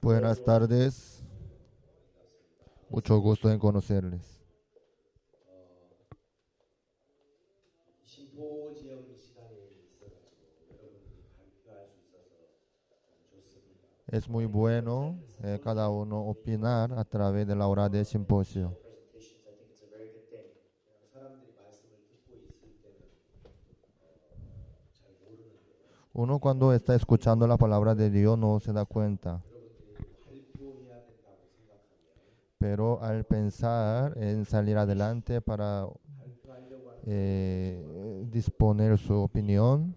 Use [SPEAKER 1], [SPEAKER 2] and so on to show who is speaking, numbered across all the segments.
[SPEAKER 1] Buenas tardes, mucho gusto en conocerles.
[SPEAKER 2] 심포지엄 시간에 있어가지고 여러분들이 발표할 수 있어서 좋습니다.
[SPEAKER 1] Es muy
[SPEAKER 2] 오늘
[SPEAKER 1] bueno
[SPEAKER 2] presentations
[SPEAKER 1] cada uno opinar a través de la hora de simposio.
[SPEAKER 2] presentations I think it's a very good thing. 그냥 사람들이 말씀을 듣고 있을 때는 잘 모르는데요.
[SPEAKER 1] Uno cuando está escuchando la palabra de Dios no se da cuenta,
[SPEAKER 2] 여러분들이 발표해야 된다고 생각하면
[SPEAKER 1] pero al pensar en salir adelante para
[SPEAKER 2] 발표하려고 하는
[SPEAKER 1] disponer su opinión,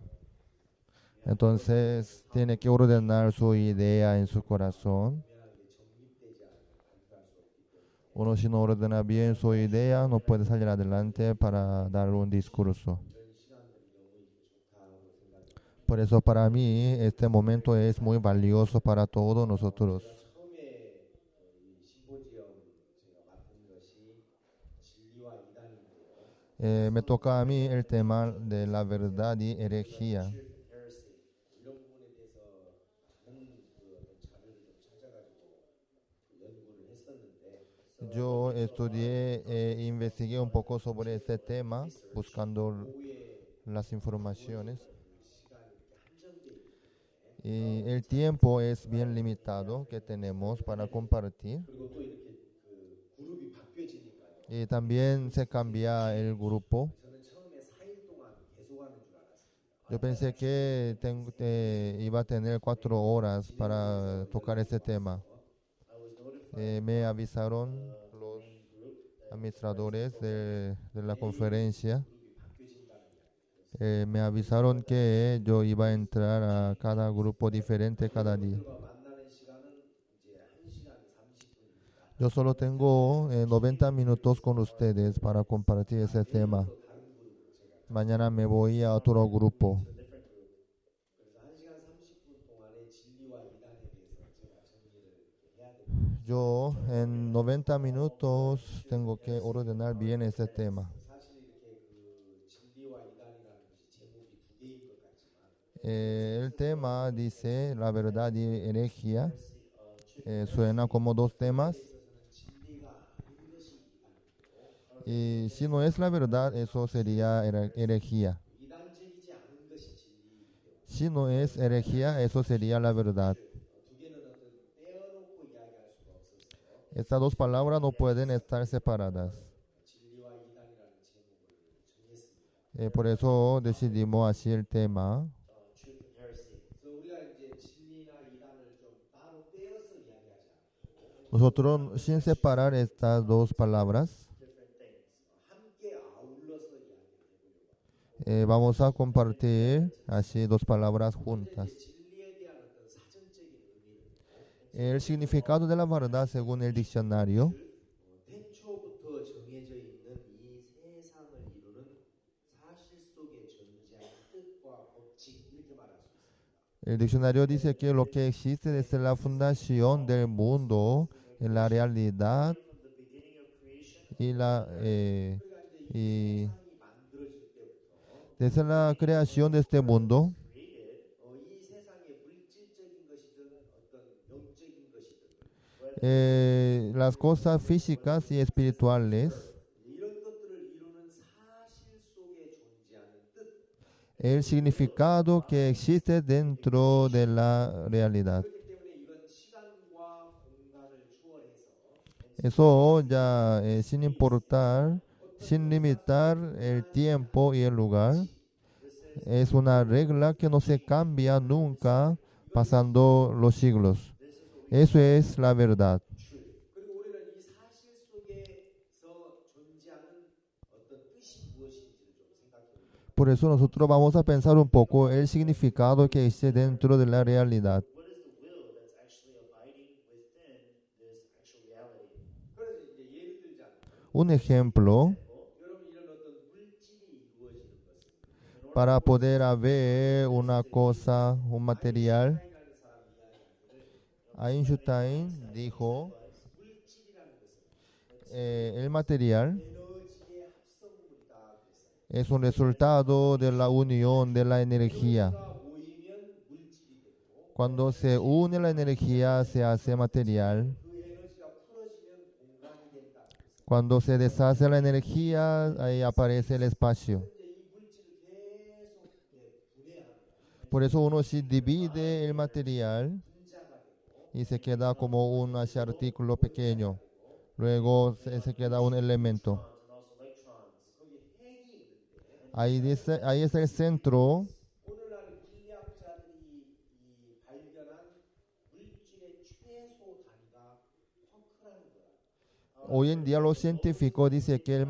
[SPEAKER 1] entonces tiene que ordenar su idea en su corazón.
[SPEAKER 2] 분명하게 정립되지 않으면 발표할 수 없기 때문에
[SPEAKER 1] Uno si no ordena bien su idea no puede salir adelante para dar un discurso.
[SPEAKER 2] 이런 시간은 너무 좋다고 생각합니다.
[SPEAKER 1] Por eso para mí este momento es muy valioso para todos nosotros.
[SPEAKER 2] 제가 처음에 이 심포지엄 제가 맡은 것이 진리와 이단인데요.
[SPEAKER 1] Me toca a mí el tema de la verdad y herejía.
[SPEAKER 2] Truth and heresy. 이런 부분에 대해서 많은 어떤 자료를 좀 찾아가지고 연구를 했었는데
[SPEAKER 1] Yo estudié e investigué un poco sobre este tema, buscando
[SPEAKER 2] 오후에
[SPEAKER 1] las informaciones.
[SPEAKER 2] 시간이 이렇게 한정돼 있기 때문에
[SPEAKER 1] Y el tiempo es bien limitado que tenemos para compartir.
[SPEAKER 2] 그리고 또 이렇게 그 그룹이 바뀌어지니까요.
[SPEAKER 1] Y también se cambia el grupo.
[SPEAKER 2] 저는 처음에 4일 동안 계속하는 줄 알았습니다.
[SPEAKER 1] Yo pensé que iba a tener 4 horas para tocar este tema.
[SPEAKER 2] I was notified
[SPEAKER 1] Me avisaron los administradores de la conferencia.
[SPEAKER 2] 그룹이 바뀌어진다는 이야기.
[SPEAKER 1] Me avisaron que yo iba a entrar a cada grupo diferente cada día.
[SPEAKER 2] 여러분들과 만나는 시간은 이제 1시간 30분입니다.
[SPEAKER 1] Yo solo tengo 90 minutos con ustedes para compartir ese tema.
[SPEAKER 2] 또 다른 그룹으로 제가
[SPEAKER 1] Mañana me voy a otro grupo.
[SPEAKER 2] different group. 그래서 1시간 30분 동안의 진리와 이단에 대해서 제가 정리를 이렇게 해야 됩니다.
[SPEAKER 1] Yo en 90 minutos tengo que ordenar bien ese tema.
[SPEAKER 2] 사실 이렇게 그 진리와 이단이라는 것이 제목이 두 개인 것 같지만
[SPEAKER 1] El tema dice la verdad y herejía. Suena como dos temas.
[SPEAKER 2] 있어서는 진리가 아닌 것이 이단이고
[SPEAKER 1] Y si no es la verdad, eso sería herejía.
[SPEAKER 2] 이단적이지 않은 것이 진리이기 때문에
[SPEAKER 1] Si no es herejía, eso sería la verdad.
[SPEAKER 2] 두 개는 어떤 떼어놓고 이야기할 수가 없었어요.
[SPEAKER 1] Estas dos palabras no pueden estar separadas.
[SPEAKER 2] 진리와 이단이라는 제목을 정했습니다.
[SPEAKER 1] Por eso decidimos así el tema.
[SPEAKER 2] Truth and heresy. 그래서 우리가 이제 진리나 이단을 좀 따로 떼어서 이야기하지 않고
[SPEAKER 1] Nosotros, sin separar estas dos palabras,
[SPEAKER 2] different things 함께 아울러서 이야기를 해보려고 합니다.
[SPEAKER 1] vamos a compartir así dos palabras juntas.
[SPEAKER 2] 이제 진리에 대한 어떤 사전적인 의미를
[SPEAKER 1] El significado de la verdad según el diccionario
[SPEAKER 2] 태초부터 정해져 있는 이 세상을 이루는 사실 속에 존재하는 뜻과 법칙 이렇게 말할 수 있습니다.
[SPEAKER 1] El diccionario dice que lo que existe desde la fundación del mundo, en la realidad
[SPEAKER 2] From the beginning of creation,
[SPEAKER 1] y
[SPEAKER 2] 그러니까 이제 이
[SPEAKER 1] y
[SPEAKER 2] 세상이 만들어질 때부터
[SPEAKER 1] desde la creación de este mundo,
[SPEAKER 2] created 이 세상의 물질적인 것이든 어떤 영적인 것이든
[SPEAKER 1] las cosas físicas y espirituales,
[SPEAKER 2] 이런 것들을 이루는 사실 속에 존재하는 뜻
[SPEAKER 1] el significado que existe dentro de la realidad.
[SPEAKER 2] 그렇기 때문에 이건 시간과 공간을 초월해서
[SPEAKER 1] Eso ya sin importar, sin limitar el tiempo y el lugar, es una regla que no se cambia nunca pasando los siglos. Eso es la verdad.
[SPEAKER 2] 그리고 우리는 이 사실 속에서 존재하는 어떤 뜻이 무엇인지를 좀 생각해 봅니다.
[SPEAKER 1] Por eso nosotros vamos a pensar un poco el significado que existe dentro de la realidad.
[SPEAKER 2] What is the will that's actually abiding within this actual reality? 그래서 이제 예를 들자면
[SPEAKER 1] Un ejemplo,
[SPEAKER 2] 여러분 이런 어떤 물질이 이루어지는 것은
[SPEAKER 1] para poder haber una cosa, un material,
[SPEAKER 2] 아인슈타인이라는 사람이 이야기하기를
[SPEAKER 1] Einstein dijo,
[SPEAKER 2] 물질이라는 것은
[SPEAKER 1] el material
[SPEAKER 2] 에너지의 합성물이다 그랬어요.
[SPEAKER 1] es un resultado de la unión de la energía.
[SPEAKER 2] 에너지가 모이면 물질이 되고
[SPEAKER 1] Cuando se une la energía, se hace material.
[SPEAKER 2] 그 에너지가 풀어지면 공간이 된다.
[SPEAKER 1] Cuando se deshace la energía, ahí aparece el espacio.
[SPEAKER 2] 이제 이 물질을 계속 분해하면
[SPEAKER 1] Por eso uno si divide el material
[SPEAKER 2] 분자가 되고
[SPEAKER 1] y se queda como un así artículo pequeño. Luego se queda un elemento.
[SPEAKER 2] 거기 핵이 있는데
[SPEAKER 1] Ahí es el centro.
[SPEAKER 2] 오늘날 물리학자들이 이 발견한 물질의 최소 단위가 쿼크라는 거야.
[SPEAKER 1] Hoy en día los científicos dicen que el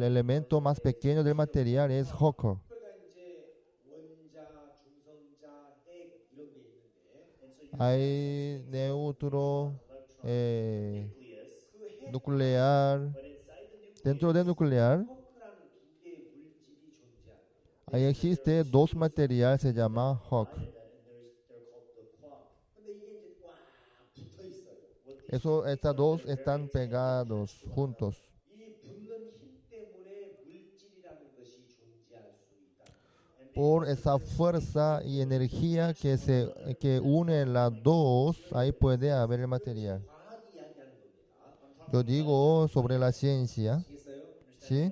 [SPEAKER 1] elemento más pequeño del material es Hawker.
[SPEAKER 2] 그러니까 이제 원자, 중성자, 핵 이런 게 있는데
[SPEAKER 1] Hay neutro,
[SPEAKER 2] 그 핵,
[SPEAKER 1] nuclear. Dentro del nuclear,
[SPEAKER 2] 쿼크라는 두 개의 물질이 존재하는 거예요.
[SPEAKER 1] ahí existe dos materiales, se llama Hawk.
[SPEAKER 2] 근데 이게 이제 꽉 붙어 있어요.
[SPEAKER 1] Estas dos están pegados juntos.
[SPEAKER 2] 이 붙는 힘 때문에 물질이라는 것이 존재할 수 있다.
[SPEAKER 1] Por esa fuerza y energía que une las dos, ahí puede haber el material.
[SPEAKER 2] 과학이 이야기하는 겁니다.
[SPEAKER 1] Yo digo sobre la ciencia,
[SPEAKER 2] 아시겠어요?
[SPEAKER 1] ¿sí?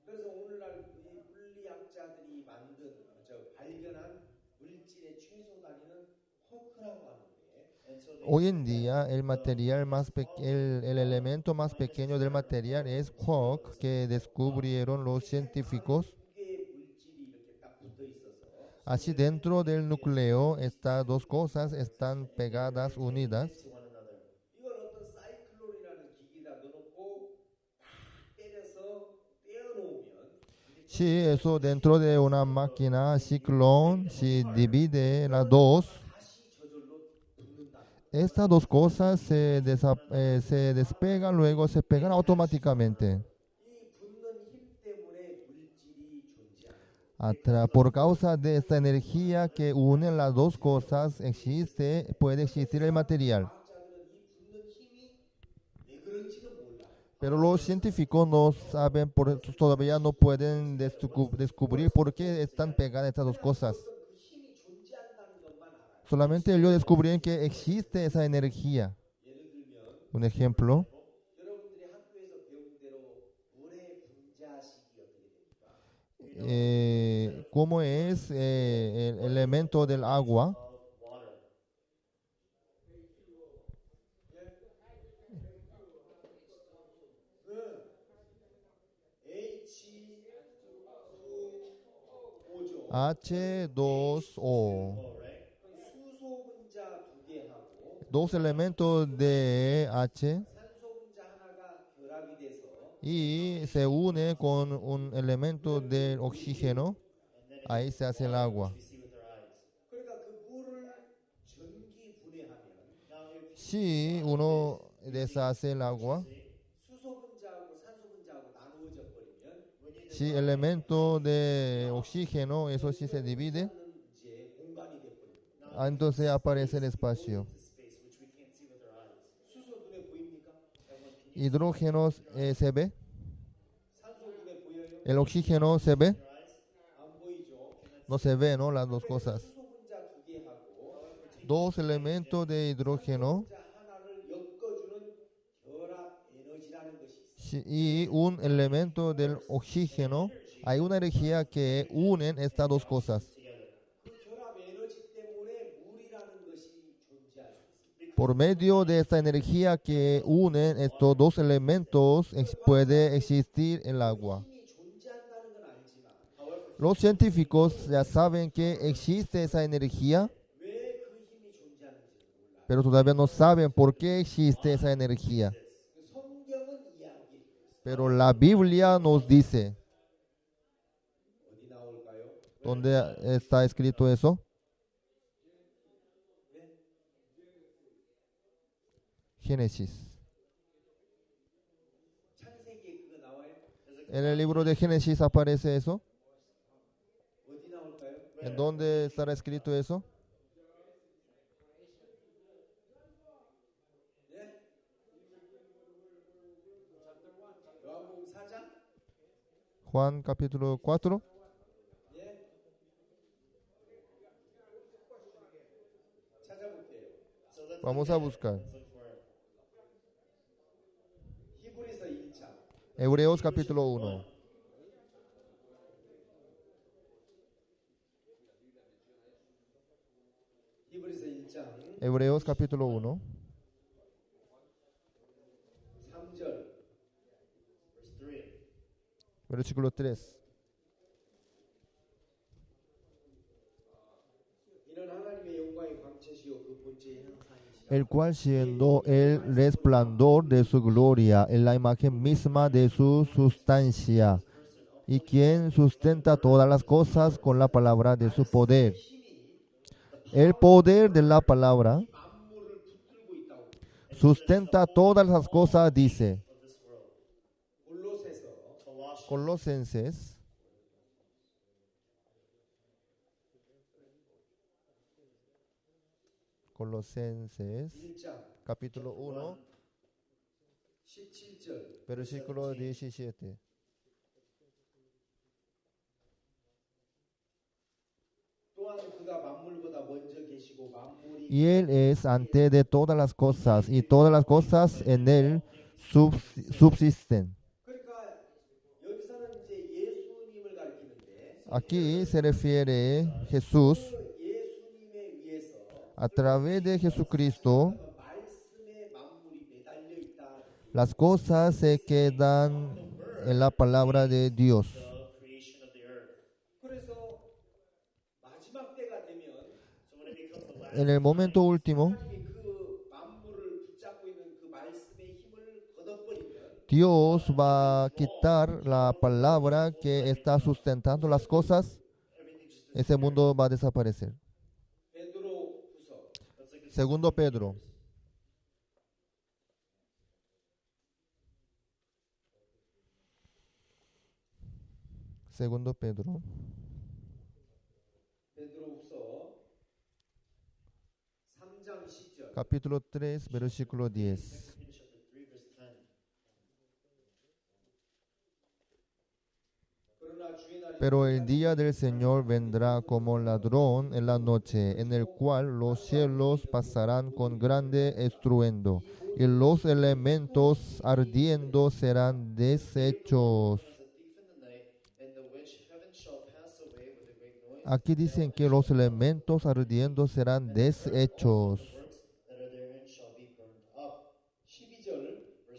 [SPEAKER 2] 그래서 오늘날 이 물리학자들이 발견한 물질의 최소 단위는 쿼크라고 하는데
[SPEAKER 1] Hoy en día el elemento más pequeño del material es quark que descubrieron los científicos.
[SPEAKER 2] 두 개의 물질이 이렇게 딱 붙어 있어서
[SPEAKER 1] Así dentro del núcleo estas dos cosas están pegadas, unidas.
[SPEAKER 2] 이걸 어떤 사이클론이라는 기기에다 넣어놓고 딱 때려서 떼어놓으면
[SPEAKER 1] Si eso dentro de una máquina ciclón, si divide las dos,
[SPEAKER 2] 다시 저절로 붙는다.
[SPEAKER 1] estas dos cosas se despegan, luego se pegan automáticamente.
[SPEAKER 2] 이 붙는 힘 때문에 물질이 존재하는
[SPEAKER 1] Por causa de esta energía que une las dos cosas, puede existir el material.
[SPEAKER 2] 과학자들은 이 붙는 힘이 왜 그런지는 몰라.
[SPEAKER 1] Pero los científicos no saben, todavía no pueden descubrir por qué están pegadas estas dos cosas.
[SPEAKER 2] 그 힘이 존재한다는 것만 알아요.
[SPEAKER 1] Solamente ellos descubrieron que existe esa energía.
[SPEAKER 2] 예를 들면
[SPEAKER 1] Un ejemplo,
[SPEAKER 2] 여러분들이 학교에서 배운 대로 물의 분자식이 어떻게 됩니까?
[SPEAKER 1] ¿cómo es el elemento del agua? H2O.
[SPEAKER 2] 수소 분자 두 개하고
[SPEAKER 1] Dos elementos de H
[SPEAKER 2] 산소 분자 하나가 결합이 돼서
[SPEAKER 1] y se une con un elemento del oxígeno. Ahí se hace el agua.
[SPEAKER 2] 그러니까 그 물을 전기 분해하면
[SPEAKER 1] Si uno deshace el agua,
[SPEAKER 2] 수소 분자하고 산소 분자하고 나누어져 버리면
[SPEAKER 1] si el elemento de oxígeno, eso sí se divide,
[SPEAKER 2] 이제 공간이 돼 버립니다.
[SPEAKER 1] entonces aparece el espacio.
[SPEAKER 2] 수소 눈에 보입니까?
[SPEAKER 1] Hidrógeno se ve,
[SPEAKER 2] 산소 눈에 보여요?
[SPEAKER 1] el oxígeno se ve,
[SPEAKER 2] 안 보이죠?
[SPEAKER 1] no se ve, ¿no? Las dos cosas.
[SPEAKER 2] 수소 분자 두 개하고
[SPEAKER 1] Dos elementos de hidrógeno
[SPEAKER 2] 분자 하나를 엮어주는 결합 에너지라는 것이 있어요.
[SPEAKER 1] y un elemento del oxígeno. Hay una energía que unen estas dos cosas.
[SPEAKER 2] 그 결합 에너지 때문에 물이라는 것이 존재할 수 있습니다.
[SPEAKER 1] Por medio de esta energía que unen estos dos elementos, puede existir el agua.
[SPEAKER 2] 힘이 존재한다는 건 알지만
[SPEAKER 1] Los científicos ya saben que existe esa energía,
[SPEAKER 2] 왜 그 힘이 존재하는지는 몰라요.
[SPEAKER 1] pero todavía no saben por qué existe esa energía.
[SPEAKER 2] 성경은 이야기해요.
[SPEAKER 1] Pero la Biblia nos dice,
[SPEAKER 2] 어디 나올까요?
[SPEAKER 1] ¿dónde está escrito eso? Génesis.
[SPEAKER 2] 창세기에 그거 나와요?
[SPEAKER 1] En el libro de Génesis aparece eso.
[SPEAKER 2] 어디 나올까요?
[SPEAKER 1] ¿En dónde estará escrito eso?
[SPEAKER 2] 예? 요한복음 4장?
[SPEAKER 1] Juan capítulo 4.
[SPEAKER 2] 예?
[SPEAKER 1] Vamos a buscar.
[SPEAKER 2] 히브리서 1장
[SPEAKER 1] Hebreos capítulo 1.
[SPEAKER 2] 히브리서 1장
[SPEAKER 1] Hebreos capítulo 1.
[SPEAKER 2] 3절 verse 3.
[SPEAKER 1] Versículo 3.
[SPEAKER 2] 이는 하나님의 영광의 광채시요 그 본체의 형상이시라.
[SPEAKER 1] El cual siendo el resplandor de su gloria en la imagen misma de su sustancia, y quien sustenta todas las cosas con la palabra de su poder. El poder de la palabra
[SPEAKER 2] 만물을 붙들고 있다고.
[SPEAKER 1] sustenta todas las cosas, dice
[SPEAKER 2] 골로새서
[SPEAKER 1] Colosenses Colosenses
[SPEAKER 2] 1장
[SPEAKER 1] capítulo 1
[SPEAKER 2] 17절
[SPEAKER 1] versículo 17.
[SPEAKER 2] 또한 그가 만물보다 먼저 계시고 만물이
[SPEAKER 1] Y Él es antes de todas las cosas, y todas las cosas en Él subsisten.
[SPEAKER 2] 그러니까 여기서는 이제 예수님을 가리키는데
[SPEAKER 1] Aquí se refiere Jesús.
[SPEAKER 2] 그 예수님에 의해서
[SPEAKER 1] A través de Jesucristo,
[SPEAKER 2] 말씀에 만물이 매달려 있다.
[SPEAKER 1] las cosas se quedan en la palabra de Dios.
[SPEAKER 2] 그래서 마지막 때가 되면
[SPEAKER 1] En el momento último,
[SPEAKER 2] 하나님이 그 만물을 붙잡고 있는 그 말씀의 힘을 걷어버리면
[SPEAKER 1] Dios va a quitar la palabra que está sustentando las cosas. Ese mundo va a desaparecer.
[SPEAKER 2] 베드로후서
[SPEAKER 1] Segundo Pedro. Segundo Pedro.
[SPEAKER 2] 베드로후서 3장 10절
[SPEAKER 1] Capítulo 3, versículo 10.
[SPEAKER 2] 그러나 주의 날이
[SPEAKER 1] Pero el día del Señor vendrá como ladrón en la noche, en el cual los cielos pasarán con grande estruendo, y los elementos ardiendo serán deshechos. Aquí dicen que los elementos ardiendo serán deshechos.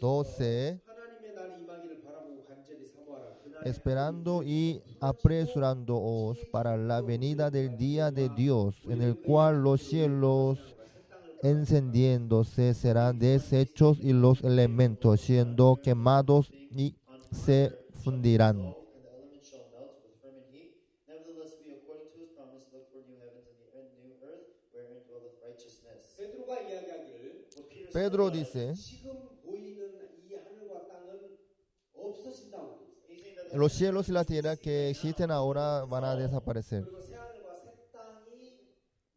[SPEAKER 2] 12절
[SPEAKER 1] 12.
[SPEAKER 2] 하나님의 날이 임하기를 바라고 간절히 사모하라. 그날
[SPEAKER 1] Esperando y apresurándoos para la venida del día de Dios, en el cual los cielos encendiéndose serán deshechos y los elementos siendo quemados y se fundirán.
[SPEAKER 2] 베드로가 이야기하기를
[SPEAKER 1] Pedro dice,
[SPEAKER 2] 지금 보이는 이 하늘과 땅은 없어진다고 돼 있어요.
[SPEAKER 1] los cielos y la tierra que existen ahora van a desaparecer.
[SPEAKER 2] 그리고 새 하늘과 새 땅이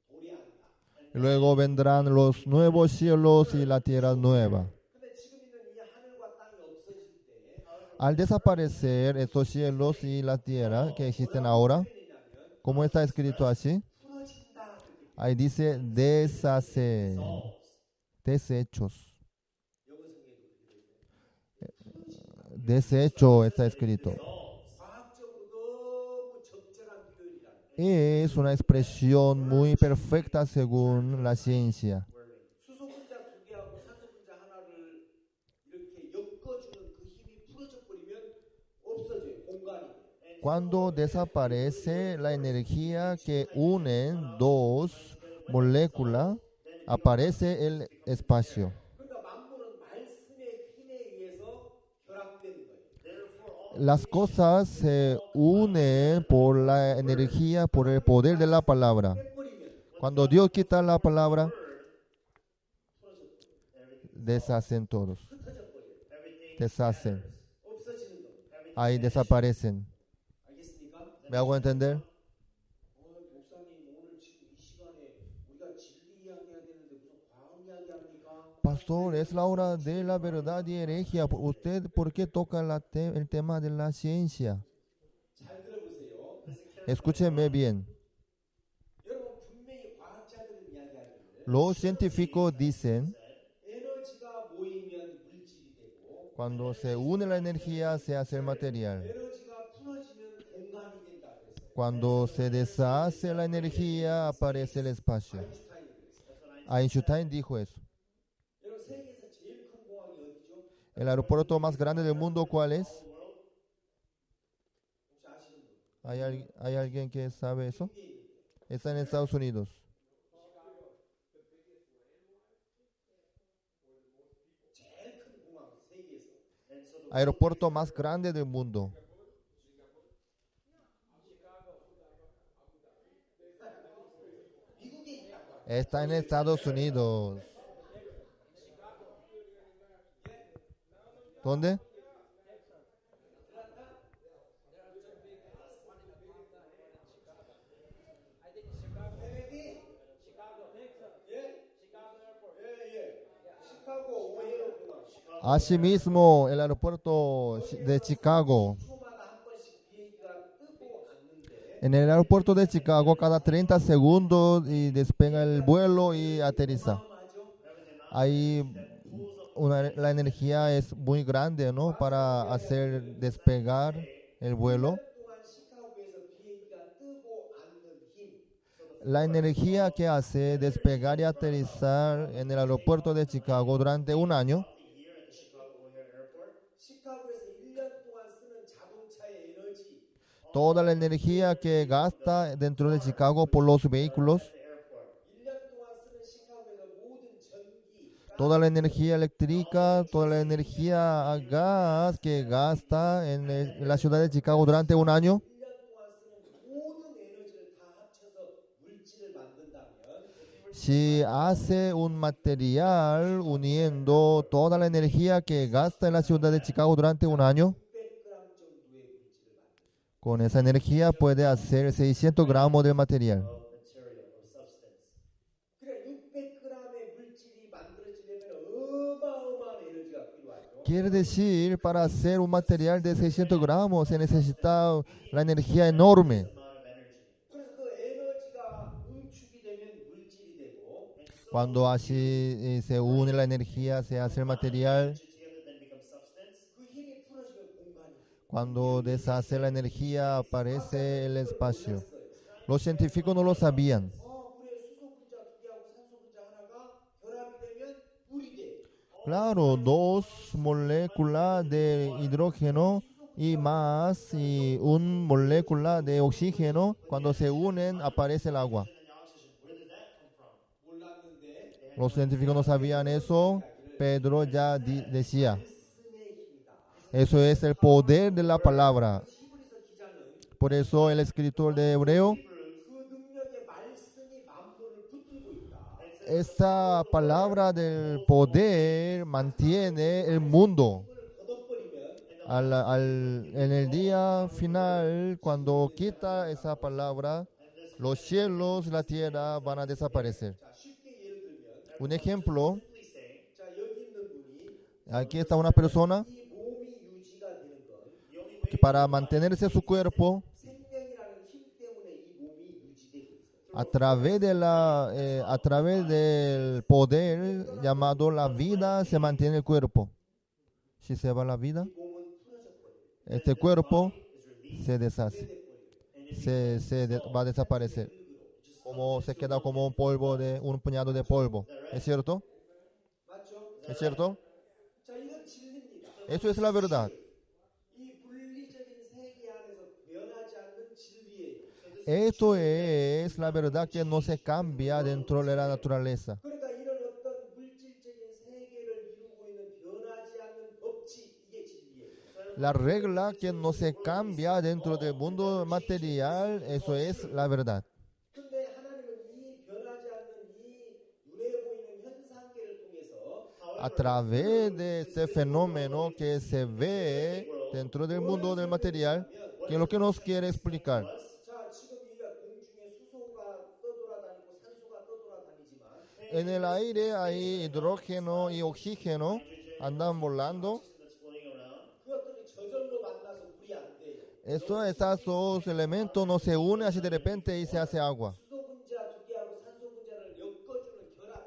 [SPEAKER 2] 도래한다.
[SPEAKER 1] Luego vendrán los nuevos cielos y la tierra nueva.
[SPEAKER 2] 근데 지금 있는 이 하늘과 땅이 없어질 때
[SPEAKER 1] Al desaparecer estos cielos y la tierra que existen ahora, ¿cómo está escrito así?
[SPEAKER 2] 풀어진다.
[SPEAKER 1] Ahí dice deshacer, deshechos. Desecho está escrito.
[SPEAKER 2] 과학적으로 너무 적절한 표현이라는
[SPEAKER 1] Es una expresión muy perfecta según la ciencia.
[SPEAKER 2] 수소분자 두 개하고 산소분자 하나를 이렇게 엮어주는 그 힘이 풀어져 버리면 없어져요. 공간이.
[SPEAKER 1] Cuando desaparece la energía que unen dos moléculas, aparece el espacio.
[SPEAKER 2] 그러니까 만물은 말씀의 힘에 의해서 결합되는 거예요.
[SPEAKER 1] Las cosas se unen por la energía, por el poder de la palabra.
[SPEAKER 2] 빼버리면
[SPEAKER 1] Cuando Dios quita la palabra, deshacen todos.
[SPEAKER 2] 흩어져 버려요.
[SPEAKER 1] Deshacen.
[SPEAKER 2] 없어지는 거예요.
[SPEAKER 1] Ahí desaparecen.
[SPEAKER 2] 알겠습니까?
[SPEAKER 1] ¿Me hago entender?
[SPEAKER 2] 목사님 오늘 지금 이 시간에 우리가 진리 이야기해야 되는데 무슨 과학 이야기합니까?
[SPEAKER 1] Pastor, es la hora de la verdad y herejía. ¿Usted por qué toca el tema de la ciencia?
[SPEAKER 2] 잘 들어보세요.
[SPEAKER 1] Escúcheme bien.
[SPEAKER 2] 여러분 분명히 과학자들은 이야기하기를
[SPEAKER 1] Los científicos dicen,
[SPEAKER 2] 에너지가 모이면 물질이 되고
[SPEAKER 1] cuando se une la energía se hace el material.
[SPEAKER 2] 에너지가 풀어지면 공간이 된다 그랬어요.
[SPEAKER 1] Cuando se deshace la energía aparece el espacio.
[SPEAKER 2] 아인슈타인이 그랬어요.
[SPEAKER 1] Einstein dijo eso.
[SPEAKER 2] 여러분 세계에서 제일 큰 공항이 어디죠?
[SPEAKER 1] El aeropuerto más grande del mundo, ¿cuál es?
[SPEAKER 2] 혹시 아시는 분?
[SPEAKER 1] ¿Hay alguien que sabe eso? Está en Estados Unidos.
[SPEAKER 2] 제일 큰 공항 세계에서.
[SPEAKER 1] Aeropuerto más grande del mundo.
[SPEAKER 2] 미국에 있다고.
[SPEAKER 1] Está en Estados Unidos. ¿Dónde?
[SPEAKER 2] 시카고 오헤어 공항.
[SPEAKER 1] Asimismo, el aeropuerto de Chicago.
[SPEAKER 2] 초마다 한 번씩 비행기가 뜨고 앉는데
[SPEAKER 1] En el aeropuerto de Chicago, cada 30 segundos y despega el vuelo y aterriza.
[SPEAKER 2] 마죠.
[SPEAKER 1] Ahí la energía es muy grande, ¿no? Para hacer despegar el vuelo.
[SPEAKER 2] 동안 시카고에서 비행기가 뜨고 앉는 힘.
[SPEAKER 1] La energía que hace despegar y aterrizar en el aeropuerto de Chicago durante un año,
[SPEAKER 2] 시카고에서 1년 동안 쓰는 자동차의 에너지
[SPEAKER 1] toda la energía que gasta dentro de Chicago por los vehículos,
[SPEAKER 2] 1년 동안 쓰는 시카고에서 모든 전기
[SPEAKER 1] toda la energía eléctrica, toda la energía a gas que gasta en la ciudad de Chicago durante un año,
[SPEAKER 2] 1년 동안 쓰는 모든 에너지를 다 합쳐서 물질을 만든다면
[SPEAKER 1] si hace un material uniendo toda la energía que gasta en la ciudad de Chicago durante un año,
[SPEAKER 2] 600g 정도의 물질을 만든다.
[SPEAKER 1] con esa energía puede hacer 600 gramos de material.
[SPEAKER 2] 그래 600g의 물질이 만들어지려면 어마어마한 에너지가 필요하죠.
[SPEAKER 1] Quiere decir, para hacer un material de 600 gramos se necesita la energía enorme.
[SPEAKER 2] 그래서 그 에너지가 응축이 되면 물질이 되고
[SPEAKER 1] Cuando así se une la energía, se hace el material.
[SPEAKER 2] 그 힘이 풀어지면 공간이
[SPEAKER 1] Cuando deshace la energía, aparece el espacio. Los científicos no lo sabían.
[SPEAKER 2] 물에 수소 분자 두 개하고 산소 분자 하나가 결합이 되면 물이 돼.
[SPEAKER 1] Claro, dos moléculas de hidrógeno y más y un molécula de oxígeno, cuando se unen aparece el agua.
[SPEAKER 2] 몰랐는데
[SPEAKER 1] Los científicos no sabían eso. Pedro ya decía,
[SPEAKER 2] 말씀의 힘이다.
[SPEAKER 1] eso es el poder de la palabra.
[SPEAKER 2] 히브리서 기자는
[SPEAKER 1] Por eso el escritor de Hebreo,
[SPEAKER 2] 그 능력의 말씀이 만물을 붙들고 있다.
[SPEAKER 1] esa palabra del poder mantiene el mundo.
[SPEAKER 2] 걷어버리면
[SPEAKER 1] En el día final, cuando quita esa palabra, los cielos y la tierra van a desaparecer.
[SPEAKER 2] 자 쉽게 예를 들면
[SPEAKER 1] Un ejemplo,
[SPEAKER 2] 자 여기 있는 분이
[SPEAKER 1] aquí está una persona
[SPEAKER 2] 이 몸이 유지가 되는 건
[SPEAKER 1] que para mantenerse su cuerpo,
[SPEAKER 2] 생명이라는 힘 때문에 이 몸이 유지되고 있어요.
[SPEAKER 1] a través del poder llamado la vida, se mantiene el cuerpo. Si se va la vida,
[SPEAKER 2] 이 몸은 풀어져버려요.
[SPEAKER 1] este cuerpo se deshace, va a desaparecer, como se queda como un polvo un puñado de polvo. ¿Es cierto?
[SPEAKER 2] 맞죠?
[SPEAKER 1] ¿Es cierto?
[SPEAKER 2] 자 이건 진리입니다.
[SPEAKER 1] Eso es la verdad.
[SPEAKER 2] 이 물리적인 세계 안에서 변하지 않는 진리예요.
[SPEAKER 1] Esto es la verdad que no se cambia dentro de la naturaleza.
[SPEAKER 2] 그러니까 이런 어떤 물질적인 세계를 이루고 있는 변하지 않는 법칙 이게 진리예요.
[SPEAKER 1] La regla que no se cambia dentro del mundo material, eso es la verdad.
[SPEAKER 2] 근데 하나님은 이 변하지 않는 이 눈에 보이는 현상계를 통해서
[SPEAKER 1] A través de este fenómeno que se ve dentro del mundo del material, que es lo que nos quiere explicar.
[SPEAKER 2] 자 지금 이 공중에 수소가 떠돌아다니고 산소가 떠돌아다니지만
[SPEAKER 1] En el aire hay hidrógeno y oxígeno, andan volando.
[SPEAKER 2] 그것들이 저절로 만나서 물이 안 돼요.
[SPEAKER 1] Estos dos elementos no se unen así de repente y se hace agua.
[SPEAKER 2] 수소 분자 두 개하고 산소 분자를 엮어주는 결합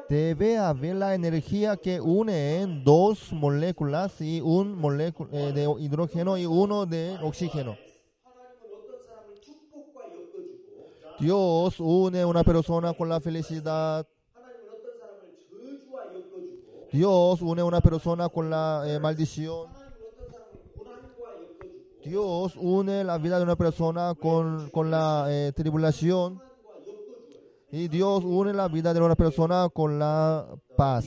[SPEAKER 1] debe haber la energía que une en dos moléculas y un molécula de hidrógeno y uno de oxígeno.
[SPEAKER 2] 하나님은 어떤 사람을 축복과 엮어주고
[SPEAKER 1] Dios une una persona con la felicidad.
[SPEAKER 2] 하나님은 어떤 사람을 저주와 엮어주고
[SPEAKER 1] Dios une una persona con la maldición.
[SPEAKER 2] 하나님은 어떤 사람을 고난과 엮어주고
[SPEAKER 1] Dios une la vida de una persona con la tribulación.
[SPEAKER 2] 평안과 엮어주어요.
[SPEAKER 1] Y Dios une la vida de una persona con la paz.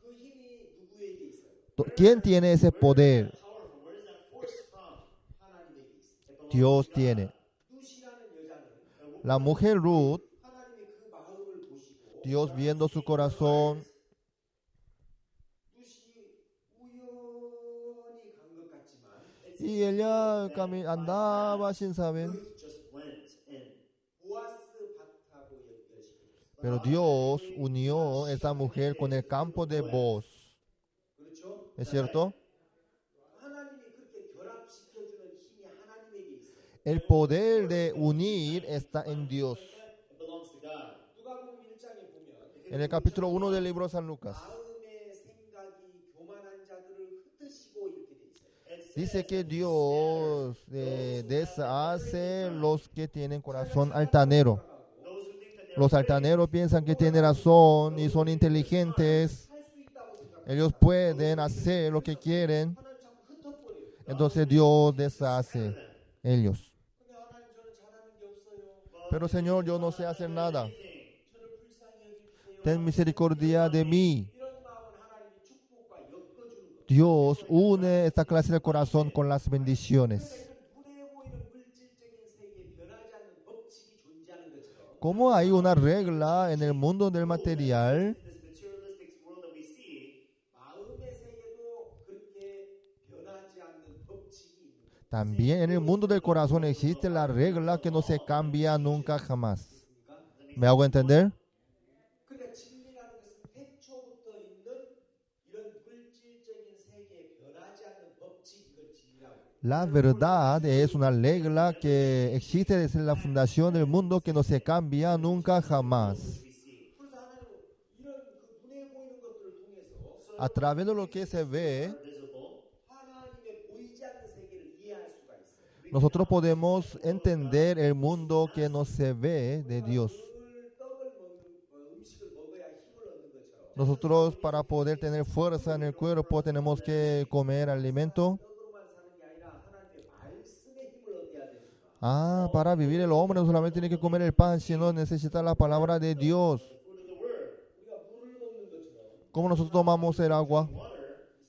[SPEAKER 2] 그 힘이 누구에게 있어요?
[SPEAKER 1] ¿Quién tiene ese poder?
[SPEAKER 3] Powerful. Where does that force from?
[SPEAKER 2] 하나님에게 있어요.
[SPEAKER 1] Dios tiene.
[SPEAKER 2] 루시라는 여자는
[SPEAKER 1] La mujer Ruth,
[SPEAKER 2] 하나님의 그 마음을 보시고
[SPEAKER 1] Dios viendo su corazón,
[SPEAKER 2] 루시 우연히 간 것 같지만
[SPEAKER 1] y ella andaba sin saber.
[SPEAKER 3] Ruth just went in.
[SPEAKER 2] 보아스 밭하고 연결시켰어요.
[SPEAKER 1] Pero Dios unió esa mujer con el campo de Boaz.
[SPEAKER 2] 그렇죠?
[SPEAKER 1] ¿Es cierto?
[SPEAKER 2] 하나님이 그렇게 결합시켜주는 힘이 하나님에게 있어요.
[SPEAKER 1] El poder de unir está en Dios.
[SPEAKER 3] It belongs to God.
[SPEAKER 2] 누가복음 1장에 보면
[SPEAKER 1] En el capítulo 1 del libro de San Lucas,
[SPEAKER 2] 마음의 생각이 교만한 자들을 흩으시고 이렇게 돼 있어요.
[SPEAKER 1] dice que Dios deshace los que tienen corazón altanero.
[SPEAKER 3] Those who think that they're
[SPEAKER 1] Los altaneros piensan que tienen razón y son inteligentes.
[SPEAKER 2] 할 수 있다고 생각해요.
[SPEAKER 1] Ellos pueden hacer lo que quieren.
[SPEAKER 2] 하나님 자꾸 흩어버려요.
[SPEAKER 1] Entonces Dios deshace ellos.
[SPEAKER 2] 근데 하나님 저는 잘하는 게 없어요.
[SPEAKER 1] Pero Señor, yo no sé hacer nada.
[SPEAKER 2] 저를 불쌍히 여기주세요.
[SPEAKER 1] Ten misericordia de mí.
[SPEAKER 2] 이런 마음은 하나님이 축복과 엮어주는 거예요.
[SPEAKER 1] Dios une esta clase de corazón con las bendiciones.
[SPEAKER 2] 눈에 보이는 물질적인 세계에 변하지 않는 법칙이 존재하는 것처럼
[SPEAKER 1] Como hay una regla en el mundo del material,
[SPEAKER 3] in this materialistic world that we see,
[SPEAKER 2] 마음의 세계도 그렇게 변하지 않는 법칙이 있는 거예요.
[SPEAKER 1] también en el mundo del corazón existe la regla que no se cambia nunca jamás. ¿Me hago entender?
[SPEAKER 2] 그러니까 진리라는 것은 태초부터 있는 이런 물질적인 세계에 변하지 않는 법칙 이걸 진리라고 해요.
[SPEAKER 1] La verdad es una regla que existe desde la fundación del mundo que no se cambia nunca jamás.
[SPEAKER 2] 그래서 하나님은 이런 그 눈에 보이는 것들을 통해서
[SPEAKER 1] A través de lo que se ve,
[SPEAKER 3] visible,
[SPEAKER 2] 하나님의 보이지 않는 세계를 이해할 수가 있어요.
[SPEAKER 1] nosotros podemos entender el mundo que no se ve de Dios.
[SPEAKER 2] 늘 떡을 먹는 음식을 먹어야 힘을 얻는 것처럼
[SPEAKER 1] Nosotros para poder tener fuerza en el cuerpo tenemos que comer alimento.
[SPEAKER 2] 떡으로만 사는 게 아니라 하나님의 말씀의 힘을 얻어야 됩니다.
[SPEAKER 1] Ah, para vivir el hombre no solamente tiene que comer el pan, sino necesita la palabra de Dios.
[SPEAKER 3] food of the word,
[SPEAKER 2] 우리가 물을 먹는 것처럼
[SPEAKER 1] Como nosotros tomamos el agua,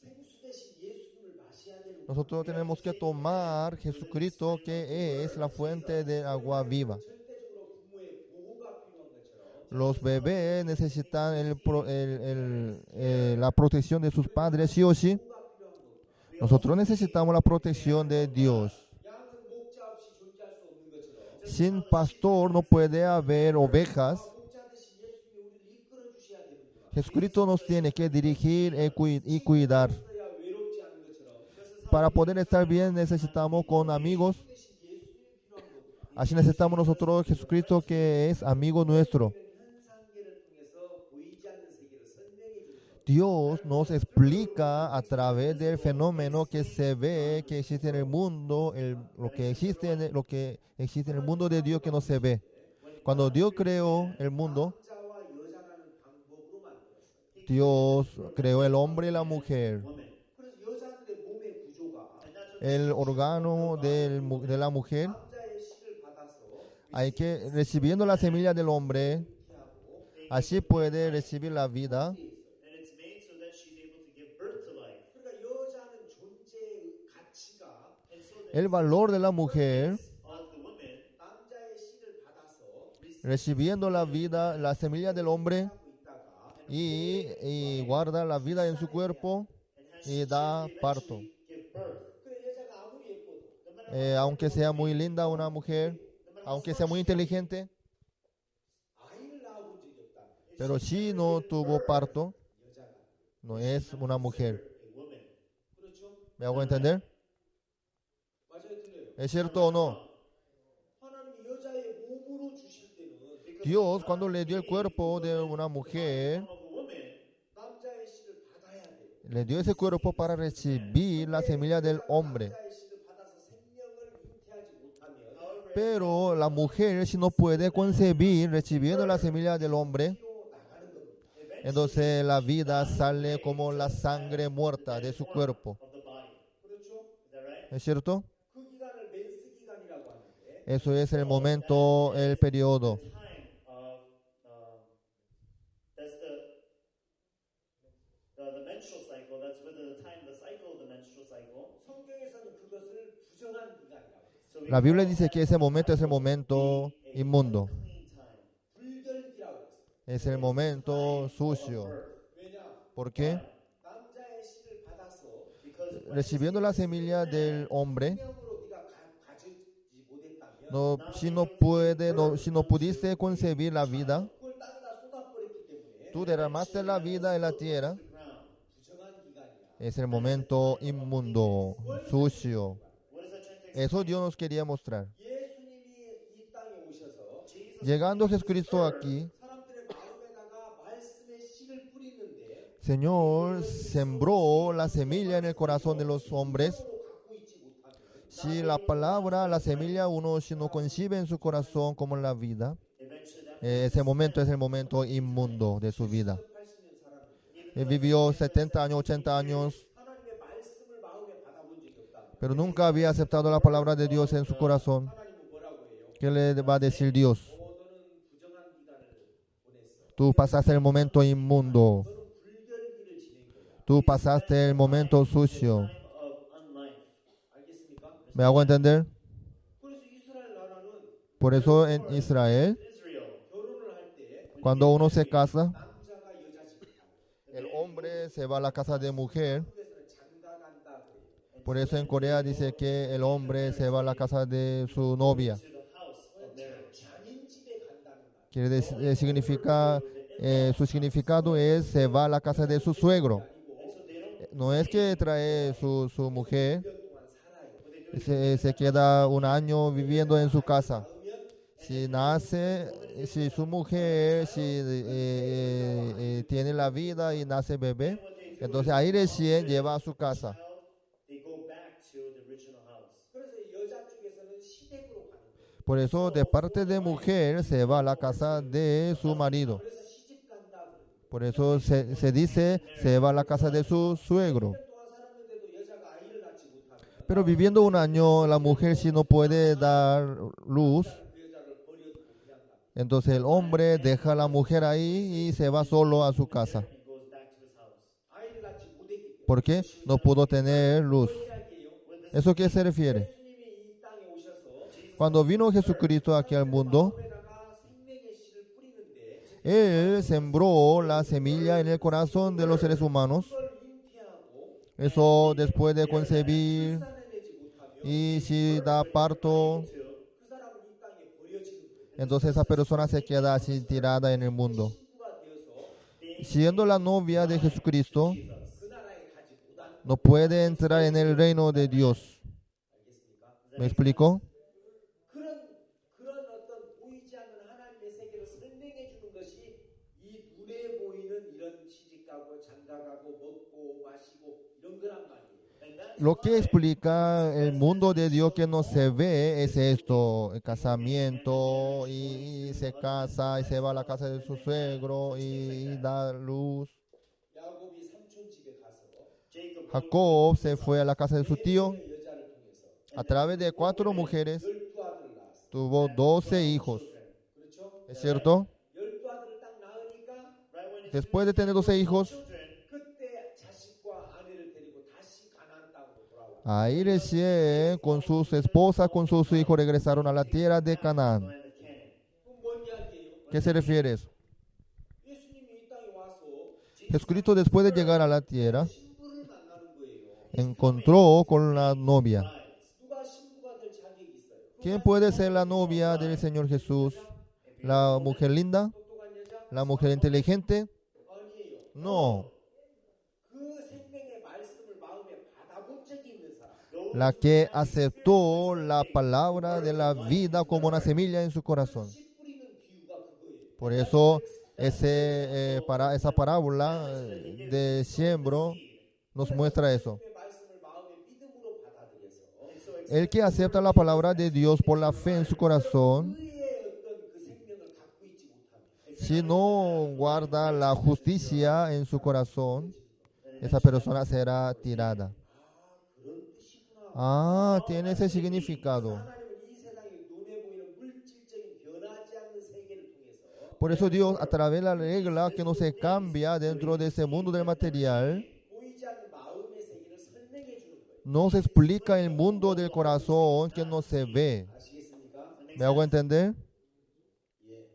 [SPEAKER 2] 생수 대신 예수님을 마셔야 되는 거예요.
[SPEAKER 1] nosotros tenemos que tomar Jesucristo, que es la fuente de agua viva.
[SPEAKER 2] 절대적으로 부모의 보호가 필요한 것처럼
[SPEAKER 1] Los bebés necesitan la protección de sus padres, sí o sí. Nosotros necesitamos la protección de Dios.
[SPEAKER 2] 양은 목자 없이 존재할 수 없는 것처럼
[SPEAKER 1] Sin pastor no puede haber ovejas.
[SPEAKER 2] 목자 대신 예수님이 우리를 이끌어 주셔야 되는구나.
[SPEAKER 1] Jesucristo nos tiene que dirigir y cuidar.
[SPEAKER 2] 그래야 외롭지 않은 것처럼
[SPEAKER 1] Para poder estar bien necesitamos con amigos.
[SPEAKER 2] 대신 예수님이 필요한 거구나.
[SPEAKER 1] Así necesitamos nosotros Jesucristo, que es amigo nuestro.
[SPEAKER 2] 현상계를 통해서 보이지 않는 세계를 설명해 주는 거.
[SPEAKER 1] Dios nos explica a través del fenómeno que se ve, que existe en el mundo, lo que existe en el mundo de Dios que no se ve. Cuando Dios creó el mundo,
[SPEAKER 2] 남자와 여자라는 방법으로 만들었어요.
[SPEAKER 1] Dios creó el hombre y la mujer.
[SPEAKER 2] 그래서 여자들의 몸의 구조가
[SPEAKER 1] El órgano de la mujer,
[SPEAKER 2] 남자의 씨를 받아서
[SPEAKER 1] hay que, recibiendo la semilla del hombre,
[SPEAKER 2] 하고
[SPEAKER 1] así puede recibir la vida.
[SPEAKER 3] and it's made so that she's able to give birth to life.
[SPEAKER 2] 그러니까 여자는 존재의 가치가
[SPEAKER 3] And so that
[SPEAKER 1] El valor de la mujer,
[SPEAKER 3] of the woman
[SPEAKER 2] 남자의 씨를 받아서
[SPEAKER 1] recibiendo la vida, la semilla del hombre,
[SPEAKER 2] 하고 있다가
[SPEAKER 1] y guarda la vida en su cuerpo y da parto.
[SPEAKER 3] give birth.
[SPEAKER 2] 그래 여자가 아무리 예뻐도
[SPEAKER 1] Aunque sea muy linda una mujer, aunque sea muy inteligente,
[SPEAKER 2] 아이를 낳아본 적이 없다.
[SPEAKER 1] pero si no tuvo parto,
[SPEAKER 2] 여자가
[SPEAKER 1] no es una mujer.
[SPEAKER 3] A woman.
[SPEAKER 2] 그렇죠?
[SPEAKER 1] ¿Me hago entender?
[SPEAKER 2] 맞아요, 틀려요.
[SPEAKER 1] ¿Es cierto o no?
[SPEAKER 2] 하나님이 여자의 몸으로 주실 때는
[SPEAKER 1] Dios, cuando le dio el cuerpo de una mujer,
[SPEAKER 3] Of a woman,
[SPEAKER 1] le dio ese cuerpo para recibir la semilla del hombre.
[SPEAKER 2] 남자의 씨를 받아서 생명을 잉태하지 못하면
[SPEAKER 1] Pero la mujer, si no puede concebir recibiendo la semilla del hombre,
[SPEAKER 2] 피로 나가는 겁니다.
[SPEAKER 1] entonces la vida sale como la sangre muerta de su cuerpo.
[SPEAKER 3] of the body.
[SPEAKER 2] 그렇죠?
[SPEAKER 3] Is that right?
[SPEAKER 1] ¿Es cierto?
[SPEAKER 2] 그 기간을 멘스 기간이라고 하는데
[SPEAKER 1] Eso es el momento, el periodo.
[SPEAKER 3] Time of that's the menstrual cycle. That's within the time, the cycle of the menstrual cycle.
[SPEAKER 2] 성경에서는 그것을 부정한 기간이라고 해요.
[SPEAKER 3] So we
[SPEAKER 1] La Biblia
[SPEAKER 3] call
[SPEAKER 1] dice que ese momento es el momento
[SPEAKER 3] a
[SPEAKER 1] inmundo.
[SPEAKER 3] unclean time.
[SPEAKER 2] 불결기라고 했어요.
[SPEAKER 1] Es el momento sucio.
[SPEAKER 2] 왜냐?
[SPEAKER 1] ¿Por qué?
[SPEAKER 2] 남자의 씨를 받아서
[SPEAKER 3] Because
[SPEAKER 1] Recibiendo la semilla del hombre,
[SPEAKER 2] 생명으로 네가 가지지 못했다면
[SPEAKER 1] no, si no pudiste concebir la vida,
[SPEAKER 2] 그걸 땅에다 쏟아버렸기 때문에
[SPEAKER 1] tú derramaste la vida en la tierra,
[SPEAKER 2] 부정한 기간이야.
[SPEAKER 1] es el momento inmundo, sucio.
[SPEAKER 3] what is that trying to
[SPEAKER 1] Eso Dios nos quería mostrar.
[SPEAKER 2] 예수님이 이 땅에 오셔서
[SPEAKER 1] Llegando Jesucristo aquí,
[SPEAKER 2] 사람들의 마음에다가 말씀의 씨를 뿌리는데
[SPEAKER 1] Señor sembró la semilla en el corazón de los hombres.
[SPEAKER 2] 생명으로 갖고 있지 못하면
[SPEAKER 1] Si la palabra, la semilla, uno si no concibe en su corazón como la vida,
[SPEAKER 3] eventually that
[SPEAKER 1] ese momento es el momento inmundo de su vida.
[SPEAKER 2] 80년 살았는데
[SPEAKER 1] Él vivió 70 años, 80 años,
[SPEAKER 2] 하나님의 말씀을 마음에 받아본 적이 없다.
[SPEAKER 1] pero nunca había aceptado la palabra de Dios en su corazón.
[SPEAKER 2] 하나님은 뭐라고 해요?
[SPEAKER 1] ¿Qué le va a decir Dios?
[SPEAKER 2] 너는 부정한 기간을 보냈어.
[SPEAKER 1] Tú pasaste el momento inmundo.
[SPEAKER 2] 너는 불결기를 지낸 거야.
[SPEAKER 1] Tú pasaste el momento sucio.
[SPEAKER 3] time of unlife.
[SPEAKER 2] 알겠습니까?
[SPEAKER 1] ¿Me hago entender?
[SPEAKER 2] 그래서 이스라엘 나라는
[SPEAKER 1] Por eso en Israel,
[SPEAKER 3] Israel,
[SPEAKER 2] 결혼을 할 때
[SPEAKER 1] cuando uno se casa,
[SPEAKER 2] 남자가 여자 집에 가고
[SPEAKER 1] el hombre se va a la casa de mujer.
[SPEAKER 2] 한국에서는 장가 간다 그래요.
[SPEAKER 1] Por eso en Corea dice que el hombre se va a la casa de su novia.
[SPEAKER 3] to the house of marriage.
[SPEAKER 2] 장인 집에 간다는 말.
[SPEAKER 1] Quiere decir, su significado es se va a la casa de su suegro. No es que trae su mujer,
[SPEAKER 2] 1년 동안 살아요.
[SPEAKER 1] se queda un año viviendo en su casa. Si nace, si su mujer tiene la vida y nace bebé, entonces ahí recién lleva a su casa.
[SPEAKER 3] They go back to the original house.
[SPEAKER 2] 그래서 여자 쪽에서는 시댁으로 가는 거예요.
[SPEAKER 1] Por eso de parte de mujer se va a la casa de su marido.
[SPEAKER 2] 그래서 시집 간다 그래요.
[SPEAKER 1] Por eso se dice se va a la casa de su suegro.
[SPEAKER 2] 1년 동안 살았는데도 여자가 아이를 낳지 못하면
[SPEAKER 1] Pero viviendo un año, la mujer si no puede dar luz,
[SPEAKER 2] 그 여자를 버려두고 그냥 가.
[SPEAKER 1] entonces el hombre deja a la mujer ahí y se va solo a su casa.
[SPEAKER 3] And goes back to his house.
[SPEAKER 2] 아이를 낳지 못했기 때문에.
[SPEAKER 1] ¿Por qué? No pudo tener luz.
[SPEAKER 2] 이야기예요.
[SPEAKER 1] ¿Eso qué se refiere?
[SPEAKER 2] 예수님이 이 땅에 오셔서
[SPEAKER 1] Cuando vino Jesucristo aquí al mundo,
[SPEAKER 2] 마음에다가 생명의 씨를 뿌리는데
[SPEAKER 1] Él sembró la semilla en el corazón de los seres humanos.
[SPEAKER 2] 그걸 잉태하고
[SPEAKER 1] Eso después de concebir
[SPEAKER 2] 출산해내지 못하면
[SPEAKER 1] y si da parto,
[SPEAKER 2] 그 사람은 이 땅에 버려지는 거예요.
[SPEAKER 1] entonces esa persona se queda así tirada en el mundo.
[SPEAKER 2] 친구가 되어서
[SPEAKER 1] Siendo la novia de Jesucristo,
[SPEAKER 2] 그 나라에 가지 못하는
[SPEAKER 1] no puede entrar en el reino de Dios.
[SPEAKER 2] 알겠습니까?
[SPEAKER 1] ¿Me explico?
[SPEAKER 2] 그런 어떤 보이지 않는 하나님의 세계를 설명해 주는 것이 이 눈에 보이는 이런 시집가고 장가가고 먹고 마시고 이런 거란 말이에요.
[SPEAKER 1] Lo que explica el mundo de Dios que no se ve es esto, el casamiento y se casa y se va a la casa de su suegro y da luz.
[SPEAKER 2] 야곱이 삼촌 집에 가서
[SPEAKER 3] Jacob
[SPEAKER 1] Jacob se fue a la casa de su tío.
[SPEAKER 2] 여자를 통해서
[SPEAKER 1] A través de 4 mujeres
[SPEAKER 2] 12아들을 낳았어.
[SPEAKER 1] tuvo 12 hijos.
[SPEAKER 2] 그렇죠?
[SPEAKER 1] ¿Es cierto?
[SPEAKER 2] 12아들을 딱 낳으니까
[SPEAKER 3] right when he
[SPEAKER 1] Después de tener 12 hijos,
[SPEAKER 2] 그때 자식과 아내를 데리고 다시 가나안 땅으로 돌아와.
[SPEAKER 1] ahí recién con sus esposas, con sus hijos regresaron a la tierra de Canaán.
[SPEAKER 3] land of Canaan.
[SPEAKER 2] 그럼 뭔 이야기예요?
[SPEAKER 1] ¿Qué se refiere eso?
[SPEAKER 2] 예수님이 이 땅에 와서
[SPEAKER 1] Jesucristo después de llegar a la tierra
[SPEAKER 2] 신부를 만나는 거예요.
[SPEAKER 1] encontró con la novia.
[SPEAKER 2] 누가 신부가 될 자격이 있어요?
[SPEAKER 1] ¿Quién puede ser la novia del Señor Jesús? ¿La mujer linda?
[SPEAKER 2] 똑똑한 여자?
[SPEAKER 1] ¿La mujer inteligente?
[SPEAKER 2] 아니에요.
[SPEAKER 1] No.
[SPEAKER 2] 그 생명의 말씀을 마음에 받아본 적이 있는 사람.
[SPEAKER 1] La que aceptó la palabra de la vida como una semilla en su corazón.
[SPEAKER 2] 씨 뿌리는 비유가 그거예요.
[SPEAKER 1] Por eso esa parábola de siembro nos muestra eso.
[SPEAKER 2] 하나님의 말씀을 마음의 믿음으로 받아들여서
[SPEAKER 3] And so
[SPEAKER 1] El que acepta la palabra de Dios por la fe en su corazón,
[SPEAKER 2] 의의 어떤 그 생명을 갖고 있지 못하면
[SPEAKER 1] si no guarda la justicia en su corazón, esa persona será tirada.
[SPEAKER 2] 그런 뜻이구나.
[SPEAKER 1] Ah, tiene ese significado.
[SPEAKER 2] 하나님은 이 세상의 눈에 보이는 물질적인 변하지 않는 세계를 통해서
[SPEAKER 1] Por eso Dios, a través de la regla que no se cambia dentro de ese mundo del material,
[SPEAKER 2] 보이지 않는 마음의 세계를 설명해 주는 거예요.
[SPEAKER 1] nos explica el mundo del corazón que no se ve.
[SPEAKER 2] 아시겠습니까?
[SPEAKER 1] ¿Me hago entender?
[SPEAKER 2] 예.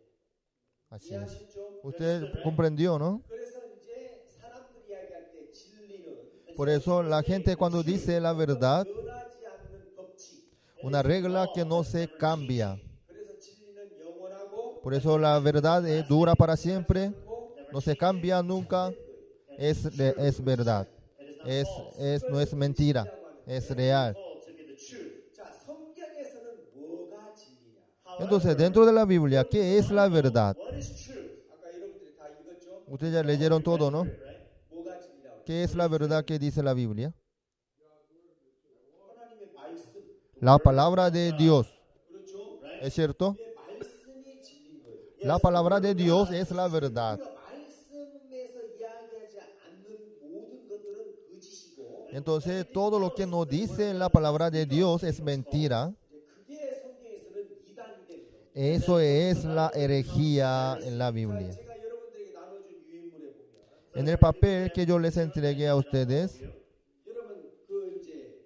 [SPEAKER 1] Así es.
[SPEAKER 2] 이해하셨죠?
[SPEAKER 1] Usted comprendió, ¿no?
[SPEAKER 2] 그래서 이제 사람들이 이야기할 때 진리는
[SPEAKER 1] Por eso la gente cuando dice la verdad,
[SPEAKER 2] 변하지 않는 법칙.
[SPEAKER 1] una regla que no se cambia.
[SPEAKER 2] 그래서 진리는 영원하고
[SPEAKER 1] Por eso la verdad dura para siempre, no se cambia nunca, es verdad, no es mentira, es real.
[SPEAKER 3] called to be the truth.
[SPEAKER 2] 자, 성경에서는 뭐가 진리냐?
[SPEAKER 1] Entonces, dentro de la Biblia, ¿qué es la verdad?
[SPEAKER 3] What is truth?
[SPEAKER 2] 아까 여러분들이 다 읽었죠?
[SPEAKER 1] Ustedes ya leyeron todo, ¿no?
[SPEAKER 2] 뭐가 진리라고?
[SPEAKER 1] ¿Qué es la verdad que dice la Biblia?
[SPEAKER 2] 하나님의 말씀.
[SPEAKER 1] La palabra de Dios,
[SPEAKER 2] 그렇죠?
[SPEAKER 1] ¿es cierto?
[SPEAKER 2] 내 말씀이 진리인 거예요.
[SPEAKER 1] La palabra de Dios es la verdad.
[SPEAKER 2] 우리가 말씀에서 이야기하지 않는 모든 것들은 거짓이고
[SPEAKER 1] Entonces, todo lo que nos dice la palabra de Dios es mentira.
[SPEAKER 2] 그게 성경에서는 이단이 되는 거예요.
[SPEAKER 1] Eso es la herejía en la Biblia.
[SPEAKER 2] 제가 여러분들에게 나눠준 유인물에 보면
[SPEAKER 1] En el papel que yo les entregué a ustedes,
[SPEAKER 2] 여러분 그 이제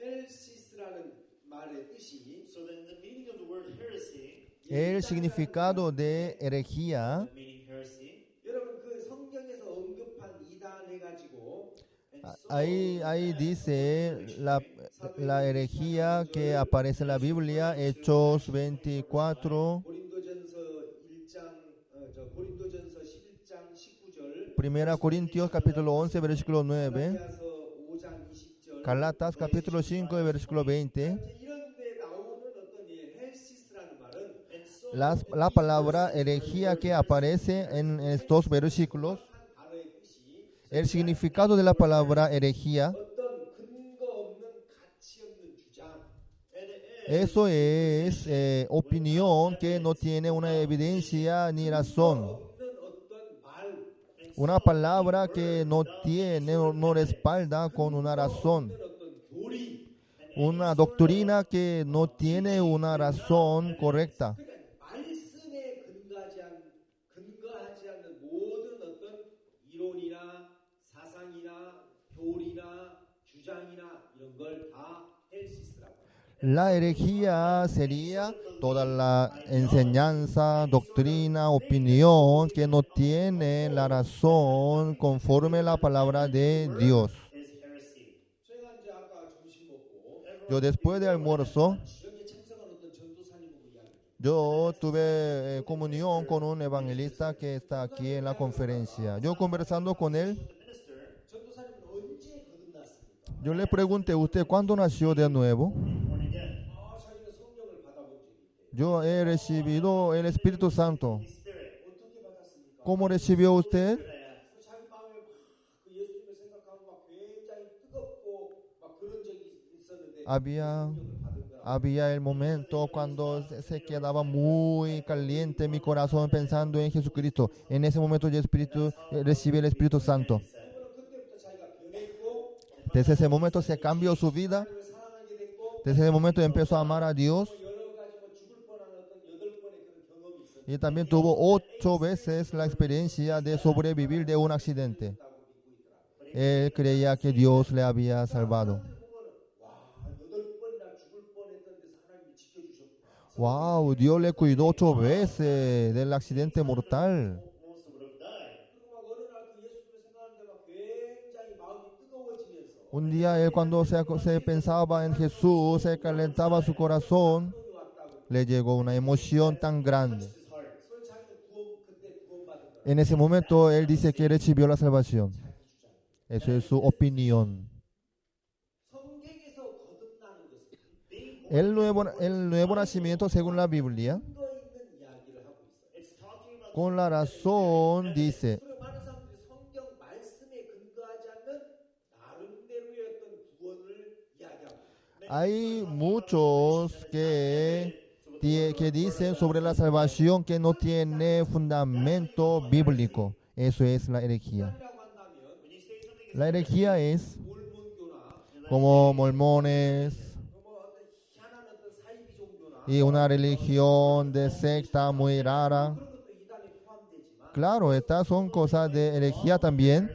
[SPEAKER 2] 헬시스라는 말의 뜻이
[SPEAKER 3] So then the meaning of the word heresy,
[SPEAKER 1] el significado de herejía,
[SPEAKER 3] the meaning heresy,
[SPEAKER 2] 여러분 그 성경에서 언급한 이단 해가지고
[SPEAKER 1] ahí dice la herejía que aparece en la Biblia, Hechos 24,
[SPEAKER 2] 고린도전서 1장 고린도전서 11장 19절
[SPEAKER 1] 1 Corintios capítulo 11, versículo 9,
[SPEAKER 2] 갈라디아서 5장 20절
[SPEAKER 1] Galatas capítulo 5, versículo 20.
[SPEAKER 2] 이런 데 나오는 어떤 이 헬시스라는 말은
[SPEAKER 3] and so
[SPEAKER 1] La palabra herejía que aparece en estos versículos,
[SPEAKER 2] 한 단어의 뜻이
[SPEAKER 1] el significado de la palabra herejía,
[SPEAKER 2] 어떤 근거 없는 가치 없는 주장
[SPEAKER 1] eso es opinión que no tiene una evidencia ni razón.
[SPEAKER 2] 없는 어떤 말
[SPEAKER 1] Una palabra que no tiene, no respalda con una razón.
[SPEAKER 2] 어떤 교리
[SPEAKER 1] Una doctrina que no tiene una razón correcta.
[SPEAKER 2] 그러니까 말씀에 근거하지 않는 모든 어떤 이론이나 사상이나 교리나 주장이나 이런 걸 다 헬시스라고 합니다.
[SPEAKER 1] La herejía sería toda la enseñanza, doctrina, opinión que no tiene la razón conforme a la palabra de Dios.
[SPEAKER 3] is heresy.
[SPEAKER 2] 제가 이제 아까 점심 먹고
[SPEAKER 1] Yo después del almuerzo,
[SPEAKER 2] 여기에 참석한 어떤 전도사님 보고 이야기.
[SPEAKER 1] yo tuve comunión con un evangelista que está aquí en la conferencia. Yo conversando con él,
[SPEAKER 2] 전도사님은 언제 거듭났습니까?
[SPEAKER 1] yo le pregunté, ¿usted cuándo nació de nuevo?
[SPEAKER 2] 자기는 성령을 받아본 적이 있대.
[SPEAKER 1] Yo he recibido el Espíritu Santo.
[SPEAKER 2] 어떻게 받았습니까?
[SPEAKER 1] ¿Cómo recibió usted?
[SPEAKER 2] 자기 마음에 막그 예수님을 생각하고 막 굉장히 뜨겁고 막 그런 적이 있었는데
[SPEAKER 1] Había
[SPEAKER 2] 받은 거야.
[SPEAKER 1] Había el momento cuando se quedaba muy caliente mi corazón pensando en Jesucristo. En ese momento yo recibí el Espíritu Santo.
[SPEAKER 2] 그때부터 자기가 변했고
[SPEAKER 1] Desde ese momento se cambió su vida.
[SPEAKER 2] 하나님을 사랑하게 됐고
[SPEAKER 1] Desde ese momento empezó a amar a Dios.
[SPEAKER 2] 여러 가지 뭐 죽을 뻔한 어떤 8번의 그런 경험이 있었는데
[SPEAKER 1] Y también tuvo 8 veces la experiencia de sobrevivir de un accidente. Él creía que Dios le había salvado.
[SPEAKER 2] 와 8번이나 죽을 뻔했던 데서 하나님이 지켜주셨구나.
[SPEAKER 1] Wow, Dios le cuidó 8 veces del accidente mortal.
[SPEAKER 3] Most would have died.
[SPEAKER 2] 그리고 막 어느 날 그 예수님을 생각하는데 막 굉장히 마음이 뜨거워지면서
[SPEAKER 1] Un día él cuando se pensaba en Jesús, se calentaba su corazón,
[SPEAKER 2] 감동이 왔다고.
[SPEAKER 1] le llegó una emoción tan grande.
[SPEAKER 2] 그래서 자기는 그때 구원받은 거야.
[SPEAKER 1] En ese momento él dice que recibió la salvación. Eso es su opinión.
[SPEAKER 2] 성경에서 거듭나는 것은
[SPEAKER 1] El nuevo nacimiento según la Biblia,
[SPEAKER 2] 근거 있는 이야기를 하고 있어요.
[SPEAKER 3] It's talking about
[SPEAKER 1] con la razón dice,
[SPEAKER 2] 그리고 많은 사람들이 성경 말씀에 근거하지 않는
[SPEAKER 1] Hay muchos que dicen sobre la salvación que no tiene fundamento bíblico. Eso es la herejía.
[SPEAKER 2] 이라고 한다면
[SPEAKER 3] When you say something is
[SPEAKER 1] La herejía es
[SPEAKER 2] 몰몬교나
[SPEAKER 1] como mormones
[SPEAKER 2] 뭐 어떤 희한한 어떤 사이비 종교나
[SPEAKER 1] y una religión de secta muy rara.
[SPEAKER 2] 그런 것도 이단에 포함되지만
[SPEAKER 1] Claro, estas son cosas de herejía también.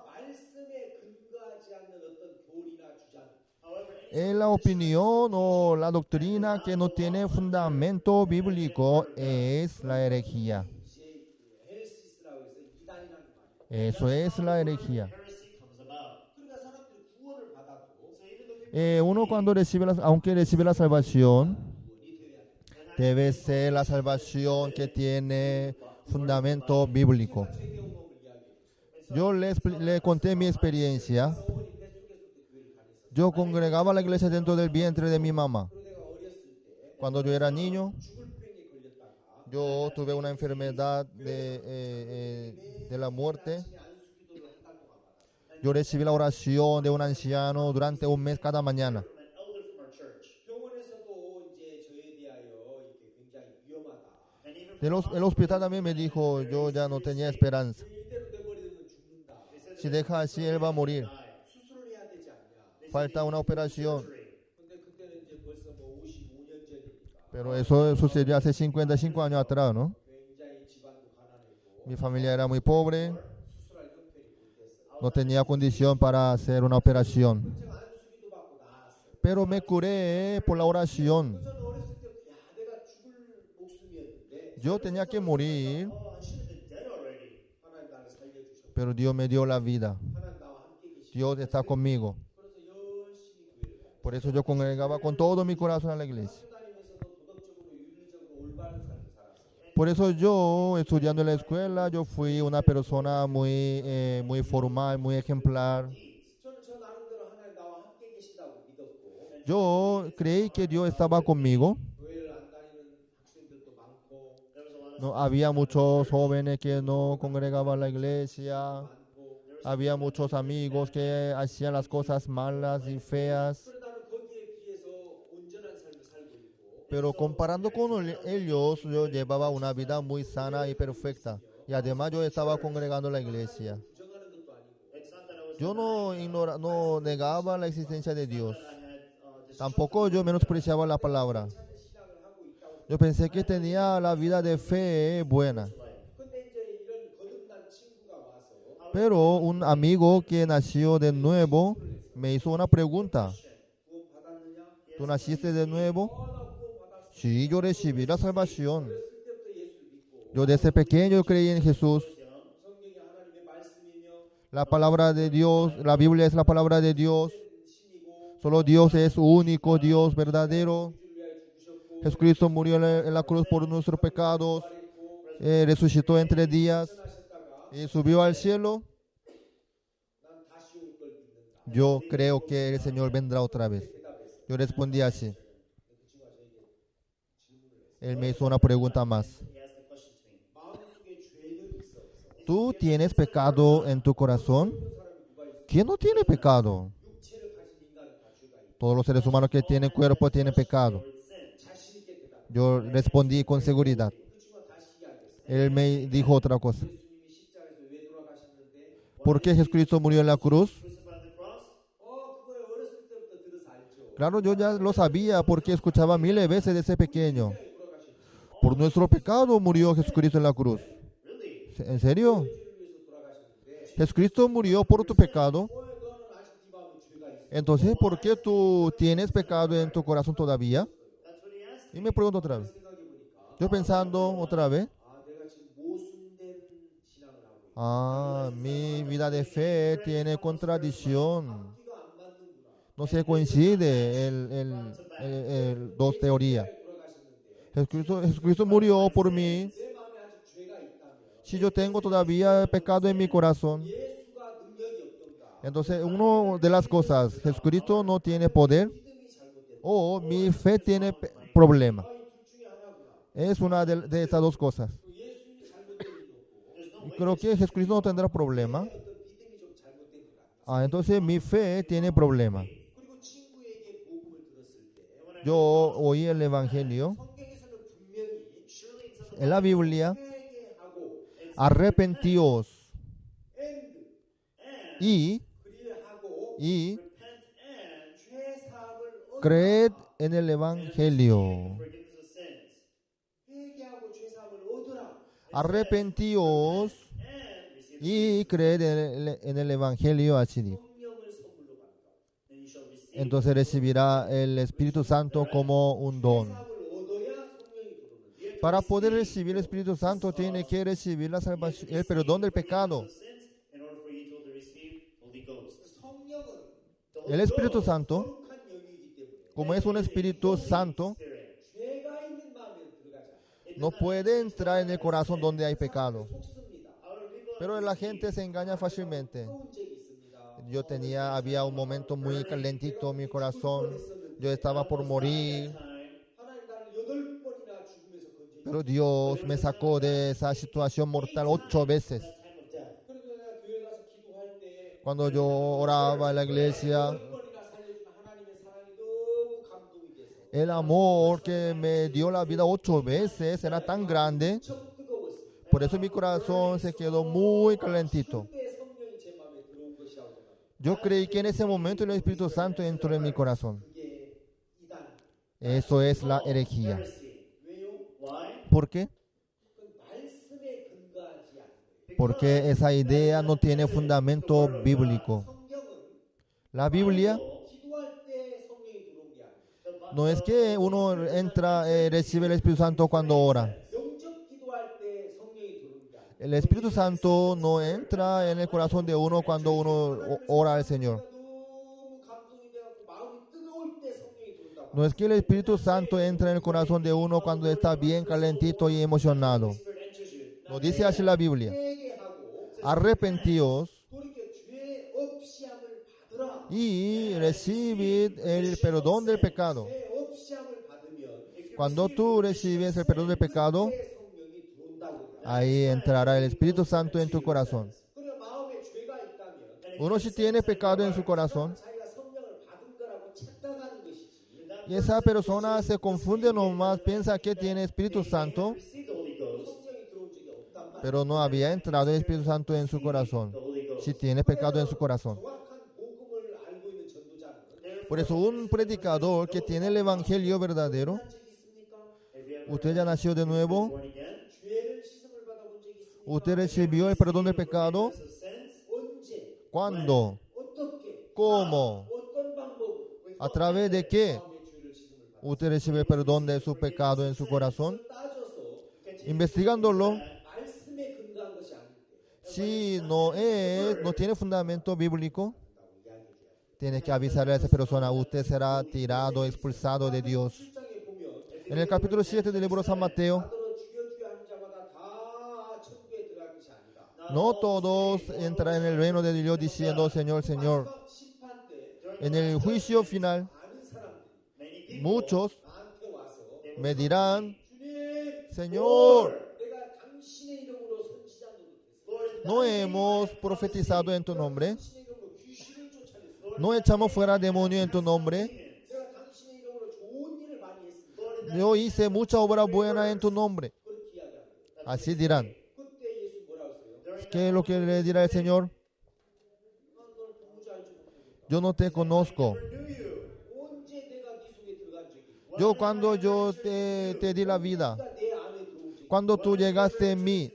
[SPEAKER 2] 말씀에 근거하지 않는 어떤 교리나 주장
[SPEAKER 3] however,
[SPEAKER 1] Es la opinión o la doctrina que no tiene fundamento bíblico es la herejía.
[SPEAKER 2] 이제 헬시스라고 해서 이단이라는 말이에요.
[SPEAKER 1] Eso es la herejía.
[SPEAKER 3] heresy comes about.
[SPEAKER 2] 그러니까 사람들이 구원을 받아도
[SPEAKER 3] So even though people
[SPEAKER 1] Uno cuando aunque recibe la salvación,
[SPEAKER 2] 구원이 돼야 돼.
[SPEAKER 1] debe ser la salvación que tiene fundamento bíblico.
[SPEAKER 2] 제 경험을 이야기해 줬어요.
[SPEAKER 1] Yo le conté mi experiencia.
[SPEAKER 2] 어머니 뱃속에서부터 교회를 다녔어요.
[SPEAKER 1] Yo congregaba la iglesia dentro del vientre de mi mamá.
[SPEAKER 2] 그리고 내가 어렸을 때
[SPEAKER 1] Cuando yo era niño,
[SPEAKER 2] 죽을 병에 걸렸다가
[SPEAKER 1] yo tuve una enfermedad de la muerte.
[SPEAKER 2] 아침에 안수기도를 한 달 동안 받았어요.
[SPEAKER 1] Yo recibí la oración de un anciano durante un mes cada mañana.
[SPEAKER 3] from an elder from our church,
[SPEAKER 2] 병원에서도 이제 저에 대하여 이렇게 굉장히 위험하다.
[SPEAKER 3] and even
[SPEAKER 1] El hospital también me dijo, yo ya no tenía esperanza.
[SPEAKER 2] 이대로 돼버리면 죽는다.
[SPEAKER 1] Si deja así, él va a morir.
[SPEAKER 2] 수술을 해야 되지 않냐.
[SPEAKER 1] Falta una operación.
[SPEAKER 2] 근데 그때는 이제 벌써 뭐 55년 전이니까
[SPEAKER 1] Pero eso sucedió hace 55 años atrás, ¿no?
[SPEAKER 2] 굉장히 집안도 가난했고
[SPEAKER 1] Mi familia era muy pobre,
[SPEAKER 2] 수술할 형편이 못 됐어요.
[SPEAKER 1] no tenía condición para hacer una operación.
[SPEAKER 2] 제가 안수기도 받고 나았어요.
[SPEAKER 1] Pero me curé por la oración.
[SPEAKER 2] 저는 어렸을 때 야 내가 죽을 목숨이었는데
[SPEAKER 1] Yo tenía que morir,
[SPEAKER 3] oh, I should have been dead already.
[SPEAKER 2] 하나님 나를 살려주셨고
[SPEAKER 1] pero Dios me dio la vida.
[SPEAKER 2] 하나님 나와 함께 계시고
[SPEAKER 1] Dios está conmigo.
[SPEAKER 2] 그래서 열심히 교회를 다녔어요.
[SPEAKER 1] Por eso yo congregaba con todo mi corazón a la iglesia.
[SPEAKER 2] 학교 다니면서도 도덕적으로 윤리적으로 올바른 삶을 살았어요.
[SPEAKER 1] Por eso yo, estudiando en la escuela, yo fui una persona muy formal, muy ejemplar.
[SPEAKER 2] 저는 저 나름대로 하나님 나와 함께 계시다고 믿었고
[SPEAKER 1] Yo creí que Dios estaba conmigo.
[SPEAKER 2] 교회를 안 다니는 학생들도 많고
[SPEAKER 3] There was a lot of
[SPEAKER 1] No, había muchos jóvenes que no congregaban a la iglesia.
[SPEAKER 2] 많고
[SPEAKER 1] Había muchos amigos que hacían las cosas malas y feas.
[SPEAKER 2] 그러다 나는 거기에 비해서 온전한 삶을 살고 있고
[SPEAKER 1] Pero comparando con ellos, yo llevaba una vida muy sana y perfecta. Y además yo estaba congregando a la iglesia.
[SPEAKER 2] 부정하는 것도 아니고
[SPEAKER 3] it's not that I was
[SPEAKER 1] Yo no negaba la existencia de Dios.
[SPEAKER 3] I had
[SPEAKER 1] Tampoco yo menospreciaba la palabra.
[SPEAKER 2] 신앙을 하고 있다고
[SPEAKER 1] Yo pensé que tenía la vida de fe buena.
[SPEAKER 2] 근데 이제 이런 거듭난 친구가 와서
[SPEAKER 1] Pero un amigo que nació de nuevo me hizo una pregunta.
[SPEAKER 2] 구원 받았느냐?
[SPEAKER 1] ¿Tú naciste de nuevo?
[SPEAKER 2] 나 구원 받았어.
[SPEAKER 1] Sí, yo recibí la salvación.
[SPEAKER 2] 어렸을 때부터 예수를 믿고
[SPEAKER 1] Yo desde pequeño creí en Jesús.
[SPEAKER 2] 성경이 하나님의 말씀이며
[SPEAKER 1] La palabra de Dios, la Biblia es la palabra de Dios.
[SPEAKER 2] 신이고
[SPEAKER 1] Solo Dios es único, Dios verdadero.
[SPEAKER 2] 우리를 위하여 죽으셨고
[SPEAKER 1] Jesucristo murió en la cruz por nuestros pecados. Resucitó en 3 días
[SPEAKER 2] 하셨다가
[SPEAKER 1] y subió al cielo.
[SPEAKER 2] 난 다시 올 걸 믿는다.
[SPEAKER 1] Yo creo que el Señor vendrá otra vez.
[SPEAKER 2] 대답했어요.
[SPEAKER 1] Yo respondí así.
[SPEAKER 2] 그 친구가 저에게 질문을 했어요.
[SPEAKER 1] Él me hizo una pregunta más.
[SPEAKER 3] he asked the question to me.
[SPEAKER 2] 마음속에 죄는 있어 없어?
[SPEAKER 1] ¿Tú tienes pecado en tu corazón?
[SPEAKER 2] 그런 사람이 누가 있어?
[SPEAKER 1] ¿Quién no tiene pecado?
[SPEAKER 2] 육체를 가진 인간은 다 죄가 있고
[SPEAKER 1] Todos los seres humanos que tienen cuerpo tienen pecado.
[SPEAKER 2] 자신 있게 대답.
[SPEAKER 1] Yo respondí con seguridad.
[SPEAKER 2] 그 친구가 다시 이야기했어요.
[SPEAKER 1] Él me dijo otra cosa.
[SPEAKER 2] 예수님이 십자가에서 왜 돌아가셨는데?
[SPEAKER 1] ¿Por qué Jesucristo murió en la cruz?
[SPEAKER 3] Crucified on the cross?
[SPEAKER 2] 그걸 어렸을 때부터 들어서 알죠.
[SPEAKER 1] Claro, yo ya lo sabía porque escuchaba miles de veces desde pequeño.
[SPEAKER 2] 십자가에 돌아가셨죠.
[SPEAKER 1] Por nuestro pecado murió Jesucristo en la cruz.
[SPEAKER 3] Really?
[SPEAKER 1] ¿En serio?
[SPEAKER 2] 죄를 위해서 돌아가셨는데
[SPEAKER 1] Jesucristo murió por tu pecado.
[SPEAKER 2] 너는 아직 네 마음에 죄가 있어.
[SPEAKER 1] Entonces, ¿por qué tú tienes pecado en tu corazón todavía?
[SPEAKER 3] That's what he asked.
[SPEAKER 1] Y me pregunto otra vez.
[SPEAKER 2] 생각해 보니까
[SPEAKER 1] Yo pensando otra vez.
[SPEAKER 2] 내가 지금 모순된 신앙을 하고 있고
[SPEAKER 1] Mi vida de fe tiene contradicción.
[SPEAKER 2] 앞뒤가 안 맞는구나.
[SPEAKER 1] No se coincide dos teorías.
[SPEAKER 2] 돌아가셨는데
[SPEAKER 1] Jesucristo murió por mí.
[SPEAKER 2] 내 마음에 아직 죄가 있다면
[SPEAKER 1] Si yo tengo todavía pecado en mi corazón,
[SPEAKER 2] 예수가 능력이 없던가
[SPEAKER 1] entonces una de las cosas, Jesucristo no tiene poder
[SPEAKER 2] 믿음이 잘못된
[SPEAKER 1] o mi fe tiene problema.
[SPEAKER 2] 이둘 중에 하나구나.
[SPEAKER 1] Es una de estas dos cosas.
[SPEAKER 2] 예수님이 잘못된 일이 없고
[SPEAKER 1] Y creo que Jesucristo no tendrá problema.
[SPEAKER 2] 어떤 믿음이 좀 잘못된 것 같아.
[SPEAKER 1] Entonces mi fe tiene problema.
[SPEAKER 2] 그리고 친구에게 복음을
[SPEAKER 1] yo oí el Evangelio.
[SPEAKER 2] 성경에서는 분명히
[SPEAKER 3] surely it says
[SPEAKER 1] En la Biblia,
[SPEAKER 2] 회개하고
[SPEAKER 1] arrepentíos
[SPEAKER 2] and
[SPEAKER 1] y
[SPEAKER 2] 그리하고
[SPEAKER 3] repent and
[SPEAKER 2] 죄사함을 얻으라.
[SPEAKER 1] creed en el Evangelio.
[SPEAKER 3] forgiveness of sins.
[SPEAKER 2] 회개하고 죄사함을 얻으라.
[SPEAKER 1] Arrepentíos
[SPEAKER 3] And receive
[SPEAKER 1] y creed en el Evangelio así dijo.
[SPEAKER 2] 성령을 선물로 받는다.
[SPEAKER 3] and you shall receive.
[SPEAKER 1] Entonces recibirá el Espíritu Santo como un don.
[SPEAKER 2] 죄사함을 얻어야 성령이 들어오는.
[SPEAKER 1] Para poder recibir el Espíritu Santo tiene que recibir la salvación, el perdón del pecado.
[SPEAKER 3] Sins in order for you to receive Holy Ghost.
[SPEAKER 2] 성령은
[SPEAKER 3] The
[SPEAKER 1] El Espíritu Santo,
[SPEAKER 2] 거룩한 영이기 때문에
[SPEAKER 1] como es un Espíritu Santo,
[SPEAKER 3] Spirit.
[SPEAKER 2] 죄가 있는 마음에 들어가지 않아요.
[SPEAKER 1] no puede entrar en el corazón donde hay pecado.
[SPEAKER 2] 속습니다.
[SPEAKER 1] Pero la gente se engaña fácilmente.
[SPEAKER 2] 좋은 적이 있습니다.
[SPEAKER 1] Había un momento muy calentito en mi corazón. Yo estaba por morir,
[SPEAKER 2] 하나님 나를 8번이나 죽음에서 건져.
[SPEAKER 1] pero Dios me sacó de esa situación mortal 8 veces.
[SPEAKER 3] Time of death.
[SPEAKER 2] 그래서 내가 교회 가서 기도할 때
[SPEAKER 1] Cuando yo oraba en la iglesia,
[SPEAKER 2] 8번이나 살려준 하나님의 사랑이 너무 감동이 돼서
[SPEAKER 1] el amor que me dio la vida 8 veces era tan grande.
[SPEAKER 2] 엄청 뜨거웠습니다.
[SPEAKER 1] Por eso mi corazón se quedó muy calentito.
[SPEAKER 2] 그때 성령이 제 마음에 들어온 것이라고 생각합니다.
[SPEAKER 1] Yo creí que en ese momento el Espíritu Santo entró en mi corazón.
[SPEAKER 2] 그게 이단.
[SPEAKER 1] Eso es la herejía.
[SPEAKER 3] Heresy.
[SPEAKER 2] 왜요?
[SPEAKER 3] Why?
[SPEAKER 1] ¿Por qué?
[SPEAKER 2] 그건 말씀에 근거하지 않는 거예요.
[SPEAKER 1] Porque esa idea no tiene fundamento bíblico.
[SPEAKER 2] 성경은
[SPEAKER 1] La Biblia
[SPEAKER 2] 기도할 때 성령이 들어온 게 아니에요.
[SPEAKER 1] no es que uno entra, recibe el Espíritu Santo cuando ora.
[SPEAKER 2] 영적 기도할 때 성령이 들어온 게 아니에요.
[SPEAKER 1] El Espíritu Santo no entra en el corazón de uno cuando uno ora al Señor.
[SPEAKER 2] 너무 감동이 돼갖고 마음이 뜨거울 때 성령이 들어온다고.
[SPEAKER 1] No es que el Espíritu Santo entra en el corazón de uno cuando está bien calentito y emocionado.
[SPEAKER 3] Spirit enters you.
[SPEAKER 1] No dice así la Biblia.
[SPEAKER 2] 회개하고
[SPEAKER 1] Arrepentíos
[SPEAKER 2] 돌이켜 죄 없이함을 받으라.
[SPEAKER 1] y recibid el perdón del pecado.
[SPEAKER 2] 죄 없이함을 받으면
[SPEAKER 1] Cuando tú recibes el perdón del pecado,
[SPEAKER 2] 그때 성령이 들어온다고.
[SPEAKER 1] ahí entrará el Espíritu Santo en tu corazón.
[SPEAKER 2] 그리고 마음에 죄가 있다면
[SPEAKER 1] Uno si tiene pecado en su corazón
[SPEAKER 2] 자기가 성령을 받은 거라고 착각하는 것이지.
[SPEAKER 1] y esa persona se confunde nomás, piensa que tiene Espíritu Santo,
[SPEAKER 3] Receive the Holy Ghost.
[SPEAKER 2] 성령이 들어온 적이 없단 말이야.
[SPEAKER 1] pero no había entrado el Espíritu Santo en su corazón.
[SPEAKER 3] The Holy Ghost.
[SPEAKER 1] Si tiene pecado en su corazón.
[SPEAKER 2] 정확한 복음을 알고 있는 전도자는
[SPEAKER 1] Por eso un predicador que tiene el Evangelio verdadero,
[SPEAKER 2] 한 적이 있습니까?
[SPEAKER 3] Have you ever
[SPEAKER 1] usted ya nació de nuevo,
[SPEAKER 3] born again?
[SPEAKER 2] 죄를 씻음을 받아본 적이 있습니까?
[SPEAKER 1] usted recibió el perdón del pecado,
[SPEAKER 3] Of sins?
[SPEAKER 2] 언제?
[SPEAKER 1] ¿cuándo?
[SPEAKER 2] 어떻게?
[SPEAKER 1] ¿Cómo?
[SPEAKER 2] 어떤 방법?
[SPEAKER 1] ¿A través de qué
[SPEAKER 2] 마음의 죄를 씻음을 받아.
[SPEAKER 1] usted recibe el perdón de su pecado en su corazón?
[SPEAKER 2] 따져서
[SPEAKER 1] Investigándolo,
[SPEAKER 2] 말씀에 근거한 것이 아닐 때
[SPEAKER 1] si no tiene fundamento bíblico,
[SPEAKER 2] 이야기해야 돼.
[SPEAKER 1] tiene que avisarle a esa persona, usted será tirado, expulsado de Dios.
[SPEAKER 2] 7장에 보면
[SPEAKER 1] En el capítulo 7 del libro de San Mateo,
[SPEAKER 2] 나더러 주여 주여 하는 자마다 다 천국에 들어갈 것이 아니다.
[SPEAKER 1] no todos entrarán en el reino de Dios diciendo, Señor, Señor.
[SPEAKER 2] 마지막 심판 때
[SPEAKER 1] En el juicio final,
[SPEAKER 2] 많은 사람들이
[SPEAKER 1] muchos
[SPEAKER 2] 나한테 와서
[SPEAKER 1] me dirán,
[SPEAKER 2] 주님,
[SPEAKER 1] Señor,
[SPEAKER 2] 내가 당신의 이름으로 선지자 노릇했어.
[SPEAKER 1] no hemos profetizado en tu nombre,
[SPEAKER 2] 당신의 이름으로 귀신을 쫓아냈어.
[SPEAKER 1] no echamos fuera demonios en tu nombre,
[SPEAKER 2] 내가 당신의 이름으로 좋은 일을 많이 했습니다.
[SPEAKER 1] yo hice mucha obra buena en tu nombre.
[SPEAKER 2] 그렇게 이야기하는 거예요.
[SPEAKER 1] Así dirán.
[SPEAKER 2] 그때 예수 뭐라고 했어요?
[SPEAKER 1] ¿Qué es lo que le dirá el Señor?
[SPEAKER 2] 넌 도무지 알지 못하겠다.
[SPEAKER 1] Yo no te conozco.
[SPEAKER 2] 언제 내가 네 속에 들어간 적이 있어?
[SPEAKER 1] Yo cuando yo te di la vida,
[SPEAKER 2] 네가 내 안에 들어온 적이
[SPEAKER 1] cuando tú llegaste en mí,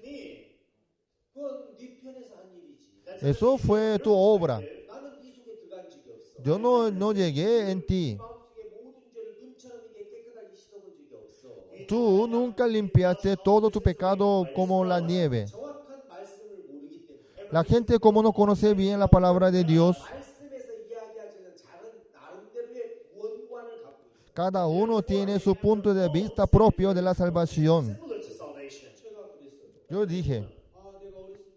[SPEAKER 2] 그건 네 편에서 한 일이지.
[SPEAKER 1] eso fue tu obra.
[SPEAKER 2] 나는 네 속에 들어간 적이 없어.
[SPEAKER 1] Yo no llegué en ti.
[SPEAKER 2] 마음속에 모든 죄를 눈처럼 이게 깨끗하게 씻어본 적이 없어.
[SPEAKER 1] Tú nunca limpiaste todo tu pecado como la nieve.
[SPEAKER 2] 정확한 말씀을 모르기 때문에
[SPEAKER 1] La gente como no conoce bien la palabra de Dios,
[SPEAKER 2] 말씀에서 이야기하지는 작은 나름대로의 원관을 갖고 있어.
[SPEAKER 1] cada uno tiene su punto de vista propio de la salvación.
[SPEAKER 3] Similar to salvation.
[SPEAKER 2] 제가 그랬어요.
[SPEAKER 1] Yo dije,
[SPEAKER 2] 내가 어렸을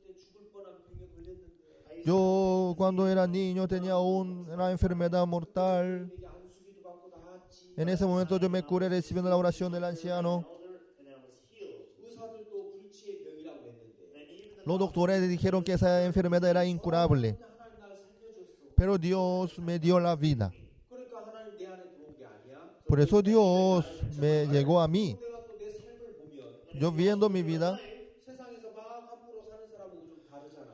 [SPEAKER 2] 때 죽을 뻔한 병에 걸렸는데
[SPEAKER 1] yo cuando era niño tenía una enfermedad mortal.
[SPEAKER 2] 내게 안수기도 받고 나았지.
[SPEAKER 1] En ese momento yo me curé recibiendo la oración del anciano.
[SPEAKER 3] And I was healed.
[SPEAKER 2] 의사들도 불치의 병이라고 했는데
[SPEAKER 3] And even
[SPEAKER 1] Los doctores dijeron que esa enfermedad era incurable,
[SPEAKER 2] 하나님 나를 살려줬어.
[SPEAKER 1] pero Dios me dio la vida.
[SPEAKER 2] 그러니까 하나님 내 안에 들어온 게 아니야.
[SPEAKER 1] Por eso Dios me llegó a mí.
[SPEAKER 2] 내가 또 내 삶을 보면
[SPEAKER 1] Yo viendo mi vida,
[SPEAKER 2] 세상에서 막 함부로 사는 사람하고 좀 다르잖아.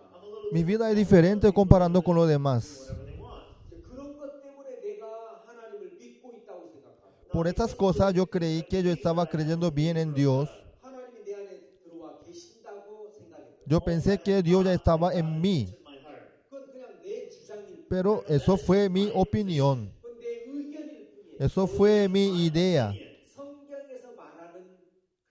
[SPEAKER 1] mi vida es diferente comparando con los demás.
[SPEAKER 3] whatever they want.
[SPEAKER 2] 이제 그런 것 때문에 내가 하나님을 믿고 있다고 생각하고
[SPEAKER 1] Por estas cosas yo creí que yo estaba creyendo bien en Dios.
[SPEAKER 2] 하나님이 내 안에 들어와 계신다고 생각했거든.
[SPEAKER 1] Yo pensé que Dios ya estaba en mí,
[SPEAKER 3] In my heart.
[SPEAKER 2] 그건 그냥 내 주장일 뿐.
[SPEAKER 1] pero eso fue mi opinión.
[SPEAKER 2] 그건 내 의견일 뿐이에요.
[SPEAKER 1] Eso fue mi idea.
[SPEAKER 2] 성경에서 말하는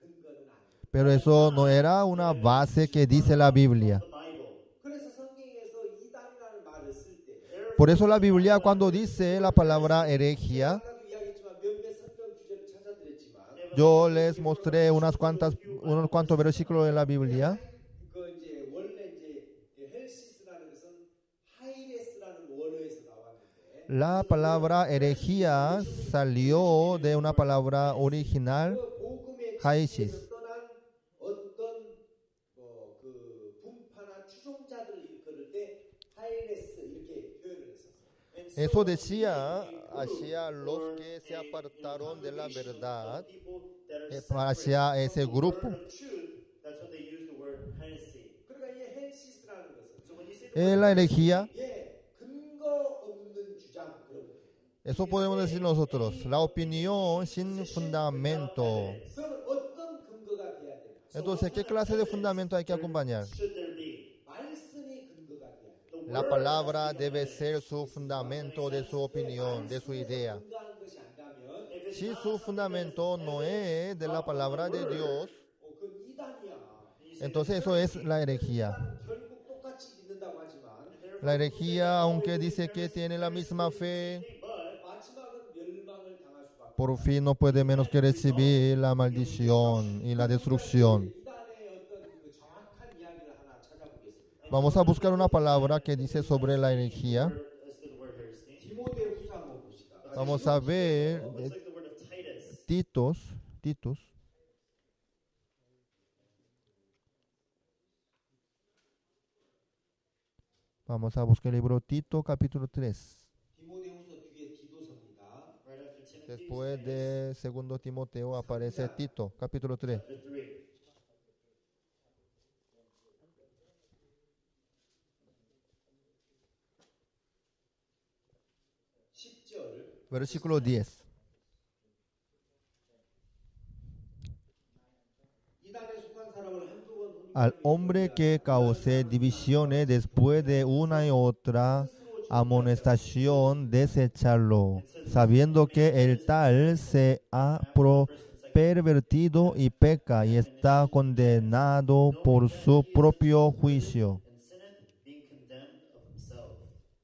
[SPEAKER 2] 근거는 아니에요.
[SPEAKER 1] Pero eso no era una base que dice la Biblia.
[SPEAKER 3] The Bible.
[SPEAKER 2] 그래서 성경에서 이단이라는 말을 쓸 때
[SPEAKER 1] Por eso la Biblia cuando dice la palabra herejía,
[SPEAKER 2] 아까도 이야기했지만 몇몇 성경 주제를 찾아드렸지만
[SPEAKER 1] yo les mostré unos cuantos versículos de la Biblia.
[SPEAKER 2] 그 이제 원래 이제 헬시스라는 것은 하이레스라는 원어에서 나왔는데
[SPEAKER 1] La palabra herejía salió de una palabra original,
[SPEAKER 2] 그 복음의
[SPEAKER 1] 하이시스.
[SPEAKER 2] 진리에서 떠난 어떤 그 분파나 추종자들을 일컬을 때 하이레스 이렇게 표현을 했었어요.
[SPEAKER 1] Eso decía hacia los que se apartaron de la verdad, hacia ese grupo.
[SPEAKER 3] That's what they use the word heresy.
[SPEAKER 2] 그러니까 이 헬시스라는 것은
[SPEAKER 3] So when you say the
[SPEAKER 1] La herejía,
[SPEAKER 2] 근거 없는 주장 그런 거예요.
[SPEAKER 1] eso podemos decir nosotros, la opinión sin fundamento.
[SPEAKER 2] 그러면 어떤 근거가 돼야 되나?
[SPEAKER 1] Entonces, ¿qué clase de fundamento hay que acompañar?
[SPEAKER 3] should there be?
[SPEAKER 2] 말씀이 근거가 돼야 돼.
[SPEAKER 1] La palabra debe ser su fundamento de su opinión, de su idea.
[SPEAKER 2] 근거한 것이 아니라면
[SPEAKER 1] Si su fundamento no es de la palabra de Dios,
[SPEAKER 2] 그건 이단이야.
[SPEAKER 1] entonces eso es la herejía.
[SPEAKER 2] 결국 똑같이 믿는다고 하지만
[SPEAKER 1] La herejía, aunque dice que tiene la misma fe,
[SPEAKER 2] 마지막은 멸망을 당할 수밖에.
[SPEAKER 1] por fin no puede menos que recibir la maldición y la destrucción.
[SPEAKER 2] 이단의 어떤 그 정확한 이야기를 하나 찾아보겠습니다.
[SPEAKER 1] Vamos a buscar una palabra que dice sobre la herejía.
[SPEAKER 3] As to the word heresy.
[SPEAKER 2] 디모데후서 한번 봅시다.
[SPEAKER 1] Vamos a ver
[SPEAKER 3] Looks like the word of Titus.
[SPEAKER 1] Titus. Vamos a buscar el libro Tito, capítulo 3.
[SPEAKER 2] 디모데후서 뒤에 디도서입니다.
[SPEAKER 3] Right after Timothy.
[SPEAKER 1] Después de 2 Timoteo aparece Tito, capítulo 3.
[SPEAKER 3] Chapter 3.
[SPEAKER 1] Versículo 10.
[SPEAKER 2] 이단에 속한 사람을 한두 번
[SPEAKER 1] Al hombre que cause divisiones después de una y otra amonestación, desecharlo, sabiendo que el tal se ha pervertido y peca y está condenado por su propio juicio.
[SPEAKER 3] And sinneth, being condemned of himself.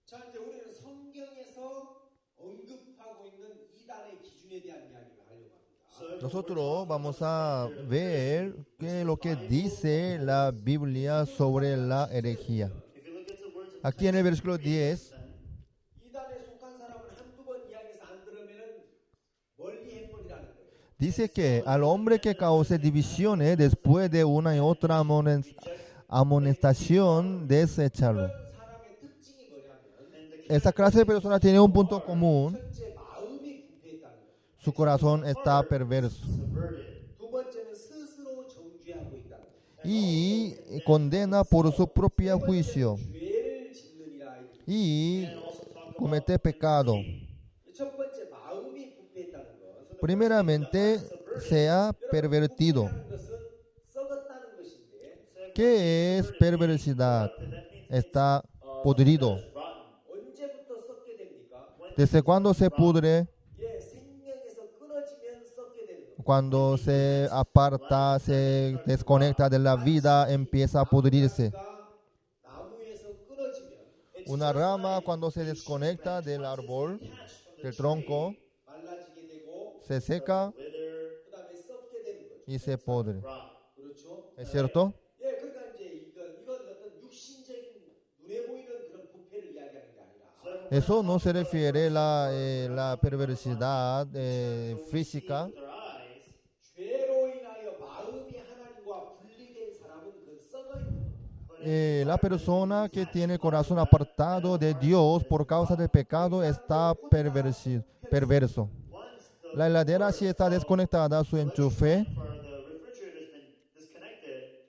[SPEAKER 2] 자, 이제 우리는 성경에서 언급하고 있는 이단의 기준에 대한 이야기를 하려고 합니다.
[SPEAKER 1] Nosotros vamos a ver qué es lo que dice la Biblia sobre la herejía.
[SPEAKER 3] If you look at the words of
[SPEAKER 1] Aquí en el versículo 10
[SPEAKER 2] 이단에 속한 사람은 한두 번 이야기해서 안 들으면은 멀리 해버리라는 거예요.
[SPEAKER 1] dice que al hombre que cause divisiones después de una y otra amonestación, desecharlo.
[SPEAKER 2] 그런 사람의 특징이 뭐냐면
[SPEAKER 1] Esta clase de persona tiene un punto común.
[SPEAKER 2] 첫째 마음이 부패했다는 거예요.
[SPEAKER 1] Su corazón está perverso
[SPEAKER 3] subverted.
[SPEAKER 2] 두 번째는 스스로 정죄하고 있다는 거예요.
[SPEAKER 1] y condena por su propio juicio
[SPEAKER 2] 죄를 짓느니라.
[SPEAKER 1] y comete pecado.
[SPEAKER 2] 첫 번째 마음이 부패했다는 것.
[SPEAKER 1] Primeramente, se ha pervertido.
[SPEAKER 2] 부패라는 것은 썩었다는 것인데
[SPEAKER 1] ¿Qué es perversidad? Está podrido.
[SPEAKER 2] 언제부터 썩게 됩니까?
[SPEAKER 1] ¿Desde cuándo se pudre?
[SPEAKER 2] 생명에서 끊어지면 썩게 되는 거예요.
[SPEAKER 1] Cuando se aparta, se desconecta de la vida, empieza a pudrirse.
[SPEAKER 2] 나무에서 끊어지면
[SPEAKER 1] Una rama cuando se desconecta del árbol, del tronco,
[SPEAKER 2] 말라지게 되고
[SPEAKER 1] se seca
[SPEAKER 2] 그다음에 썩게 되는 거죠.
[SPEAKER 1] y se pudre.
[SPEAKER 2] 그렇죠?
[SPEAKER 1] ¿Es cierto?
[SPEAKER 2] 그러니까 이제 이건 어떤 육신적인 눈에 보이는 그런 부패를 이야기하는 게 아니라
[SPEAKER 1] Eso no se refiere a la perversidad física.
[SPEAKER 3] With their eyes,
[SPEAKER 2] 죄로 인하여 마음이 하나님과 분리된 사람은 그 썩어 있는 거예요.
[SPEAKER 1] La persona que tiene el corazón apartado de Dios por causa del pecado está perverso.
[SPEAKER 3] once the
[SPEAKER 1] La heladera si está desconectada su enchufe,
[SPEAKER 3] for the refrigerator has been disconnected,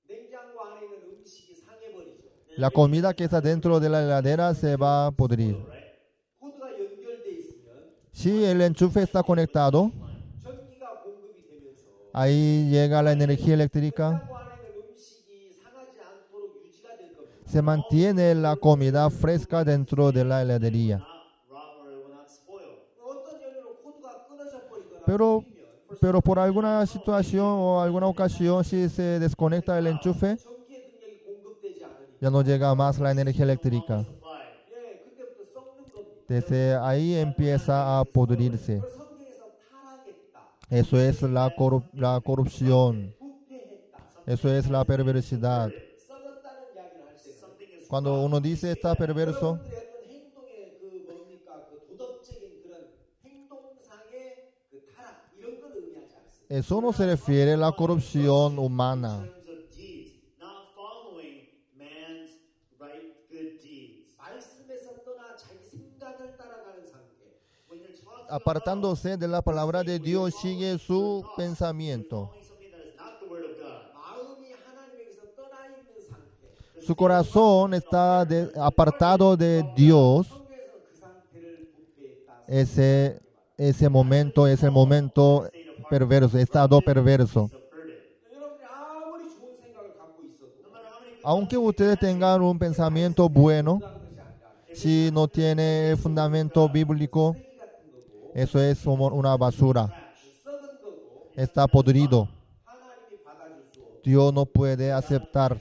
[SPEAKER 2] 냉장고 안에 있는 음식이 상해버리죠.
[SPEAKER 1] la comida que está dentro de la heladera se va a podrir.
[SPEAKER 3] right?
[SPEAKER 2] 코드가 연결돼 있으면
[SPEAKER 1] Si el enchufe está conectado,
[SPEAKER 2] 전기가 공급이 되면서
[SPEAKER 1] ahí llega la energía eléctrica,
[SPEAKER 2] 냉장고 안에 있는 음식이 상하지 않도록 유지가 될 겁니다.
[SPEAKER 1] se mantiene la comida fresca dentro de la heladería.
[SPEAKER 3] Not rot or it will not spoil.
[SPEAKER 2] 어떤 연유로 코드가 끊어져 버리거나
[SPEAKER 1] Pero,
[SPEAKER 2] 풀리면
[SPEAKER 1] pero por alguna situación o alguna ocasión, si se desconecta el enchufe,
[SPEAKER 2] 전기의 능력이 공급되지 않으니
[SPEAKER 1] ya no llega más la energía eléctrica.
[SPEAKER 3] Supply.
[SPEAKER 2] 그때부터 썩는 겁니다.
[SPEAKER 1] Desde ahí empieza a podrirse.
[SPEAKER 2] 그걸 성경에서 타락했다,
[SPEAKER 1] Eso es la corrupción.
[SPEAKER 2] 부패했다,
[SPEAKER 1] Eso es la perversidad.
[SPEAKER 2] 썩었다는 이야기를 할 때는
[SPEAKER 3] Something is
[SPEAKER 1] Cuando uno dice está perverso,
[SPEAKER 2] 여러분들의 어떤 행동의 그 뭡니까 그 도덕적인 그런 행동상의 그 타락 이런 걸 의미하지 않습니다.
[SPEAKER 1] eso no se refiere a la corrupción
[SPEAKER 3] in
[SPEAKER 1] humana.
[SPEAKER 3] terms of deeds, not following man's right good deeds.
[SPEAKER 2] 말씀에서 떠나 자기 생각을 따라가는 상태.
[SPEAKER 3] When you're talking
[SPEAKER 1] Apartándose de la palabra de Dios, sigue su pensamiento.
[SPEAKER 3] following something that is not the word of God,
[SPEAKER 2] 마음이 하나님에게서 떠나 있는 상태.
[SPEAKER 1] Su corazón está apartado de Dios.
[SPEAKER 2] 성경에서 그 상태를 부패했다.
[SPEAKER 1] Ese momento es el momento perverso, estado perverso.
[SPEAKER 3] subverted.
[SPEAKER 2] 여러분들이 아무리 좋은 생각을 갖고 있어도
[SPEAKER 3] No matter how many good
[SPEAKER 1] Aunque ustedes tengan un pensamiento bueno,
[SPEAKER 2] 그런 것이 아니라
[SPEAKER 1] si no tiene el fundamento bíblico,
[SPEAKER 2] 쓰레기 같은 거고
[SPEAKER 1] eso es como una basura.
[SPEAKER 2] 썩은 거고
[SPEAKER 1] Está podrido.
[SPEAKER 2] 하나님이 받아줄 수 없고
[SPEAKER 1] Dios no puede aceptar.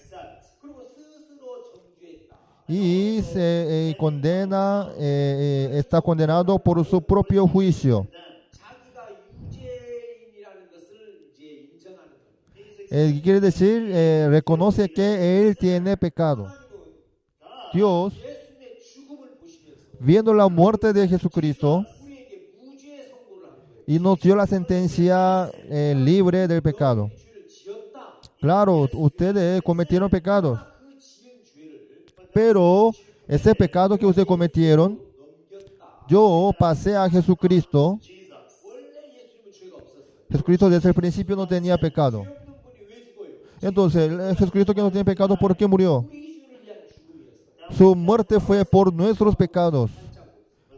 [SPEAKER 2] 그리고 스스로 정죄했다.
[SPEAKER 1] Y se condena, está condenado por su propio juicio.
[SPEAKER 2] 자기가 유죄인이라는 것을 이제 인정하는 겁니다.
[SPEAKER 1] Quiere decir, reconoce que él tiene pecado.
[SPEAKER 2] 하나님은
[SPEAKER 1] Dios,
[SPEAKER 2] 예수님의 죽음을 보시면서
[SPEAKER 1] viendo la muerte de Jesucristo,
[SPEAKER 2] 우리에게 무죄의 선고를 한 거예요.
[SPEAKER 1] y nos dio la sentencia libre del pecado.
[SPEAKER 2] 죄를 지었다.
[SPEAKER 1] Claro, ustedes cometieron pecados,
[SPEAKER 2] 그 지은 죄를
[SPEAKER 1] pero ese pecado que ustedes cometieron,
[SPEAKER 2] 넘겼다.
[SPEAKER 1] yo pasé a Jesucristo.
[SPEAKER 2] 원래 예수님은 죄가 없었어요.
[SPEAKER 1] Jesucristo desde el principio no tenía pecado.
[SPEAKER 2] 죄 없는 분이 왜 죽어요?
[SPEAKER 1] Entonces, el Jesucristo que no tiene pecado, ¿por qué murió?
[SPEAKER 2] 우리 죄를 위한 죽음이었어요.
[SPEAKER 1] Su muerte fue por nuestros pecados.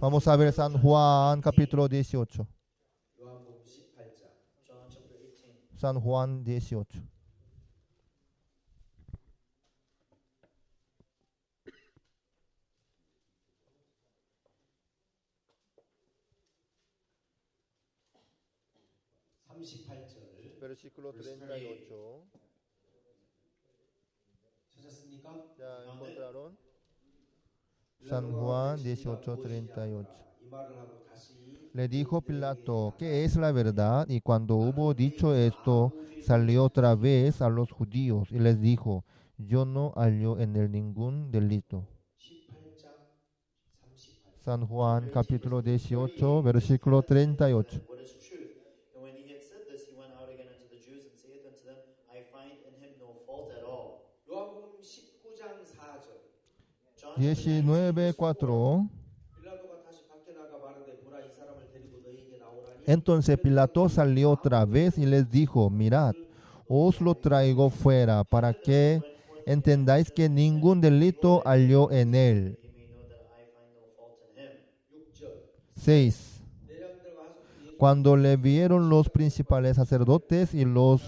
[SPEAKER 1] Vamos a ver San Juan capítulo 18.
[SPEAKER 2] 요한복음 18장.
[SPEAKER 3] John chapter 18.
[SPEAKER 1] San Juan 18. Versículo 38.
[SPEAKER 2] 찾았습니까?
[SPEAKER 1] ¿Ya encontraron? San Juan 18, 38.
[SPEAKER 2] 이 말을 하고 다시
[SPEAKER 1] Le dijo Pilato, ¿qué es la verdad? Y cuando hubo dicho esto, salió otra vez a los judíos y les dijo, yo no hallo en él ningún delito.
[SPEAKER 2] 18장 38.
[SPEAKER 1] San Juan capítulo 18, versículo 38.
[SPEAKER 3] What is truth? And when he had said this, he went out again unto the Jews and saith unto them, I find in him no fault at all.
[SPEAKER 2] 요한복음 19장 4절.
[SPEAKER 3] John
[SPEAKER 1] 19, 4.
[SPEAKER 2] 빌라도가 다시 밖에 나가 말하되 보라 이 사람을 데리고 너희에게 나오라니
[SPEAKER 1] Entonces Pilato salió otra vez y les dijo, mirad, os lo traigo fuera para que entendáis que ningún delito halló en él.
[SPEAKER 3] he may know that I find no fault in him.
[SPEAKER 2] 6절.
[SPEAKER 1] 6.
[SPEAKER 2] 내장들과 하소서
[SPEAKER 1] Cuando le vieron los principales sacerdotes y los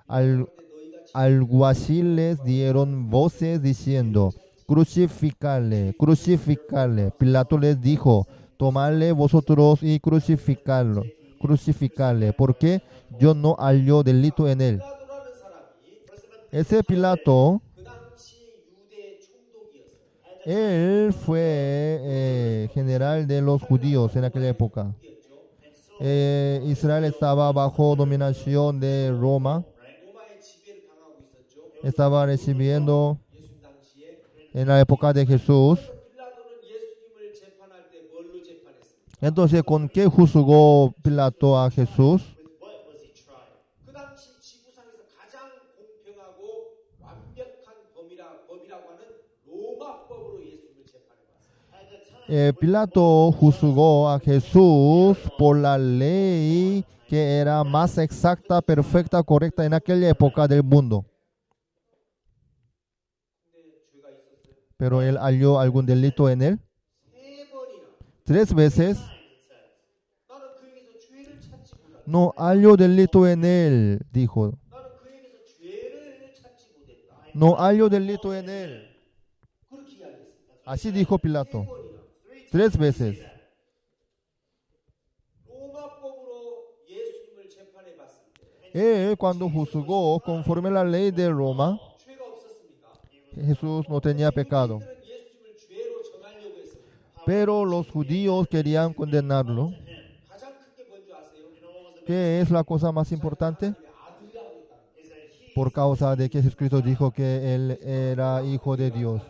[SPEAKER 2] 너희가
[SPEAKER 1] alguaciles dieron voces diciendo, crucificale, crucificale. Pilato les dijo, tomadle vosotros y crucificadlo, crucificale, porque yo no hallo delito en él.
[SPEAKER 2] 빌라도라는 사람이
[SPEAKER 1] Ese Pilato,
[SPEAKER 2] 그 당시 유대 총독이었어요.
[SPEAKER 1] él fue general de los judíos en aquella época. Israel estaba bajo dominación de Roma,
[SPEAKER 2] 로마의 지배를 당하고 있었죠.
[SPEAKER 1] estaba recibiendo
[SPEAKER 2] 예수님 당시에
[SPEAKER 1] en la época de Jesús.
[SPEAKER 2] 빌라도는 예수님을 재판할 때 뭘로 재판했습니까?
[SPEAKER 1] Entonces, ¿con qué juzgó Pilato a Jesús?
[SPEAKER 3] With what was he tried?
[SPEAKER 2] 그 당시 지구상에서 가장 공평하고 완벽한 법이라고 하는 로마법으로 예수님을 재판해 봤어요.
[SPEAKER 1] Pilato juzgó a Jesús por la ley que era más exacta, perfecta, correcta en aquella época del mundo. Pero él halló algún delito en él. 3 veces
[SPEAKER 2] 나는 그에게서 죄를 찾지 못한다.
[SPEAKER 1] no halló delito en él, dijo.
[SPEAKER 2] 나는 그에게서 죄를 찾지 못했다.
[SPEAKER 1] No halló delito en él.
[SPEAKER 2] 그렇게 이야기했습니다.
[SPEAKER 1] Así dijo Pilato.
[SPEAKER 2] 3번이나
[SPEAKER 1] 3 veces.
[SPEAKER 2] 로마법으로 예수님을 재판해 봤을 때
[SPEAKER 1] Él, cuando juzgó conforme a la ley de Roma,
[SPEAKER 2] 죄가 없었습니까?
[SPEAKER 1] Jesús no tenía pecado.
[SPEAKER 2] 그들은 예수님을 죄로 정하려고 했습니다.
[SPEAKER 1] Pero los judíos querían condenarlo.
[SPEAKER 2] 가장 큰 게 뭔지 아세요?
[SPEAKER 1] ¿Qué es la cosa más importante?
[SPEAKER 2] 아들이라고 했다.
[SPEAKER 1] Por causa de que Jesucristo dijo que él era hijo de Dios.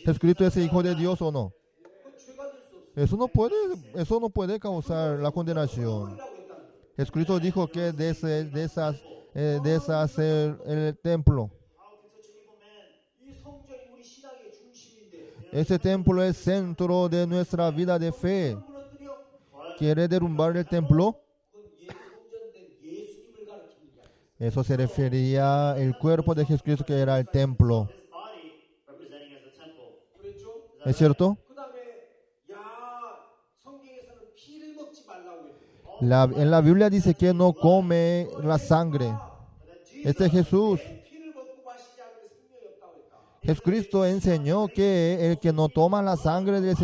[SPEAKER 1] ¿Jesucristo es hijo de Dios o no?
[SPEAKER 2] 그건 죄가 될 수 없어요.
[SPEAKER 1] Eso no puede causar la condenación.
[SPEAKER 2] 라고 했다는 거예요.
[SPEAKER 1] Jesucristo dijo que deshacer el templo.
[SPEAKER 2] 이 성전이 우리 신앙의 중심인데
[SPEAKER 1] Ese templo es centro de nuestra vida de fe.
[SPEAKER 2] 무너뜨려?
[SPEAKER 1] ¿Quiere derrumbar el templo?
[SPEAKER 2] 그건 성전된 예수님을 가리킵니다.
[SPEAKER 1] Eso se refería al cuerpo de Jesucristo que era el templo.
[SPEAKER 3] His body representing as a temple.
[SPEAKER 2] 그랬죠?
[SPEAKER 1] ¿Es cierto?
[SPEAKER 2] 그 다음에 야 성경에서는 피를 먹지 말라고 했는데
[SPEAKER 1] En la Biblia dice que no come la sangre. Este Jesús,
[SPEAKER 2] 피를 먹고 마시지 않으면 생명이 없다고 했다.
[SPEAKER 1] Jesucristo enseñó que el que no toma la sangre de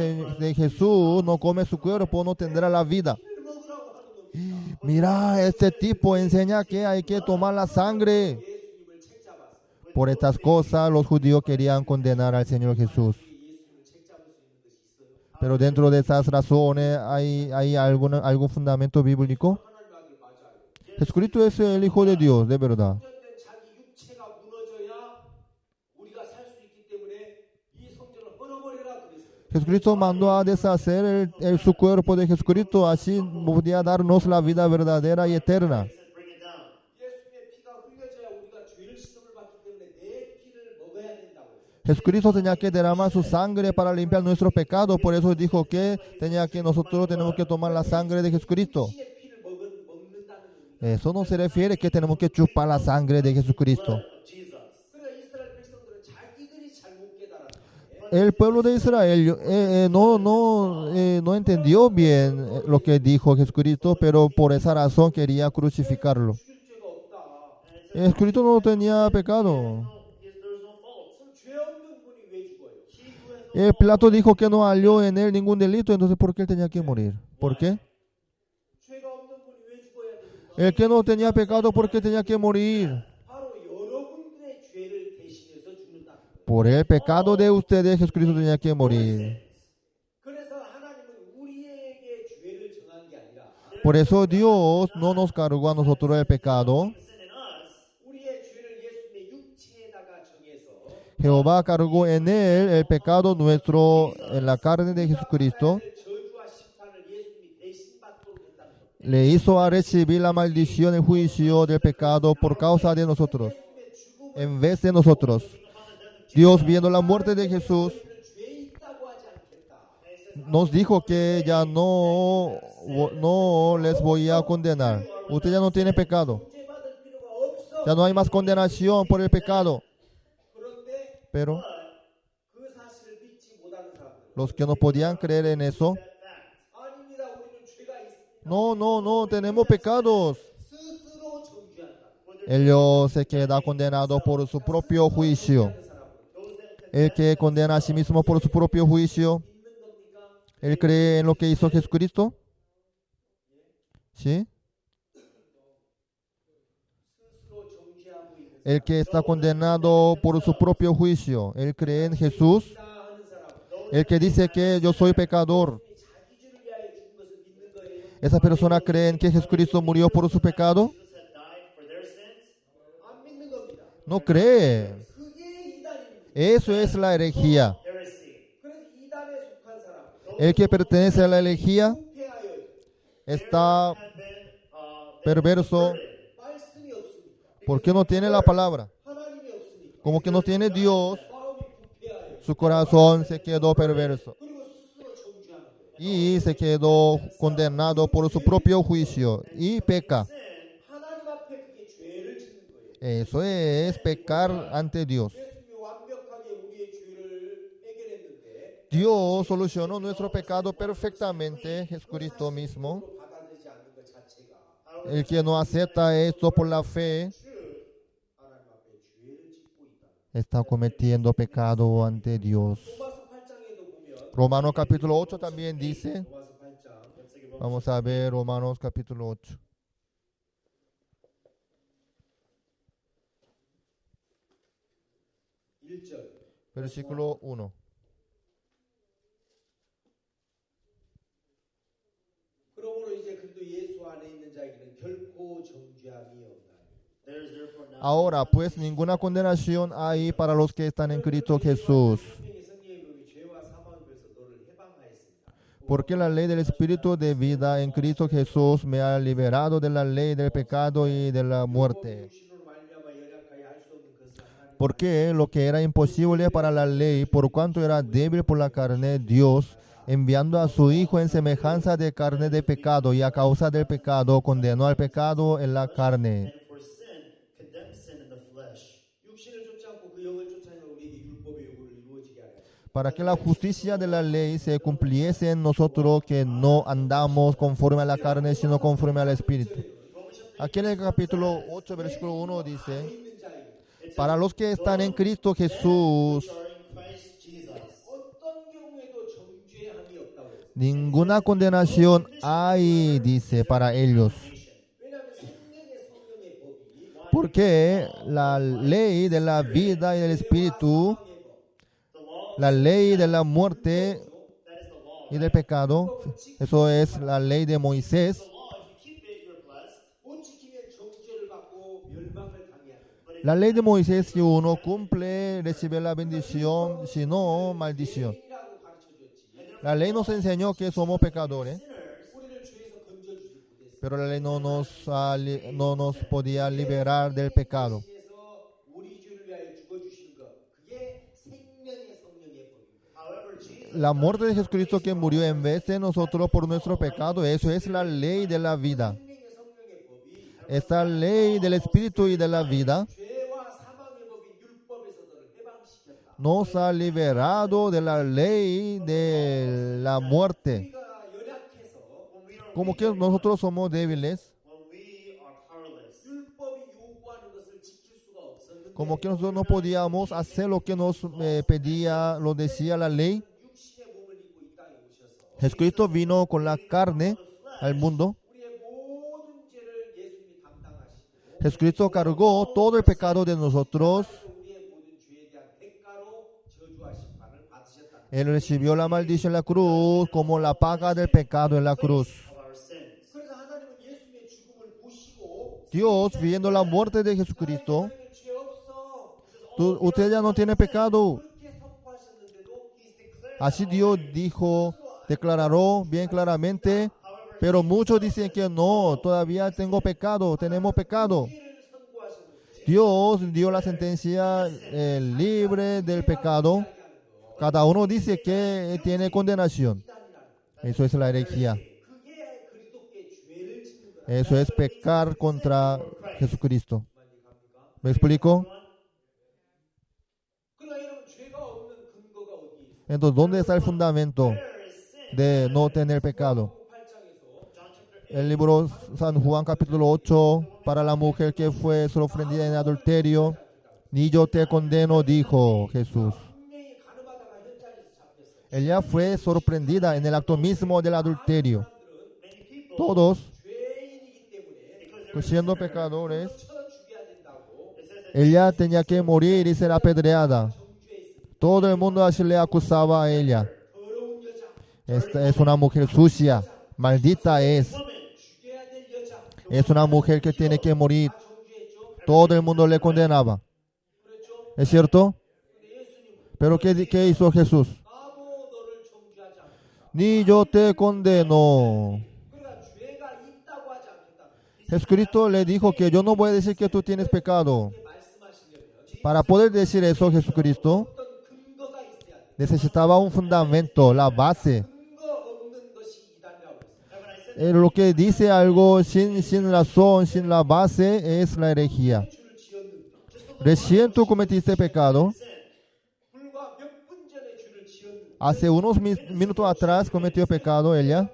[SPEAKER 1] Jesús, no come su cuerpo, no tendrá la vida.
[SPEAKER 2] 피를 먹으라고 하는 겁니다.
[SPEAKER 1] Mira, este tipo enseña que hay que tomar la sangre.
[SPEAKER 2] 예수님을 책잡았어요.
[SPEAKER 1] Por estas cosas los judíos querían condenar al Señor Jesús.
[SPEAKER 2] 예수님을 책잡을 수 있는 것이 있어요.
[SPEAKER 1] Pero dentro de esas razones hay algún fundamento bíblico.
[SPEAKER 2] 하나님 아들 맞아요.
[SPEAKER 1] Jesucristo es el Hijo de Dios, de verdad.
[SPEAKER 2] 성전된 자기 육체가 무너져야 우리가 살 수 있기 때문에 이 성전을 끊어버리라 그랬어요.
[SPEAKER 1] Jesucristo mandó a deshacer su cuerpo de Jesucristo, así podía darnos la vida verdadera y eterna.
[SPEAKER 3] He said, bring it down.
[SPEAKER 2] 예수님의 피가 흘려져야 우리가 죄를 씻음을 받기 때문에 내 피를 먹어야 된다고 했어요.
[SPEAKER 1] Jesucristo tenía que derramar su sangre para limpiar nuestro pecado, por eso dijo que nosotros tenemos que tomar la sangre de Jesucristo.
[SPEAKER 2] 신의 피를 먹는다는 의미.
[SPEAKER 1] Eso no se refiere que tenemos que chupar la sangre de Jesucristo.
[SPEAKER 3] Of Jesus.
[SPEAKER 2] 그러니까 이스라엘 백성들은 자기들이 잘못 깨달았는데
[SPEAKER 1] El pueblo de Israel no entendió bien lo que dijo Jesucristo, pero por esa razón quería crucificarlo.
[SPEAKER 2] 죽일 죄가 없다.
[SPEAKER 1] Jesucristo no tenía pecado.
[SPEAKER 3] There was no fault.
[SPEAKER 2] 그럼 죄 없는 분이 왜 죽어요?
[SPEAKER 1] Pilato dijo que no halló en él ningún delito, entonces ¿por qué él tenía que morir? ¿Por qué?
[SPEAKER 2] 죄가 없는 분이 왜 죽어야 됩니까?
[SPEAKER 1] El que no tenía pecado, ¿por qué tenía que morir?
[SPEAKER 2] 바로 여러분들의 죄를 대신해서 죽는다.
[SPEAKER 1] Por el pecado de ustedes, Jesucristo tenía que morir.
[SPEAKER 2] 그래서 하나님은 우리에게 죄를 정한 게 아니라
[SPEAKER 1] Por eso Dios no nos cargó a nosotros el pecado.
[SPEAKER 3] Sin in us,
[SPEAKER 2] 우리의 죄를 예수님의 육체에다가 정해서
[SPEAKER 1] Jehová cargó en él el pecado nuestro en la carne de Jesucristo.
[SPEAKER 2] 저주와 심판을 예수님이 대신 받도록 했다는 것.
[SPEAKER 1] Le hizo a recibir la maldición, el juicio del pecado por causa de nosotros,
[SPEAKER 2] 예수님의 죽음을
[SPEAKER 1] en vez de nosotros. Dios, viendo la muerte de Jesús,
[SPEAKER 2] 죄 있다고 하지 않겠다.
[SPEAKER 1] nos dijo que ya no les voy a condenar. Usted ya no tiene pecado.
[SPEAKER 2] 죄 받을 필요가 없어.
[SPEAKER 1] Ya no hay más condenación por el pecado.
[SPEAKER 2] 그런데
[SPEAKER 1] Pero
[SPEAKER 2] 그 사실을 믿지 못하는 사람들.
[SPEAKER 1] los que no podían creer en eso,
[SPEAKER 2] 아닙니다. 우리는 죄가 있습니다.
[SPEAKER 1] no, tenemos pecados.
[SPEAKER 2] 스스로 정죄한다.
[SPEAKER 1] Ellos se queda condenado por su propio juicio. El que condena a sí mismo por su propio juicio,
[SPEAKER 2] 믿는 겁니까?
[SPEAKER 1] ¿él cree en lo que hizo Jesucristo? ¿Sí?
[SPEAKER 2] 스스로 정죄하고 있는
[SPEAKER 1] El que está condenado por su propio juicio, ¿él cree en Jesús?
[SPEAKER 2] 자 하는 사람.
[SPEAKER 1] El que dice que yo soy pecador,
[SPEAKER 2] 자기 죄를 위하여 죽은 것을 믿는 거예요.
[SPEAKER 1] ¿esa persona cree en que Jesucristo murió por su pecado?
[SPEAKER 3] Jesus had died for their sins.
[SPEAKER 2] 안 믿는 겁니다.
[SPEAKER 1] No cree.
[SPEAKER 2] 그게 이단입니다.
[SPEAKER 1] Eso es la herejía.
[SPEAKER 3] Heresy.
[SPEAKER 2] 그래서 이단에 속한 사람
[SPEAKER 1] El que pertenece a la herejía
[SPEAKER 2] 부패하여
[SPEAKER 1] está
[SPEAKER 3] Had been
[SPEAKER 1] perverso
[SPEAKER 2] 말씀이 없습니다.
[SPEAKER 1] porque no tiene la palabra.
[SPEAKER 2] 하나님이 없으니까
[SPEAKER 1] Como que no tiene Dios,
[SPEAKER 2] 마음이 부패하여
[SPEAKER 1] su corazón se quedó perverso.
[SPEAKER 2] 그리고 스스로
[SPEAKER 1] y se quedó condenado por su propio juicio y peca.
[SPEAKER 2] 하나님 앞에 그게 죄를 짓는 거예요.
[SPEAKER 1] Eso es pecar ante Dios.
[SPEAKER 2] 예수님이 완벽하게 우리의 죄를 해결했는데
[SPEAKER 1] Dios solucionó nuestro pecado perfectamente, Jesucristo mismo.
[SPEAKER 2] 그걸 받아들이지 않는 것 자체가
[SPEAKER 1] El que no acepta esto por la fe
[SPEAKER 2] 하나님 앞에 죄를 짓고 있다.
[SPEAKER 1] está cometiendo pecado ante Dios.
[SPEAKER 2] 로마서 8장에도 보면
[SPEAKER 1] Romanos capítulo 8 también dice,
[SPEAKER 2] 로마서 8장
[SPEAKER 1] vamos a ver Romanos capítulo 8.
[SPEAKER 2] 1절
[SPEAKER 1] Versículo 1.
[SPEAKER 2] 그러므로 이제 그리스도 예수 안에 있는 자에게는 결코 정죄함이 없나니
[SPEAKER 3] There is therefore now
[SPEAKER 1] Ahora, pues, ninguna condenación hay para los que están en Cristo Jesús.
[SPEAKER 2] 생명의 성령의 법이 죄와 사망을 위해서 너를 해방하였습니다.
[SPEAKER 1] Porque la ley del Espíritu de vida en Cristo Jesús me ha liberado de la ley del pecado y de la muerte.
[SPEAKER 2] 육신으로 말미암아 연약하여 할 수 없는 것을 하나님
[SPEAKER 1] Porque lo que era imposible para la ley, por cuanto era débil por la carne, Dios, enviando a su Hijo en semejanza de carne de pecado y a causa del pecado, condenó al pecado en la carne,
[SPEAKER 3] and for sin, condemned sin in the flesh,
[SPEAKER 2] 육신을 쫓지 않고 그 영을 쫓아내는 우리에게 율법의 요구를 이루어지게 하려
[SPEAKER 1] para que la justicia de la ley se cumpliese en nosotros que no andamos conforme a la carne, sino conforme al Espíritu. Aquí en el capítulo 8, versículo 1 dice,
[SPEAKER 2] 있는 자에게
[SPEAKER 1] para los que están en Cristo Jesús,
[SPEAKER 3] which are in Christ Jesus.
[SPEAKER 2] 어떤 경우에도 정죄함이 없다고 했어요.
[SPEAKER 1] ninguna condenación hay, dice, para ellos.
[SPEAKER 2] 왜냐하면 생명의 성령의 법이
[SPEAKER 1] Porque la ley de la vida y del Espíritu, la ley de la muerte y del pecado, eso es la ley de Moisés.
[SPEAKER 3] Law, if you keep it, you're blessed.
[SPEAKER 2] 못 지키면 정죄를 받고 멸망을 당해야 돼요.
[SPEAKER 1] La ley de Moisés, si uno cumple, recibe la bendición, si no, maldición.
[SPEAKER 2] 이라고 가르쳐줬지.
[SPEAKER 1] La ley nos enseñó que somos pecadores,
[SPEAKER 2] 우리를 죄에서 건져주지 못했어요.
[SPEAKER 1] pero la ley no nos podía liberar del pecado.
[SPEAKER 2] 죄에서 우리 죄를 위하여 죽어주신 것, 그게 생명의 성령의 법입니다.
[SPEAKER 3] However, Jesus
[SPEAKER 1] La muerte de Jesucristo que murió en vez de nosotros por nuestro pecado, eso es la ley de la vida.
[SPEAKER 2] 생명의 성령의 법이
[SPEAKER 1] Esta ley del Espíritu y de la vida
[SPEAKER 2] 죄와 사망의 법인 율법에서 너를 해방시켰다.
[SPEAKER 1] nos ha liberado de la ley de la muerte.
[SPEAKER 2] 우리가 연약해서
[SPEAKER 1] Como que nosotros somos débiles,
[SPEAKER 3] when we are powerless,
[SPEAKER 2] 율법이 요구하는 것을 지킬 수가 없었는데
[SPEAKER 1] como que nosotros no podíamos hacer lo que nos pedía, lo decía la ley.
[SPEAKER 2] 육신의 몸을 입고 이 땅에 오셔서
[SPEAKER 1] Jesucristo vino con la carne al mundo.
[SPEAKER 2] 우리의 모든 죄를 예수님이 담당하시고
[SPEAKER 1] Jesucristo cargó todo el pecado de nosotros.
[SPEAKER 2] 우리의 모든 죄에 대한 대가로 저주와 심판을 받으셨다.
[SPEAKER 1] Él recibió la maldición en la cruz como la paga del pecado en la cruz.
[SPEAKER 3] of our sins.
[SPEAKER 2] 그래서 하나님은 예수님의 죽음을 보시고
[SPEAKER 1] Dios, viendo la muerte de Jesucristo,
[SPEAKER 2] 하나님은 죄 없어.
[SPEAKER 1] usted ya no tiene pecado.
[SPEAKER 2] 그렇게 선포하셨는데도
[SPEAKER 1] Así Dios dijo, declaró bien claramente, pero muchos dicen que no, todavía tengo pecado, tenemos pecado.
[SPEAKER 2] 죄를 선고하셨는데
[SPEAKER 1] Dios dio la sentencia libre del pecado. Cada uno dice que tiene condenación. Eso es la herejía.
[SPEAKER 2] 그게 그리스도께 죄를 짓는 거라.
[SPEAKER 1] Eso es pecar contra Jesucristo. ¿Me explico?
[SPEAKER 2] 그러나 여러분 죄가 없는 근거가 어디 있어요?
[SPEAKER 1] Entonces, ¿dónde está el fundamento de no tener pecado?
[SPEAKER 2] 8장에서
[SPEAKER 1] El libro San Juan capítulo 8, para la mujer que fue sorprendida en adulterio, ni yo te condeno, dijo Jesús.
[SPEAKER 2] 분명히 가늠하다가 현장에서 잡혔어요.
[SPEAKER 1] Ella fue sorprendida en el acto mismo del adulterio. Todos,
[SPEAKER 2] 죄인이기 때문에
[SPEAKER 1] pues, siendo pecadores,
[SPEAKER 2] 쳐 죽여야 된다고
[SPEAKER 1] ella tenía que morir y ser apedreada.
[SPEAKER 2] 정죄했습니다.
[SPEAKER 1] Todo el mundo así le acusaba a ella.
[SPEAKER 2] 더러운 여자,
[SPEAKER 1] Esta es una mujer sucia, maldita es.
[SPEAKER 2] 죽여야 될 여자,
[SPEAKER 1] Es una mujer que tiene que morir.
[SPEAKER 2] 정죄했죠.
[SPEAKER 1] Todo el mundo le condenaba.
[SPEAKER 2] 그렇죠?
[SPEAKER 1] ¿Es cierto?
[SPEAKER 2] 근데 예수님은
[SPEAKER 1] Pero ¿qué hizo Jesús?
[SPEAKER 2] 나도 너를 정죄하지 않겠다.
[SPEAKER 1] Ni yo te condeno.
[SPEAKER 2] 그러니까 죄가 있다고 하지 않겠다.
[SPEAKER 1] Jesucristo le dijo que yo no voy a decir que tú tienes pecado.
[SPEAKER 2] 이렇게 말씀하시려면
[SPEAKER 1] Para poder decir eso, Jesucristo
[SPEAKER 2] 어떤 근거가 있어야 돼.
[SPEAKER 1] necesitaba un fundamento, la base.
[SPEAKER 2] 근거 없는
[SPEAKER 1] lo que dice algo sin razón, sin la base, es la herejía.
[SPEAKER 2] 죄를 지었는가?
[SPEAKER 1] Recién tú cometiste pecado.
[SPEAKER 2] 불과 몇 분 전에 죄를 지었는가?
[SPEAKER 1] Hace unos minutos atrás cometió pecado ella.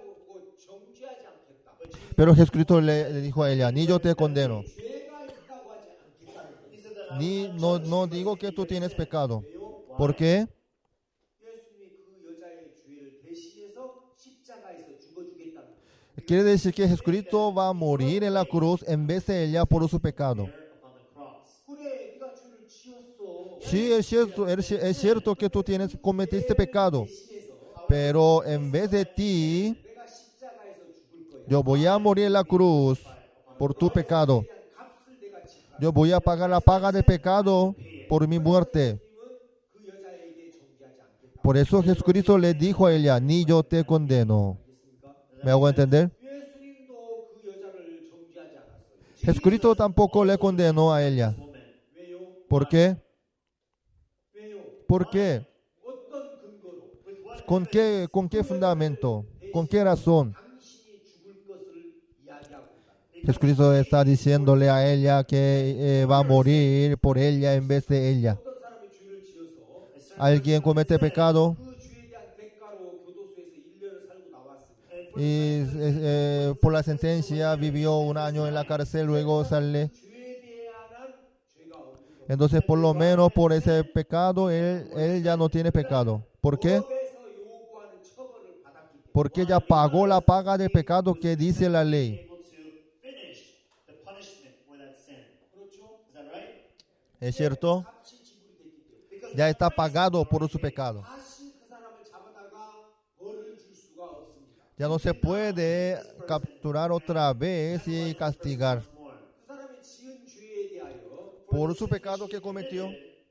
[SPEAKER 2] 정죄하지 않겠다.
[SPEAKER 1] Pero Jesucristo le dijo a ella, ni yo te condeno.
[SPEAKER 2] 죄가 있다고 하지 않겠다는 거예요.
[SPEAKER 1] Ni no digo que tú tienes pecado. ¿Por qué?
[SPEAKER 2] 예수님이 그 여자의 죄를 대신해서 십자가에서 죽어주겠다는 거예요.
[SPEAKER 1] Quiere decir que Jesucristo va a morir en la cruz en vez de ella por su pecado.
[SPEAKER 3] upon the cross.
[SPEAKER 2] 그래, 네가 죄를 지었어.
[SPEAKER 1] Sí, es cierto que tú cometiste pecado. Pero en vez de ti,
[SPEAKER 2] 내가 십자가에서 죽을 거야.
[SPEAKER 1] yo voy a morir en la cruz por tu pecado.
[SPEAKER 2] 값을 내가 지불.
[SPEAKER 1] Yo voy a pagar la paga del pecado por mi muerte.
[SPEAKER 2] 그 여자에게 정죄하지 않겠다.
[SPEAKER 1] Por eso Jesucristo le dijo a ella, ni yo te condeno. ¿Me hago entender?
[SPEAKER 2] 예수님도 그 여자를 정죄하지 않았어요.
[SPEAKER 1] Jesucristo tampoco le condenó a ella.
[SPEAKER 2] 왜요?
[SPEAKER 1] ¿Por qué?
[SPEAKER 2] 왜요?
[SPEAKER 1] ¿Por qué?
[SPEAKER 2] 어떤 근거로?
[SPEAKER 1] ¿Con qué fundamento? ¿Con qué razón?
[SPEAKER 2] 당신이 죽을 것을 이야기하고 있다.
[SPEAKER 1] Jesucristo está diciéndole a ella que va a morir por ella en vez de ella.
[SPEAKER 2] 어떤 사람이 죄를 지어서
[SPEAKER 1] Alguien comete pecado
[SPEAKER 2] 그 죄에 대한 대가로 교도소에서 1년을 살고 나왔습니다.
[SPEAKER 1] y por la sentencia vivió un año en la cárcel, luego sale.
[SPEAKER 2] 죄에 대한 죄가 없는 거.
[SPEAKER 1] Entonces, por lo menos por ese pecado, él ya no tiene pecado. ¿Por qué?
[SPEAKER 2] 법에서 요구하는 처벌을 받았기 때문에
[SPEAKER 1] Porque ella pagó la paga de pecado que dice la ley.
[SPEAKER 3] Able to finish the punishment for that sin.
[SPEAKER 2] 그렇죠?
[SPEAKER 3] Is that right?
[SPEAKER 1] ¿Es cierto?
[SPEAKER 2] 값이 지불이 됐기 때문에
[SPEAKER 1] Ya está pagado por su pecado.
[SPEAKER 2] 다시 그 사람을 잡아다가 벌을 줄 수가 없습니다.
[SPEAKER 1] Ya no se puede capturar otra vez y castigar
[SPEAKER 3] More.
[SPEAKER 2] 그 사람이 지은 죄에 대하여
[SPEAKER 1] por su pecado que cometió.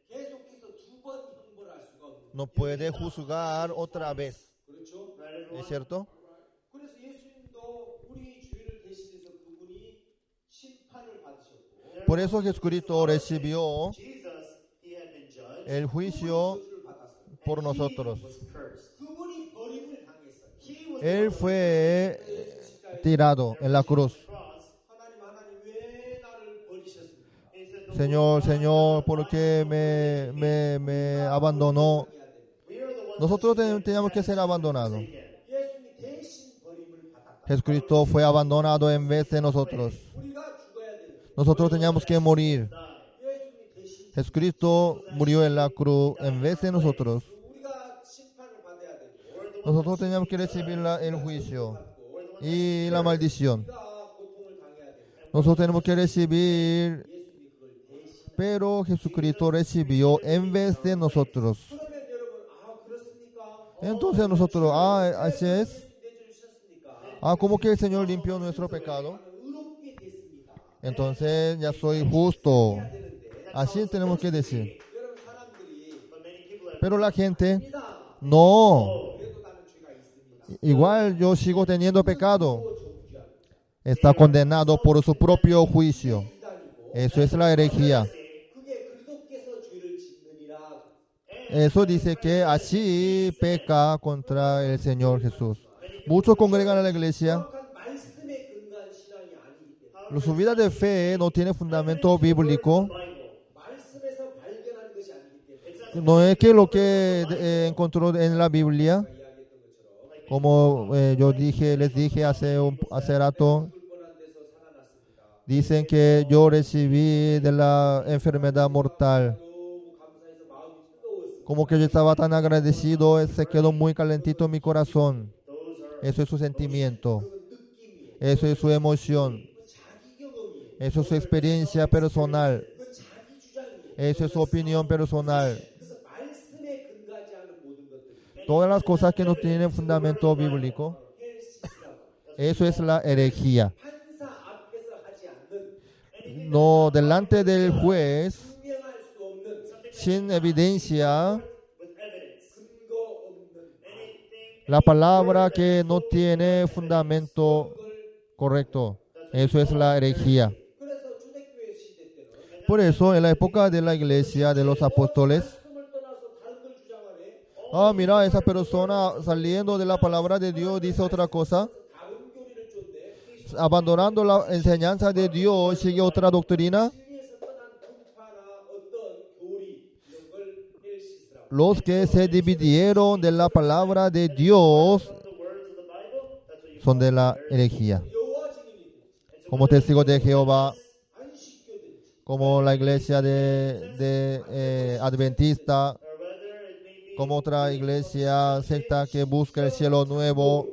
[SPEAKER 2] 계속해서 두 번 형벌할 수가 없는
[SPEAKER 1] No puede juzgar otra vez.
[SPEAKER 2] 그렇죠?
[SPEAKER 3] Right,
[SPEAKER 1] ¿Es
[SPEAKER 3] everyone?
[SPEAKER 1] cierto?
[SPEAKER 2] 그래서 예수님도 우리 죄를 대신해서 그분이 심판을 받으셨고
[SPEAKER 1] Por eso Jesucristo recibió
[SPEAKER 3] Jesus, he had been judged.
[SPEAKER 1] el juicio
[SPEAKER 2] 저주를 받았어요.
[SPEAKER 1] por nosotros.
[SPEAKER 3] Was cursed.
[SPEAKER 2] 그분이 버림을 당했어요.
[SPEAKER 3] He was
[SPEAKER 1] Él fue tirado en la cruz.
[SPEAKER 3] cross.
[SPEAKER 2] 하나님 왜 나를 버리셨습니까?
[SPEAKER 3] He said, the
[SPEAKER 1] Señor, Señor, ¿por qué me abandonó?
[SPEAKER 3] we are the ones
[SPEAKER 1] Nosotros teníamos que ser abandonados.
[SPEAKER 2] 예수님이 대신 버림을 받았다.
[SPEAKER 1] Jesucristo fue abandonado en vez de nosotros.
[SPEAKER 2] 우리가 죽어야 되는
[SPEAKER 1] Nosotros teníamos que morir.
[SPEAKER 2] 예수님이 대신
[SPEAKER 1] Jesucristo murió en la cruz en vez de nosotros.
[SPEAKER 2] 우리가 심판을 받아야 되고
[SPEAKER 1] Nosotros teníamos que recibir el juicio y la maldición.
[SPEAKER 2] 우리가 고통을 당해야 되고
[SPEAKER 1] Nosotros tenemos que recibir,
[SPEAKER 2] 예수님이 그걸 대신
[SPEAKER 1] pero Jesucristo recibió en vez de nosotros.
[SPEAKER 2] 그러면 여러분 그렇습니까?
[SPEAKER 1] Entonces nosotros, así es.
[SPEAKER 2] 내주셨습니까?
[SPEAKER 1] ¿Cómo que el Señor limpió nuestro pecado?
[SPEAKER 2] 의롭게 됐습니다.
[SPEAKER 1] Entonces ya soy justo.
[SPEAKER 2] 되는데
[SPEAKER 1] Así tenemos que decir.
[SPEAKER 2] 여러분 사람들이
[SPEAKER 3] but many people have
[SPEAKER 1] Pero la gente,
[SPEAKER 2] 니다
[SPEAKER 1] no.
[SPEAKER 2] 그래도 나는 죄가 있습니다.
[SPEAKER 1] Igual yo sigo teniendo pecado.
[SPEAKER 2] 또 정죄하고
[SPEAKER 1] Está condenado por su propio juicio.
[SPEAKER 2] 이단이고
[SPEAKER 1] Eso es la herejía.
[SPEAKER 2] 그게 그리스도께서 죄를 짓느니라.
[SPEAKER 1] Eso dice que así peca contra el Señor Jesús. Muchos congregan a la iglesia.
[SPEAKER 2] 정확한 말씀에 근거한 신앙이 아니기 때문에
[SPEAKER 1] Su vida de fe no tiene fundamento bíblico.
[SPEAKER 2] 말씀에서 발견한 것이 아니기 때문에
[SPEAKER 1] No es que lo que encontró en la Biblia,
[SPEAKER 2] 이야기했던 것처럼
[SPEAKER 1] como yo les dije hace rato,
[SPEAKER 2] 죽을 뻔한 데서 살아났습니다.
[SPEAKER 1] dicen que yo recibí de la enfermedad mortal.
[SPEAKER 2] 너무 감사해서 마음이 뜨거웠습니다.
[SPEAKER 1] Como que yo estaba tan agradecido, se quedó muy calentito mi corazón. Eso es su sentimiento.
[SPEAKER 2] 느낌이에요.
[SPEAKER 1] Eso es su emoción.
[SPEAKER 2] 자기 경험이에요.
[SPEAKER 1] Eso es su experiencia personal.
[SPEAKER 2] 자기 주장이에요.
[SPEAKER 1] Eso es su opinión personal.
[SPEAKER 2] 그래서 말씀에 근거하지 않은 모든 것들
[SPEAKER 1] Todas las cosas que no tienen fundamento bíblico, eso es la herejía.
[SPEAKER 2] 판사 앞에서 하지 않는
[SPEAKER 1] No delante del juez,
[SPEAKER 2] 분명할 수 없는
[SPEAKER 1] sin evidencia,
[SPEAKER 3] with evidence.
[SPEAKER 2] 근거 없는
[SPEAKER 3] Anything
[SPEAKER 1] la palabra que no tiene fundamento correcto. Eso es la herejía.
[SPEAKER 2] 그래서 초대교회 시대 때는
[SPEAKER 1] Por eso, en la época de la iglesia de los apóstoles,
[SPEAKER 2] 말씀을 떠나서 다른 걸 주장하네.
[SPEAKER 1] mira, esa persona saliendo de la palabra de Dios dice otra cosa.
[SPEAKER 2] 다른 교리를 좀
[SPEAKER 1] abandonando la enseñanza de Dios, sigue otra doctrina.
[SPEAKER 2] 진리에서 떠난 분파나 어떤 교리 이런 걸 헬시스라고.
[SPEAKER 1] Los que se dividieron de la palabra de Dios
[SPEAKER 3] From the words of the Bible, that's what you
[SPEAKER 1] son de la herejía.
[SPEAKER 2] 여호와 증인이든지
[SPEAKER 1] Como testigos de Jehová,
[SPEAKER 2] 안식교든지
[SPEAKER 1] como la iglesia de Adventista,
[SPEAKER 3] or whether it may be
[SPEAKER 1] como otra iglesia secta que busca el cielo nuevo,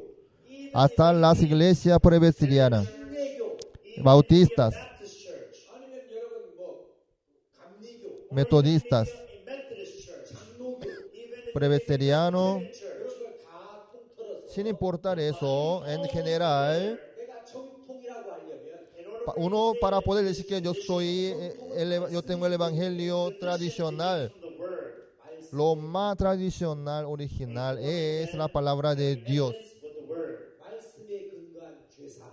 [SPEAKER 1] hasta las iglesias presbiterianas,
[SPEAKER 2] 신례교
[SPEAKER 1] bautistas,
[SPEAKER 3] Baptist church,
[SPEAKER 2] 아니면 여러분 뭐 감리교
[SPEAKER 1] metodistas,
[SPEAKER 3] a Methodist church,
[SPEAKER 2] 장로교
[SPEAKER 3] even
[SPEAKER 1] presbiterianos,
[SPEAKER 3] church.
[SPEAKER 2] 이런 걸다 통틀어서
[SPEAKER 1] sin importar eso, en general,
[SPEAKER 2] 내가 정통이라고 하려면
[SPEAKER 3] In order
[SPEAKER 1] uno para poder decir que yo soy, yo tengo el evangelio tradicional,
[SPEAKER 3] from the word,
[SPEAKER 1] lo más tradicional, original, es la palabra de Dios.
[SPEAKER 3] with the word.
[SPEAKER 2] 말씀에 근거한 죄사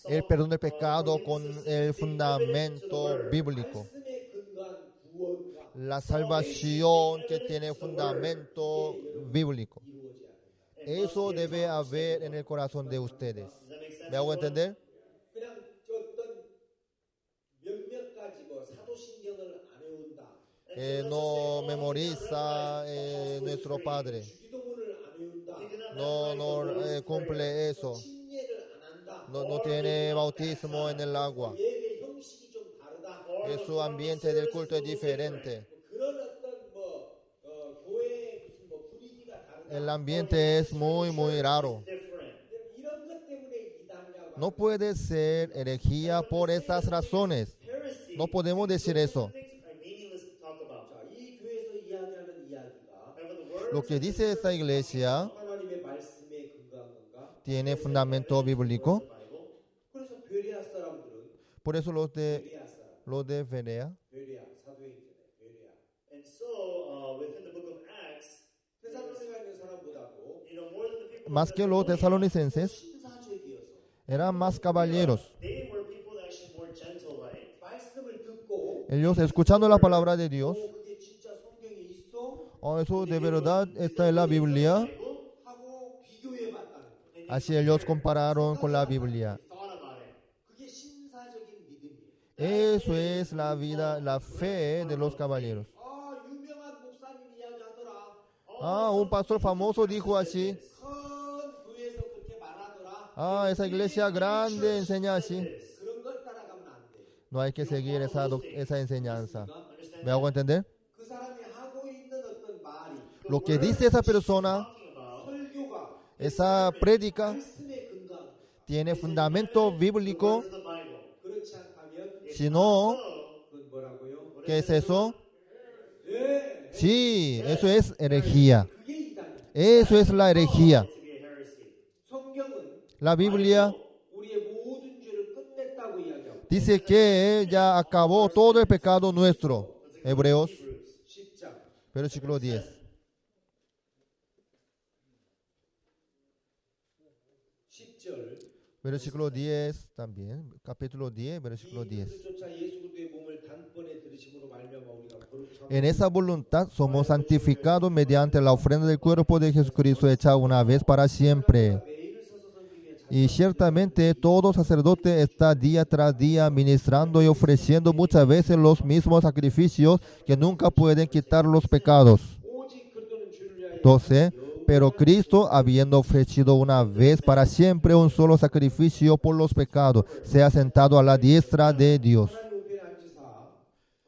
[SPEAKER 1] El perdón del pecado con el fundamento bíblico.
[SPEAKER 2] 말씀에 근거한 구원과
[SPEAKER 1] La salvación que tiene fundamento bíblico.
[SPEAKER 2] 이루어져야 된다.
[SPEAKER 1] Eso debe haber en el corazón de ustedes.
[SPEAKER 3] Does that make sense?
[SPEAKER 1] ¿Me hago entender?
[SPEAKER 2] 그냥 어떤 몇몇 가지 뭐 사도신경을 안 외운다.
[SPEAKER 1] No memoriza nuestro Padre.
[SPEAKER 2] 주기도문을 안 외운다.
[SPEAKER 1] No cumple eso.
[SPEAKER 2] 침례를 안 한다.
[SPEAKER 1] No tiene bautismo en el agua.
[SPEAKER 2] 예배 형식이 좀 다르다.
[SPEAKER 1] Su ambiente del culto es diferente.
[SPEAKER 2] 그런 어떤 교회의 무슨 분위기가 다르다.
[SPEAKER 1] El ambiente es muy raro.
[SPEAKER 3] Different.
[SPEAKER 2] 이런 것 때문에 이단이라고.
[SPEAKER 1] No puede ser herejía por estas razones.
[SPEAKER 3] Heresy.
[SPEAKER 1] No podemos decir eso.
[SPEAKER 3] Things are meaningless to talk about.
[SPEAKER 2] 자, 이 교회에서 이야기하는 이야기가
[SPEAKER 3] However, the word
[SPEAKER 1] Lo que dice esta iglesia
[SPEAKER 2] 하나님의 말씀에 근거한 건가?
[SPEAKER 1] tiene fundamento bíblico.
[SPEAKER 3] Bible.
[SPEAKER 2] 그래서 베레아 사람들은
[SPEAKER 1] Por eso
[SPEAKER 2] 베레아 사람,
[SPEAKER 1] los de Berea,
[SPEAKER 2] 베레아 사도행전에 베레아
[SPEAKER 3] And so, within the book of Acts,
[SPEAKER 2] 데살로니가 있는 사람보다도
[SPEAKER 3] more than the people
[SPEAKER 1] más que los tesalonicenses,
[SPEAKER 2] 신사적이어서
[SPEAKER 1] eran más caballeros.
[SPEAKER 3] they were people that actually more gentle-like.
[SPEAKER 2] 말씀을 듣고
[SPEAKER 1] Ellos escuchando la palabra de Dios,
[SPEAKER 2] 그게 진짜 성경에 있어?
[SPEAKER 1] eso de verdad está en la Biblia.
[SPEAKER 2] 하고 비교해봤다는 거예요.
[SPEAKER 1] Así ellos compararon con la Biblia.
[SPEAKER 3] Thought about it.
[SPEAKER 2] 그게 신사적인 믿음이에요.
[SPEAKER 1] Eso es la vida, la fe de los caballeros.
[SPEAKER 2] 유명한 목사님이 이야기하더라.
[SPEAKER 1] Un pastor famoso dijo así.
[SPEAKER 2] 큰 교회에서 그렇게 말하더라.
[SPEAKER 1] Esa iglesia grande enseña así.
[SPEAKER 2] 그런 걸 따라가면 안 돼.
[SPEAKER 1] No hay que seguir esa enseñanza.
[SPEAKER 3] Understand?
[SPEAKER 1] ¿Me hago entender?
[SPEAKER 2] 그 사람이 하고 있는 어떤 말이
[SPEAKER 1] Lo que dice esa persona,
[SPEAKER 3] Talking about
[SPEAKER 2] 설교가
[SPEAKER 1] esa prédica,
[SPEAKER 2] 말씀에 근거한 거예요.
[SPEAKER 1] tiene fundamento bíblico.
[SPEAKER 3] the Bible.
[SPEAKER 2] 그렇지 않다면
[SPEAKER 1] Si no,
[SPEAKER 2] 그건 뭐라고요?
[SPEAKER 1] ¿qué es eso?
[SPEAKER 2] 네.
[SPEAKER 1] Sí, eso es herejía.
[SPEAKER 2] 그게 이단이에요.
[SPEAKER 1] Eso es la herejía.
[SPEAKER 3] To be a heresy.
[SPEAKER 2] 성경은
[SPEAKER 1] La Biblia
[SPEAKER 2] 우리의 모든 죄를 끝냈다고 이야기하고
[SPEAKER 1] dice que ya acabó todo el pecado nuestro. Hebreos,
[SPEAKER 2] 10장
[SPEAKER 1] versículo 10.
[SPEAKER 2] 10절
[SPEAKER 1] Versículo 10 también. Capítulo 10, versículo 10.
[SPEAKER 2] 쫓아 예수 그리스도의 몸을 단번에 들으심으로 말미암아 우리가 거룩하고
[SPEAKER 1] En esa voluntad somos santificados mediante la ofrenda del cuerpo de Jesucristo hecha una vez para siempre.
[SPEAKER 2] 매일 서서 섬기며
[SPEAKER 1] Y ciertamente todo sacerdote está día tras día ministrando y ofreciendo muchas veces los mismos sacrificios que nunca pueden quitar los pecados.
[SPEAKER 2] 오직 그리스도는 죄를 위하여
[SPEAKER 1] 12. Pero Cristo, habiendo ofrecido una vez para siempre un solo sacrificio por los pecados, se ha sentado a la diestra de Dios.
[SPEAKER 2] 하나님 우편에 앉으사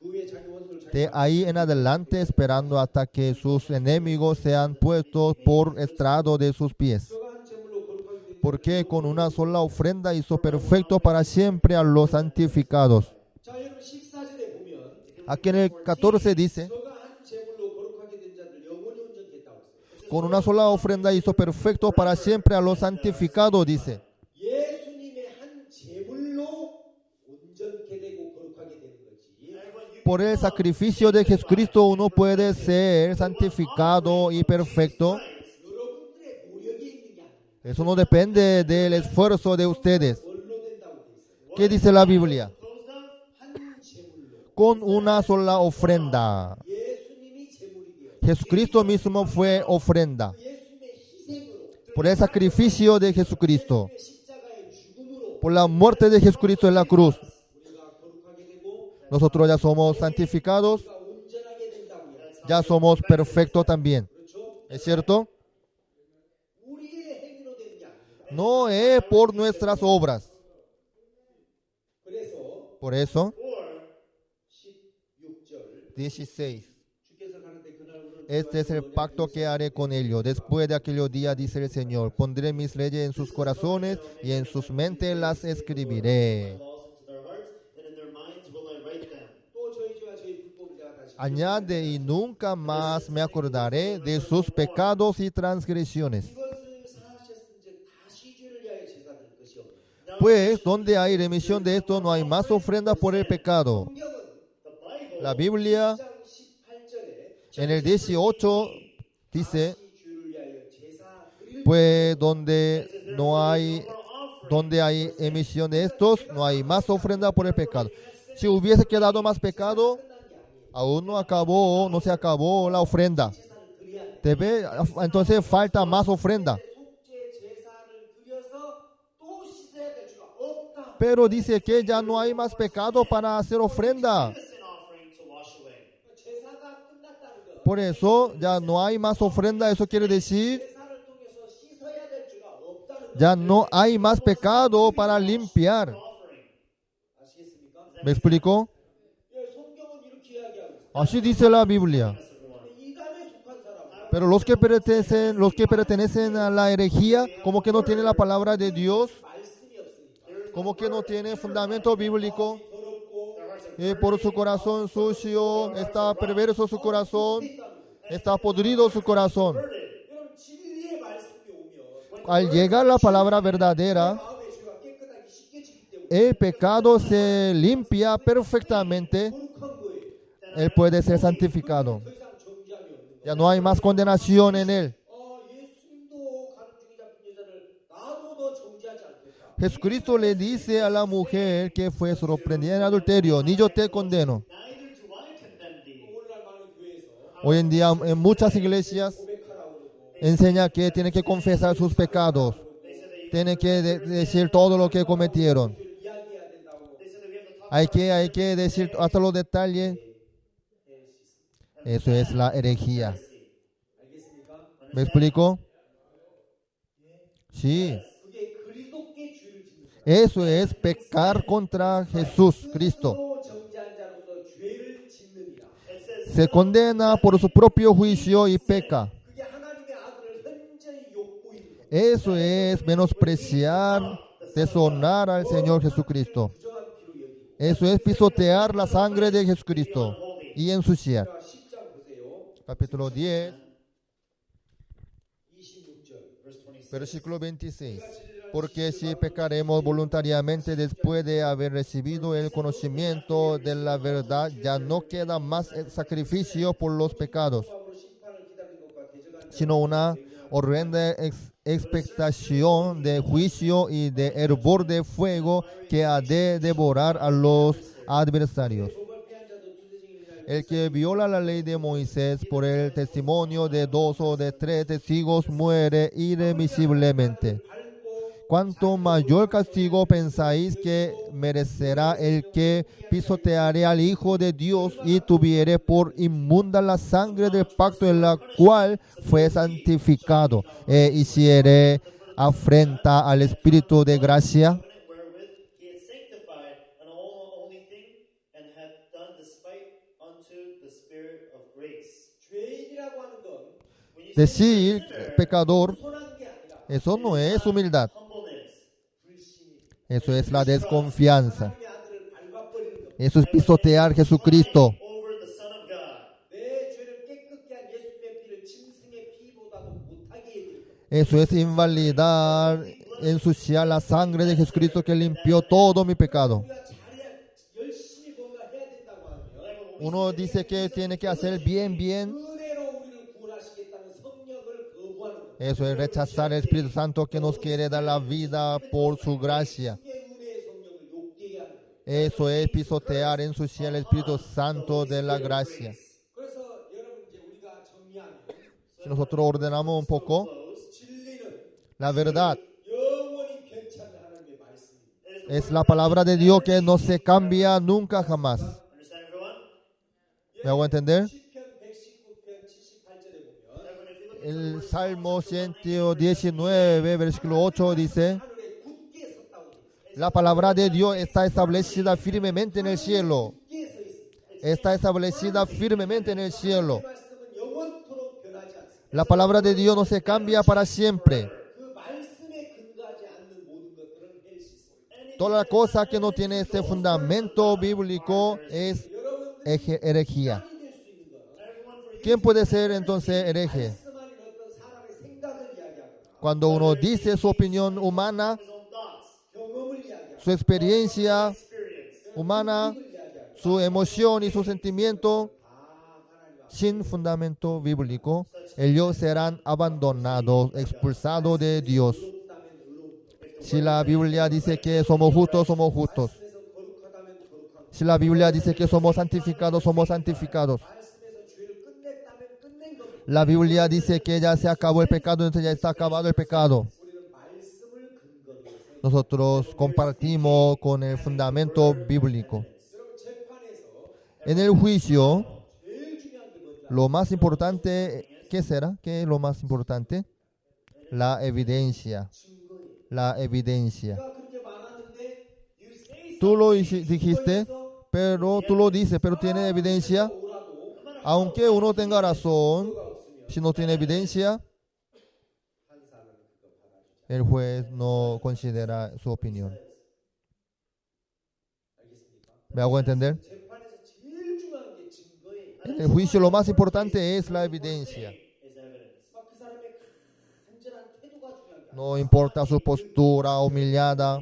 [SPEAKER 2] 그 위에 자기 원수를
[SPEAKER 1] De
[SPEAKER 2] 자기
[SPEAKER 1] ahí en adelante, esperando hasta que sus enemigos sean puestos por estrado de sus pies.
[SPEAKER 2] 한 제물로 거룩하게 된
[SPEAKER 1] Porque con una sola ofrenda hizo perfecto para siempre a los santificados.
[SPEAKER 2] 자 여러분 14절에 보면
[SPEAKER 1] Aquí en el 14 dice,
[SPEAKER 2] 저가 한 제물로 거룩하게 된 자들 영원히 온전히 했다고 했어요.
[SPEAKER 1] con una sola ofrenda hizo perfecto para siempre a los santificados, dice.
[SPEAKER 2] 예수님의 한 제물로 온전케 되고 거룩하게 되는 거지.
[SPEAKER 1] Por el sacrificio de Jesucristo uno puede ser santificado y perfecto.
[SPEAKER 2] 여러분들의 노력이 있는 게 아니에요.
[SPEAKER 1] Eso no depende del esfuerzo de ustedes.
[SPEAKER 2] 뭘로 된다고 돼 있어요.
[SPEAKER 1] ¿Qué dice la Biblia?
[SPEAKER 2] 한 제물로
[SPEAKER 1] Con una sola ofrenda.
[SPEAKER 2] 예수님이 제물이 되어
[SPEAKER 1] Jesucristo mismo fue ofrenda.
[SPEAKER 2] 예수님의 희생으로
[SPEAKER 1] Por el sacrificio de Jesucristo.
[SPEAKER 2] 십자가의 죽음으로
[SPEAKER 1] por la muerte de Jesucristo en la cruz,
[SPEAKER 2] 우리가 거룩하게 되고
[SPEAKER 1] nosotros ya somos santificados,
[SPEAKER 2] 우리가 온전하게 된다고요.
[SPEAKER 1] ya somos perfectos también.
[SPEAKER 2] 그렇죠?
[SPEAKER 1] ¿Es cierto?
[SPEAKER 2] 우리의 행위로 되는 게 아닙니다.
[SPEAKER 1] No es por nuestras obras.
[SPEAKER 2] 그래서
[SPEAKER 1] Por eso,
[SPEAKER 2] 16절
[SPEAKER 1] 16.
[SPEAKER 2] 주께서 가는데 그날 오늘
[SPEAKER 1] Este es el pacto que haré con ellos. Después de aquellos días, dice el Señor, pondré mis leyes en sus corazones y en sus mentes las escribiré.
[SPEAKER 2] 또 저희 죄와 저희 불법을 내가 다시
[SPEAKER 1] Añade, y nunca más me acordaré de sus pecados y transgresiones.
[SPEAKER 2] 이것을 사하셨은즉 다시 죄를 위하여 제사 드릴 것이 없나니
[SPEAKER 1] Pues donde hay remisión de esto, no hay más ofrendas por el pecado.
[SPEAKER 2] 성경은
[SPEAKER 1] La Biblia
[SPEAKER 2] 10장 18절에
[SPEAKER 1] en el 18 dice,
[SPEAKER 2] 다시 죄를 위하여 제사 드릴
[SPEAKER 1] pues donde hay emisión de estos, no hay más ofrenda por el pecado. Si hubiese quedado más pecado, aún no se acabó la ofrenda. Entonces falta más ofrenda.
[SPEAKER 2] 속죄 제사를 드려서 또 씻어야 될 수가 없다.
[SPEAKER 1] Pero dice que ya no hay más pecado para hacer ofrenda.
[SPEAKER 2] 제사가 끝났다는 거.
[SPEAKER 1] Por eso ya no hay más ofrenda. Eso quiere decir,
[SPEAKER 2] 제사를 통해서 씻어야 될 수가 없다는 거.
[SPEAKER 1] ya no hay más pecado para limpiar.
[SPEAKER 2] 아시겠습니까?
[SPEAKER 1] ¿Me explico?
[SPEAKER 2] 예, 성경은 이렇게 이야기하고 있어요.
[SPEAKER 1] Así dice la Biblia.
[SPEAKER 2] 이단에 속한 사람.
[SPEAKER 1] Pero los que pertenecen a la herejía, como que no tienen la palabra de Dios,
[SPEAKER 2] 말씀이 없으니까.
[SPEAKER 1] como que no tienen fundamento bíblico,
[SPEAKER 2] 더럽고
[SPEAKER 1] por su corazón sucio, está perverso su corazón, está podrido su corazón.
[SPEAKER 2] 여러분 진리의 말씀이 오면
[SPEAKER 1] Al llegar la palabra verdadera,
[SPEAKER 2] 마음의 죄가 깨끗하게 씻겨지기 때문에
[SPEAKER 1] el pecado se limpia perfectamente,
[SPEAKER 2] 거룩한 거예요.
[SPEAKER 1] él puede ser santificado.
[SPEAKER 2] 더 이상 정죄함이 없는 거예요.
[SPEAKER 1] Ya no hay más condenación en él.
[SPEAKER 2] 예수님도 가는 중에 잡힌 여자를 나도 너 정죄하지 않겠다.
[SPEAKER 1] Jesucristo le dice a la mujer que fue sorprendida en adulterio, ni yo te condeno.
[SPEAKER 2] 오늘날 많은 교회에서
[SPEAKER 1] Hoy en día en muchas iglesias
[SPEAKER 2] 고백하라고 그러고
[SPEAKER 1] enseña que tiene que confesar sus pecados, tiene que decir todo lo que cometieron.
[SPEAKER 2] 이야기해야 된다고.
[SPEAKER 1] Hay que decir hasta los detalles. Eso es la herejía.
[SPEAKER 2] 알겠습니까?
[SPEAKER 1] ¿Me explico? Sí.
[SPEAKER 2] 그게 그리스도께 죄를 짓는 거예요.
[SPEAKER 1] Eso es pecar contra Jesús, Cristo.
[SPEAKER 2] 스스로 정죄한 자로서 죄를 짓느니라.
[SPEAKER 1] Se condena por su propio juicio y peca.
[SPEAKER 2] 그게 하나님의 아들을 현저히 욕보이는 거예요.
[SPEAKER 1] Eso es menospreciar, deshonrar al Señor Jesucristo.
[SPEAKER 2] 부정한 피로 여기고.
[SPEAKER 1] Eso es pisotear la sangre de Jesucristo y ensuciar.
[SPEAKER 2] 자, 10장 보세요.
[SPEAKER 1] Capítulo 10,
[SPEAKER 2] 26절.
[SPEAKER 1] versículo 26. Porque si pecaremos voluntariamente después de haber recibido el conocimiento de la verdad, ya no queda más sacrificio por los pecados,
[SPEAKER 2] 마음으로 심판을 기다리는 것과 대적한
[SPEAKER 1] sino una horrenda expectación de juicio y de hervor de fuego que ha de devorar a los adversarios.
[SPEAKER 2] 도발 패한 자도 두세징이나
[SPEAKER 1] El que viola la ley de Moisés por el testimonio de 2 o de 3 testigos muere irremisiblemente.
[SPEAKER 2] 밟고
[SPEAKER 1] ¿Cuánto mayor castigo pensáis que merecerá el que pisoteare al Hijo de Dios y tuviere por inmunda la sangre del pacto en la cual fue santificado e hiciere afrenta al Espíritu de gracia?
[SPEAKER 3] Wherewith he had sanctified an only thing, and hath done despite unto the Spirit of grace.
[SPEAKER 2] 죄인이라고 하는 건
[SPEAKER 3] When you
[SPEAKER 1] Decir pecador,
[SPEAKER 2] 손한 게 아니라
[SPEAKER 1] eso no es humildad,
[SPEAKER 3] humbleness,
[SPEAKER 2] 불신이
[SPEAKER 1] eso es la desconfianza,
[SPEAKER 2] 하나님의 아들을 밟아버리는 것.
[SPEAKER 1] eso es pisotear a Jesucristo.
[SPEAKER 3] over the Son of God,
[SPEAKER 2] 내 죄를 깨끗게 한 예수님의 피를 짐승의 피보다도 못하게 해드릴 것.
[SPEAKER 1] Eso es invalidar, ensuciar la sangre de Jesucristo que limpió todo mi pecado.
[SPEAKER 2] 우리가 잘해야 열심히 뭔가 해야 된다고 하면
[SPEAKER 1] Uno dice que tiene que hacer bien.
[SPEAKER 2] 은혜로 우리를 구원하시겠다는 성령을 거부하는 것.
[SPEAKER 1] Eso es rechazar el Espíritu Santo que nos quiere dar la vida por su gracia.
[SPEAKER 2] 그게 은혜의 성령을 욕되게 하는 거예요.
[SPEAKER 1] Eso es pisotear, ensuciar el Espíritu Santo de la gracia.
[SPEAKER 2] 그래서 여러분 이제 우리가 정리하면
[SPEAKER 1] Si nosotros ordenamos un poco,
[SPEAKER 2] 진리는
[SPEAKER 1] la verdad
[SPEAKER 2] 영원히 변치 않는 하나님의 말씀입니다.
[SPEAKER 3] it is
[SPEAKER 1] Es la palabra de Dios que no se cambia nunca jamás.
[SPEAKER 3] Understand, everyone?
[SPEAKER 1] ¿Me hago entender?
[SPEAKER 2] 10편 119편 78절에 보면
[SPEAKER 3] Everyone, if you look at
[SPEAKER 1] El Salmo 119, versículo 8 dice,
[SPEAKER 2] 하늘에 굳게 섰다고 돼 있어요.
[SPEAKER 1] la palabra de Dios está establecida firmemente en el cielo.
[SPEAKER 2] 굳게 서 있습니다.
[SPEAKER 1] Está establecida firmemente en el cielo.
[SPEAKER 2] 그 말씀은 영원토록 변하지 않습니다.
[SPEAKER 1] La palabra de Dios no se cambia para siempre.
[SPEAKER 2] 그 말씀에 근거하지 않는 모든 것들은 헬시스.
[SPEAKER 1] Toda la cosa que no tiene este fundamento bíblico es herejía.
[SPEAKER 2] 될수 있는 거는
[SPEAKER 1] ¿Quién puede ser entonces hereje?
[SPEAKER 2] 말씀하는 어떤 사람의 생각을 이야기하거나
[SPEAKER 1] Cuando uno dice su opinión humana,
[SPEAKER 3] his own thoughts,
[SPEAKER 2] 경험을 이야기하거나
[SPEAKER 1] su experiencia
[SPEAKER 3] experience,
[SPEAKER 1] humana,
[SPEAKER 2] 이야기하거나
[SPEAKER 1] su emoción y su sentimiento,
[SPEAKER 2] 다 하나님 앞에
[SPEAKER 1] sin fundamento bíblico, ellos serán abandonados, expulsados de Dios.
[SPEAKER 2] 의롭다면 의롭고
[SPEAKER 1] Si la Biblia dice que somos justos, somos justos.
[SPEAKER 2] 말씀에서 거룩하다면 거룩하고
[SPEAKER 1] Si la Biblia dice que somos santificados, somos santificados.
[SPEAKER 2] 말씀에서 죄를 끝냈다면 끝낸 겁니다.
[SPEAKER 1] La Biblia dice que ya se acabó el pecado, entonces ya está acabado el pecado.
[SPEAKER 2] 우리는 말씀을 근거로 해서
[SPEAKER 1] Nosotros compartimos con el fundamento bíblico.
[SPEAKER 2] 여러분 재판에서
[SPEAKER 1] En el juicio,
[SPEAKER 2] 제일 중요한 게 뭔지
[SPEAKER 1] lo más importante, ¿qué será? ¿Qué es lo más importante? La evidencia.
[SPEAKER 2] 증거예요.
[SPEAKER 1] La evidencia.
[SPEAKER 2] 내가 그렇게 말하는데
[SPEAKER 3] you say
[SPEAKER 1] Tú lo dijiste, pero tú lo dices, pero tiene evidencia.
[SPEAKER 2] 뭐라도
[SPEAKER 1] Aunque uno tenga razón,
[SPEAKER 2] 증거가 없으면
[SPEAKER 1] si no tiene evidencia,
[SPEAKER 2] 판사는 그거 받아주지
[SPEAKER 1] el juez no considera su opinión.
[SPEAKER 2] 알겠습니까?
[SPEAKER 1] ¿Me hago entender?
[SPEAKER 2] 재판에서 제일 중요한 게 증거예요.
[SPEAKER 1] En el juicio lo más importante es la evidencia.
[SPEAKER 3] is evidence.
[SPEAKER 2] 막 그 사람의 간절한 태도가 중요한 게 아니라
[SPEAKER 1] No importa su postura humillada.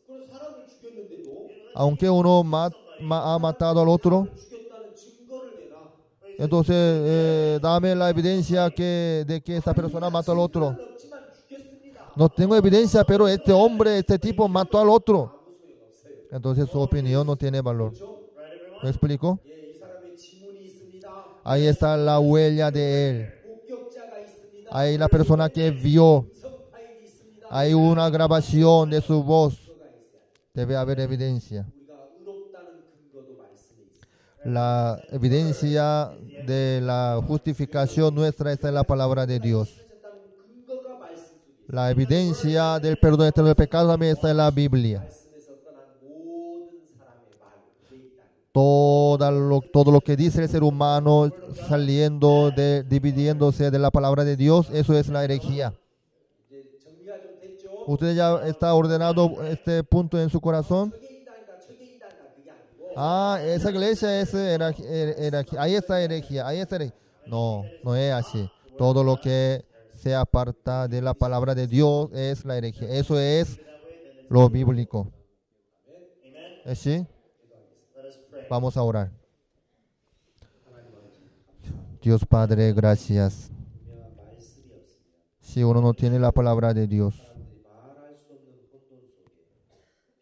[SPEAKER 2] 그런 사람을 죽였는데도
[SPEAKER 1] Aunque uno ha matado al otro,
[SPEAKER 2] 죽였다는 증거를 내라.
[SPEAKER 1] entonces dame la evidencia de que esta persona mató al otro.
[SPEAKER 2] 증거는 없지만 죽였습니다.
[SPEAKER 1] No tengo evidencia, pero este hombre, este tipo mató al otro.
[SPEAKER 2] 아무 소용 없어요.
[SPEAKER 1] Entonces su opinión no tiene valor.
[SPEAKER 2] 그렇죠?
[SPEAKER 3] Right, everyone?
[SPEAKER 1] ¿Me explico?
[SPEAKER 2] 예, 이 사람의 지문이 있습니다.
[SPEAKER 1] Ahí está la huella de él.
[SPEAKER 2] 목격자가 있습니다.
[SPEAKER 1] Hay la persona que vio.
[SPEAKER 2] 음성 파일이 있습니다.
[SPEAKER 1] Hay una grabación de su voz.
[SPEAKER 2] 증거가 있어야 돼.
[SPEAKER 1] Debe haber evidencia.
[SPEAKER 2] 우리가 의롭다는 근거도 말씀에 있습니다.
[SPEAKER 1] La evidencia de la justificación nuestra está en la palabra de Dios.
[SPEAKER 2] 찾았다는 근거가 말씀 속에 있습니다.
[SPEAKER 1] La evidencia del perdón eterno del pecado también está en la Biblia.
[SPEAKER 2] 말씀에서 떠난 모든 사람의 말, 돼 있다는
[SPEAKER 1] Todo lo que dice el ser humano dividiéndose de la palabra de Dios, eso es la herejía.
[SPEAKER 2] 이제 정리가 좀 됐죠?
[SPEAKER 1] ¿Usted ya está ordenado este punto en su corazón?
[SPEAKER 2] 저게 있다니까 저게 있다니까 그게 아니고
[SPEAKER 1] Ah, esa iglesia es herejía. Ahí está herejía. Ahí está herejía. No, no es así. Todo lo que se aparta de la palabra de Dios es la herejía. Eso es lo bíblico.
[SPEAKER 3] Amen?
[SPEAKER 1] ¿Sí?
[SPEAKER 3] Let us pray.
[SPEAKER 1] Vamos a orar. Dios Padre, gracias.
[SPEAKER 2] 분명한 말씀이 없으면
[SPEAKER 1] Si uno no tiene la palabra de Dios,
[SPEAKER 2] 사람들이 말할 수 없는 혼돈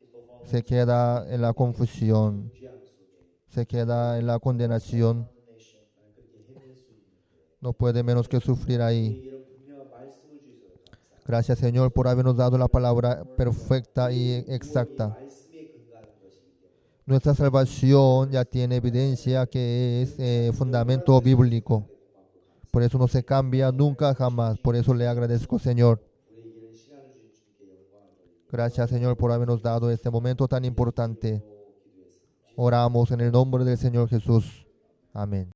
[SPEAKER 2] 속에
[SPEAKER 1] se queda en la confusión,
[SPEAKER 2] 죄악 속에
[SPEAKER 1] se queda en la condenación,
[SPEAKER 2] nation 그렇게 헤맬 수 있는
[SPEAKER 1] no puede menos que sufrir ahí.
[SPEAKER 2] 이런 분명한 말씀을 주셔서 감사합니다.
[SPEAKER 1] Gracias, Señor, por habernos dado la palabra perfecta y exacta.
[SPEAKER 2] 말씀에 근거하는 것이기 때문에
[SPEAKER 1] Nuestra salvación ya tiene evidencia que es fundamento bíblico. Por eso no se cambia nunca jamás. Por eso le agradezco, Señor.
[SPEAKER 2] 우리에게는 시간을 주신 주님께 영광을 돌립니다.
[SPEAKER 1] Gracias, Señor, por habernos dado este momento tan importante. Oramos en el nombre del Señor Jesús. Amén.